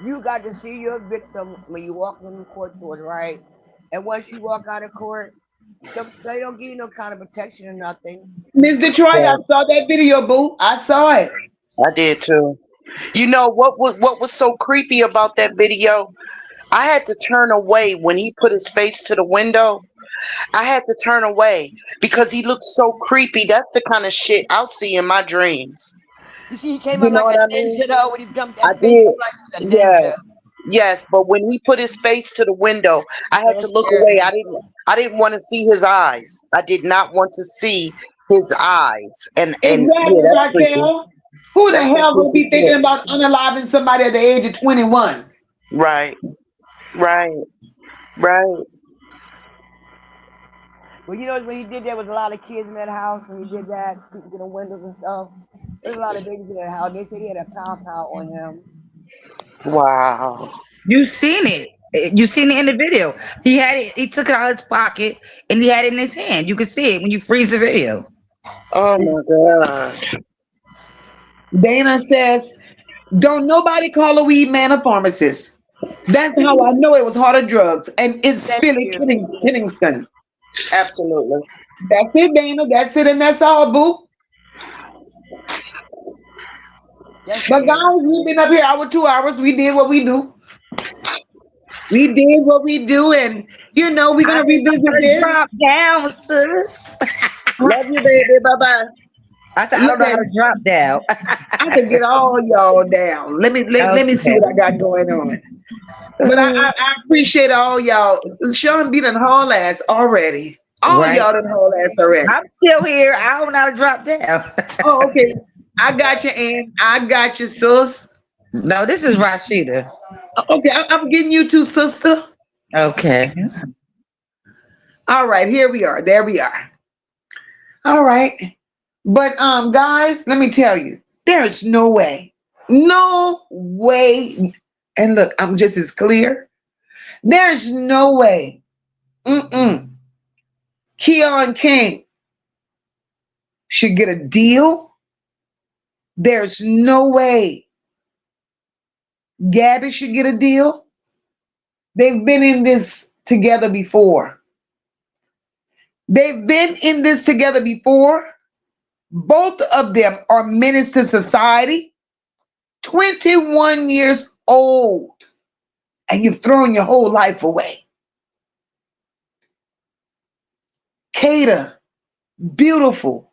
you got to see your victim when you walk in the court doors, right? And once you walk out of court, they don't give you no kind of protection or nothing. Miss Detroit, I saw that video, boo. I saw it. I did too. You know what was so creepy about that video? I had to turn away when he put his face to the window. I had to turn away because he looked so creepy. That's the kind of shit I'll see in my dreams. You see, he came You out know like what a I mean? ninja though. When he jumped, I that face did. looked like he was a ninja. Yes. Yes, but when he put his face to the window, I had That to look scared away. me. I didn't want to see his eyes. I did not want to see his eyes. And yeah, Exactly, that's freaky. Raquel. Who the That's some hell gonna freaky be thinking shit. about unaliving somebody at the age of 21? Right. Right. Right. Well, you know when he did that with a lot of kids in that house. When he did that, peeking in the windows and stuff. There's a lot of babies in that house. They said he had a pow on him. Wow. You seen it. You seen it in the video. He had it. He took it out of his pocket and he had it in his hand. You can see it when you freeze the video. Oh my gosh. Dana says, don't nobody call a weed man a pharmacist. That's how I know it was harder drugs. And it's Thank Philly you. Kingston. Absolutely. That's it, Dana. That's it, and that's all, boo. That's But it. guys, we've been up here our 2 hours. We did what we do. We did what we do, and we're I gonna revisit gotta this. drop down, sis. Love you, baby. Bye bye. I said I Look don't know how at to drop down. I can get all y'all down. Let me see Okay. what I got going on. But I appreciate all y'all. Sean beat an whole ass already. All Right. y'all done whole ass already. I'm still here. I don't know how to drop down. Oh, okay. I got you, Ann. I got you, sis. No, this is Rashida. Okay, I'm getting you too, sister. Okay. All right, here we are. There we are. All right. But guys, let me tell you, there is no way. No way. And look, I'm just as clear. There's no way. Mm-mm. Keon King should get a deal. There's no way Gabby should get a deal. They've been in this together before. They've been in this together before. Both of them are menace to society. 21 years old, and you've thrown your whole life away. Kada, beautiful,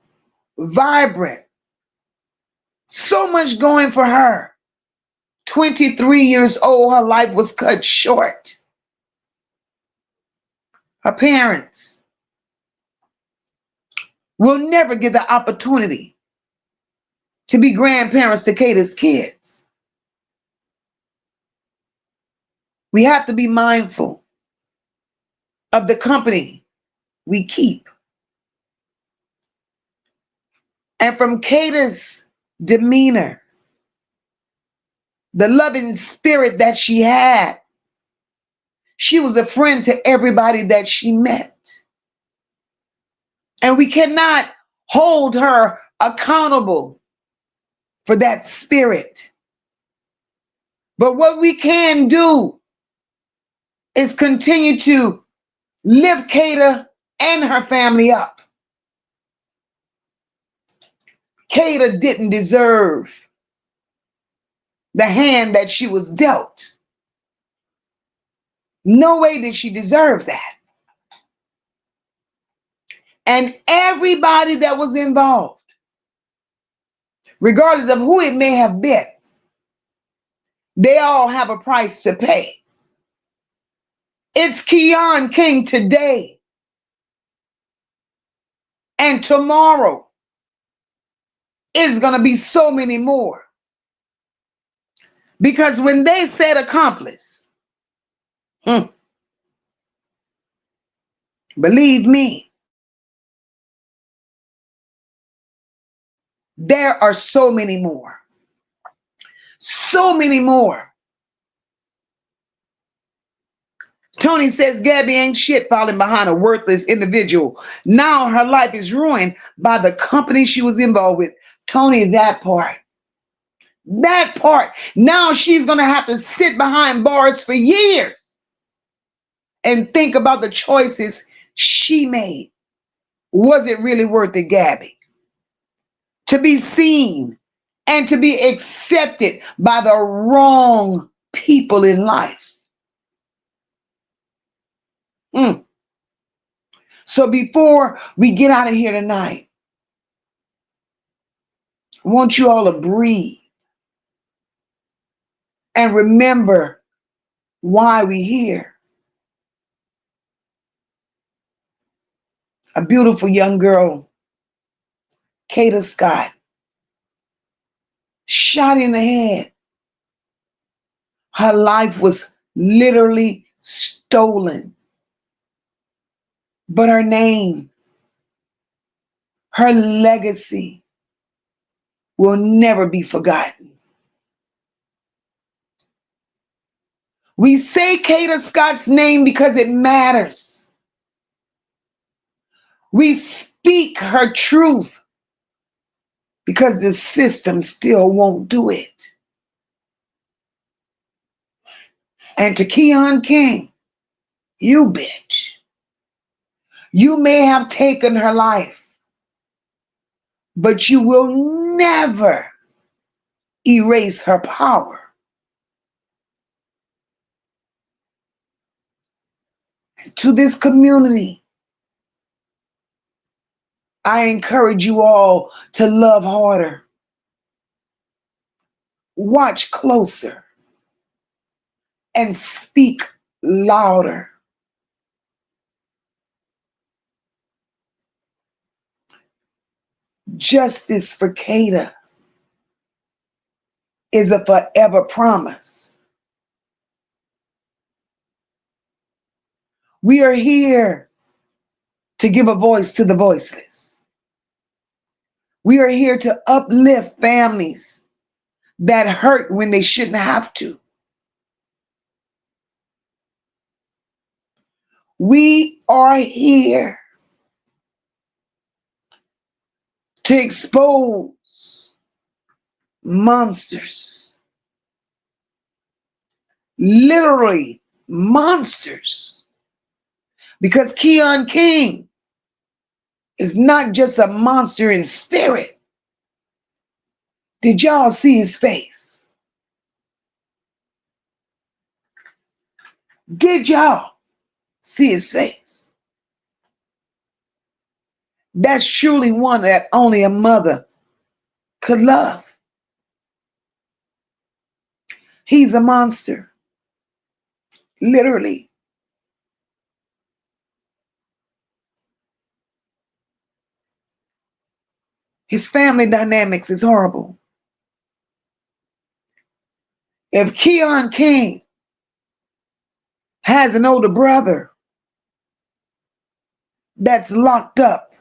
vibrant, so much going for her. 23 years old, her life was cut short. Her parents will never get the opportunity to be grandparents to Kada's kids. We have to be mindful of the company we keep. And from Kada's demeanor, the loving spirit that she had, she was a friend to everybody that she met. And we cannot hold her accountable for that spirit. But what we can do is continue to lift Kada and her family up. Kada didn't deserve the hand that she was dealt. No way did she deserve that. And everybody that was involved, regardless of who it may have been, they all have a price to pay. It's Keon King today, and tomorrow is going to be so many more. Because when they said accomplice, believe me, there are so many more. So many more. Tony says Gabby ain't shit falling behind a worthless individual. Now her life is ruined by the company she was involved with. Tony, that part. That part. Now she's going to have to sit behind bars for years and think about the choices she made. Was it really worth it, Gabby? To be seen and to be accepted by the wrong people in life. Mm. So before we get out of here tonight, I want you all to breathe and remember why we're here. A beautiful young girl, Kada Scott, shot in the head. Her life was literally stolen. But her name, her legacy will never be forgotten. We say Kada Scott's name because it matters. We speak her truth because the system still won't do it. And to Keon King, you bitch, you may have taken her life, but you will never erase her power. And to this community, I encourage you all to love harder, watch closer, and speak louder. Justice for Kada is a forever promise. We are here to give a voice to the voiceless. We are here to uplift families that hurt when they shouldn't have to. We are here to expose monsters, literally monsters, because Keon King is not just a monster in spirit. Did y'all see his face? Did y'all see his face? That's truly one that only a mother could love. He's a monster, literally. His family dynamics is horrible. If Keon King has an older brother that's locked up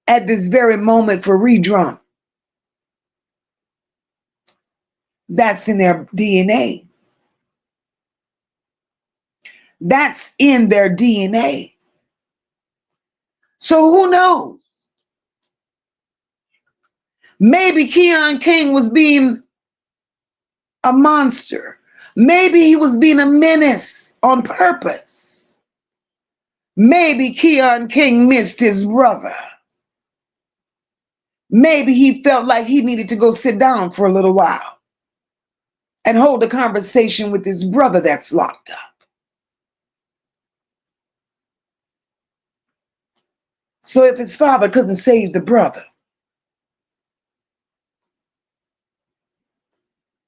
at this very moment for redrum, that's in their DNA. That's in their DNA. So who knows? Maybe Keon King was being a monster. Maybe he was being a menace on purpose. Maybe Keon King missed his brother. Maybe he felt like he needed to go sit down for a little while and hold a conversation with his brother that's locked up. So if his father couldn't save the brother,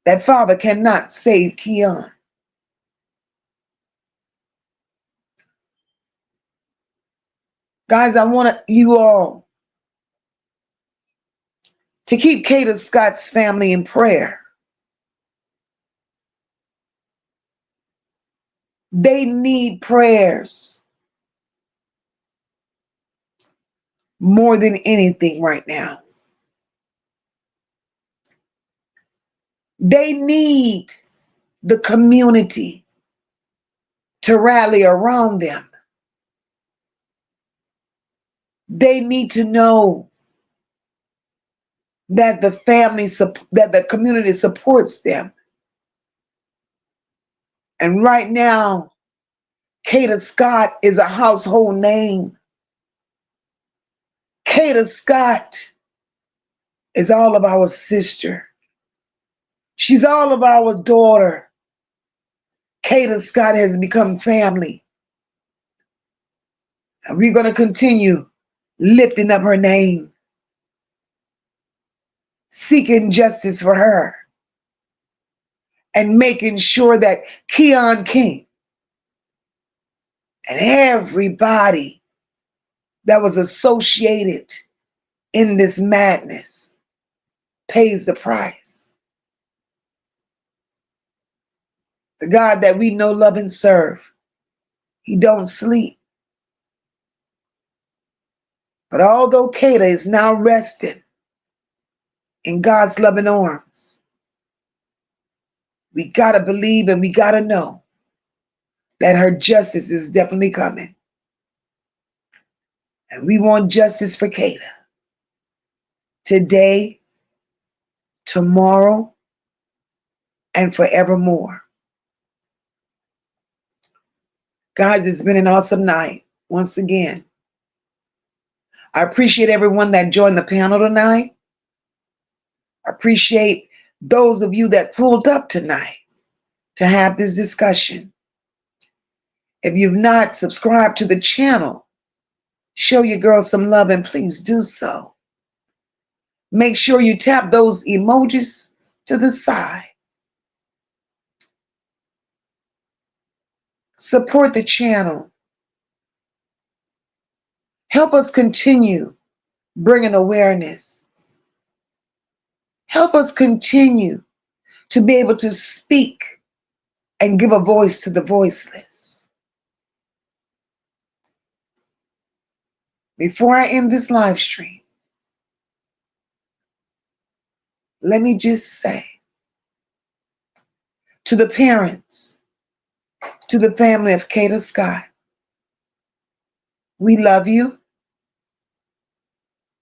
that father cannot save Keon. Guys, I want you all to keep Kada Scott's family in prayer. They need prayers more than anything right now. They need the community to rally around them. They need to know that that the community supports them. And right now, Kada Scott is a household name. Kada Scott is all of our sister. She's all of our daughter. Kada Scott has become family. And we're going to continue lifting up her name. seeking justice for her and making sure that Keon King and everybody that was associated in this madness pays the price. The God that we know, love, and serve, he don't sleep. But although Kada is now resting in God's loving arms, we gotta believe and we gotta know that her justice is definitely coming. And we want justice for Kada today, tomorrow, and forevermore. Guys, it's been an awesome night once again. I appreciate everyone that joined the panel tonight. I appreciate those of you that pulled up tonight to have this discussion. If you've not subscribed to the channel, show your girl some love and please do so. Make sure you tap those emojis to the side. Support the channel. Help us continue bringing awareness. Help us continue to be able to speak and give a voice to the voiceless. Before I end this live stream, let me just say to the parents, to the family of Kada Scott, we love you.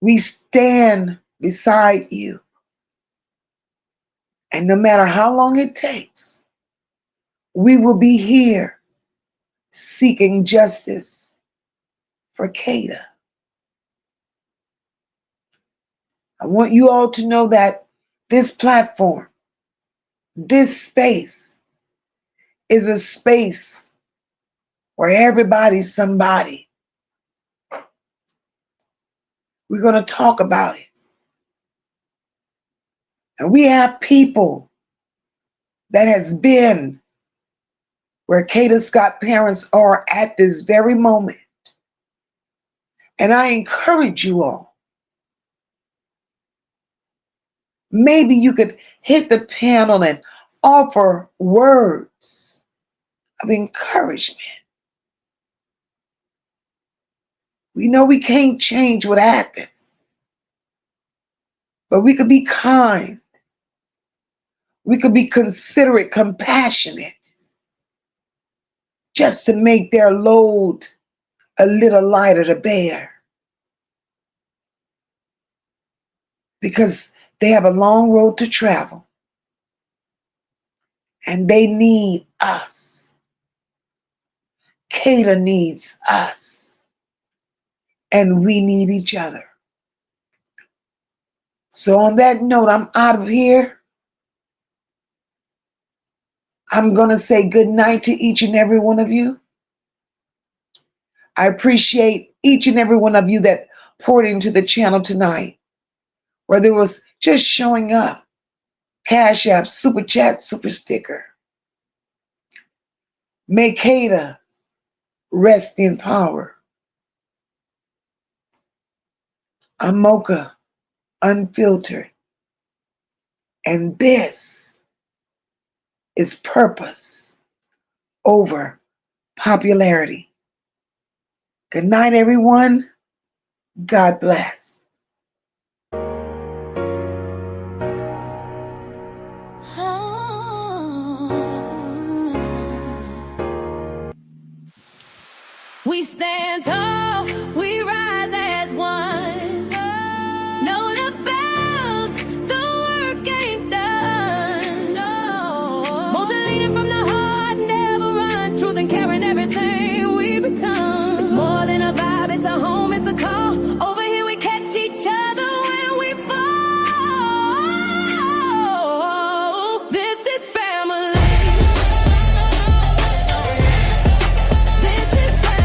We stand beside you. And no matter how long it takes, we will be here seeking justice for Kada. I want you all to know that this platform, this space, is a space where everybody's somebody. We're going to talk about it. And we have people that has been where Kada Scott parents are at this very moment. And I encourage you all, maybe you could hit the panel and offer words of encouragement. We know we can't change what happened, but we could be kind. We could be considerate, compassionate, just to make their load a little lighter to bear. Because they have a long road to travel. And they need us. Kada needs us. And we need each other. So on that note, I'm out of here. I'm going to say good night to each and every one of you. I appreciate each and every one of you that poured into the channel tonight, whether it was just showing up, Cash App, Super Chat, Super Sticker. May Kada rest in power. I'm MOCA Unfiltered. And this is purpose over popularity. Good night, everyone. God bless. We stand tall, we rise as one. Nola Beaus, the work ain't done. No. Motivated from the heart, never run. Truth and care in everything we become. It's more than a vibe, it's a home, it's a call. Over here we catch each other when we fall. This is family. This is family.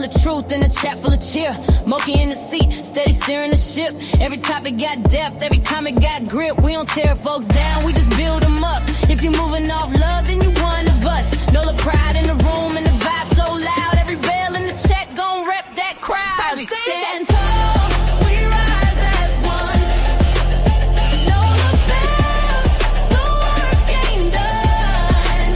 of truth and a chat full of cheer. MOCA in the seat, steady steering the ship. Every topic got depth, every comment got grip. We don't tear folks down, we just build them up. If you're moving off love, then you one of us. Nola pride in the room and the vibe so loud. Every bell in the check gon' rep that crowd. We stand tall, we rise as one. Nola bells, the work ain't done.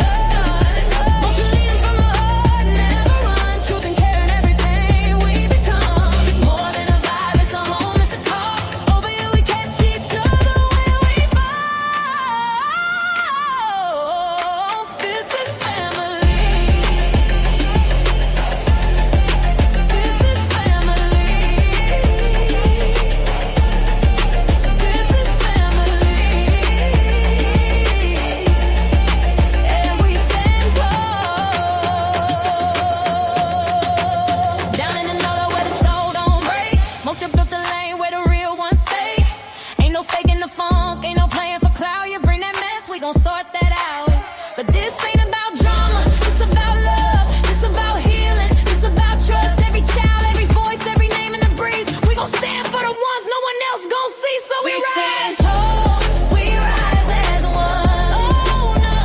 Won't you lead from the heart, never run. Truth and care in everything we become. It's more than a vibe, it's a home, it's a call. Over here we catch each other when we fall. This is family. This is family. This is family. And we stand tall. Down in the Nola where the soul don't break. MOCA built the lane where the real ones stay. Ain't no faking the funk, ain't no playing for clout. You bring that mess, we gon' sort that out. But this ain't about drama, it's about love. It's about healing, it's about trust. Every child, every voice, every name in the breeze. We gon' stand for the ones no one else gon' see. So we rise tall, we rise as one. Oh no,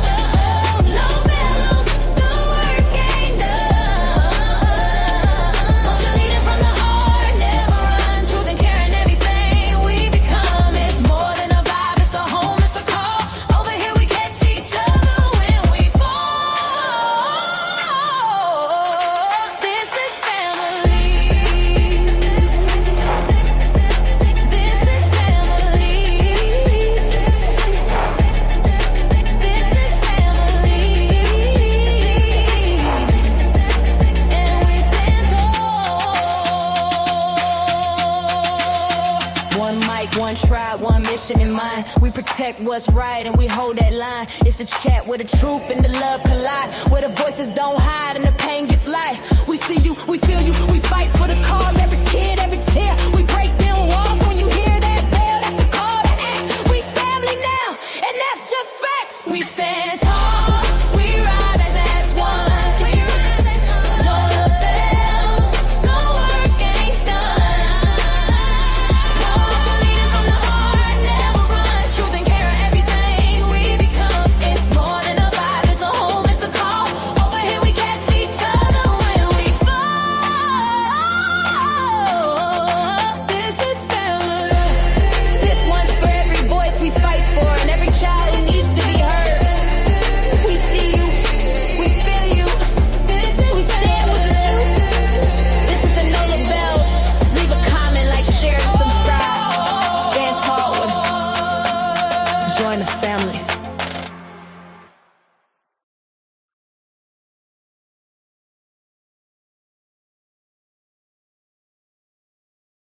no bellows, the work ain't done. Won't you lead it from the heart, never run. Truth and care in everything we become. It's more than a vibe, it's a home, it's a call. Over here we catch each other when we fall. This is family. This is family. This is family. And we stand tall. One mic, one tribe, one mission in mind. We protect what's right and we hold that line. It's the chat where the truth and the love collide. Where the voices don't hide and the pain gets light. We see you, we feel you, we fight for the cause. Every kid, every tear, we break down walls. When you hear that bell, that's the call to act. We family now, and that's just facts. We stand tall, we rise as one. Nola bells, the work ain't done. Leading from the heart, never run. Truth and care in everything we become. It's more than a vibe, it's a home, it's a call. Over here we catch each other when we fall. This is family. This one's for every voice we fight for and every child who needs to be heard. We see you, we feel you. We stand with the truth. This is the Nola bells. Leave a comment, like, share, and subscribe. Stand tall. Join the family.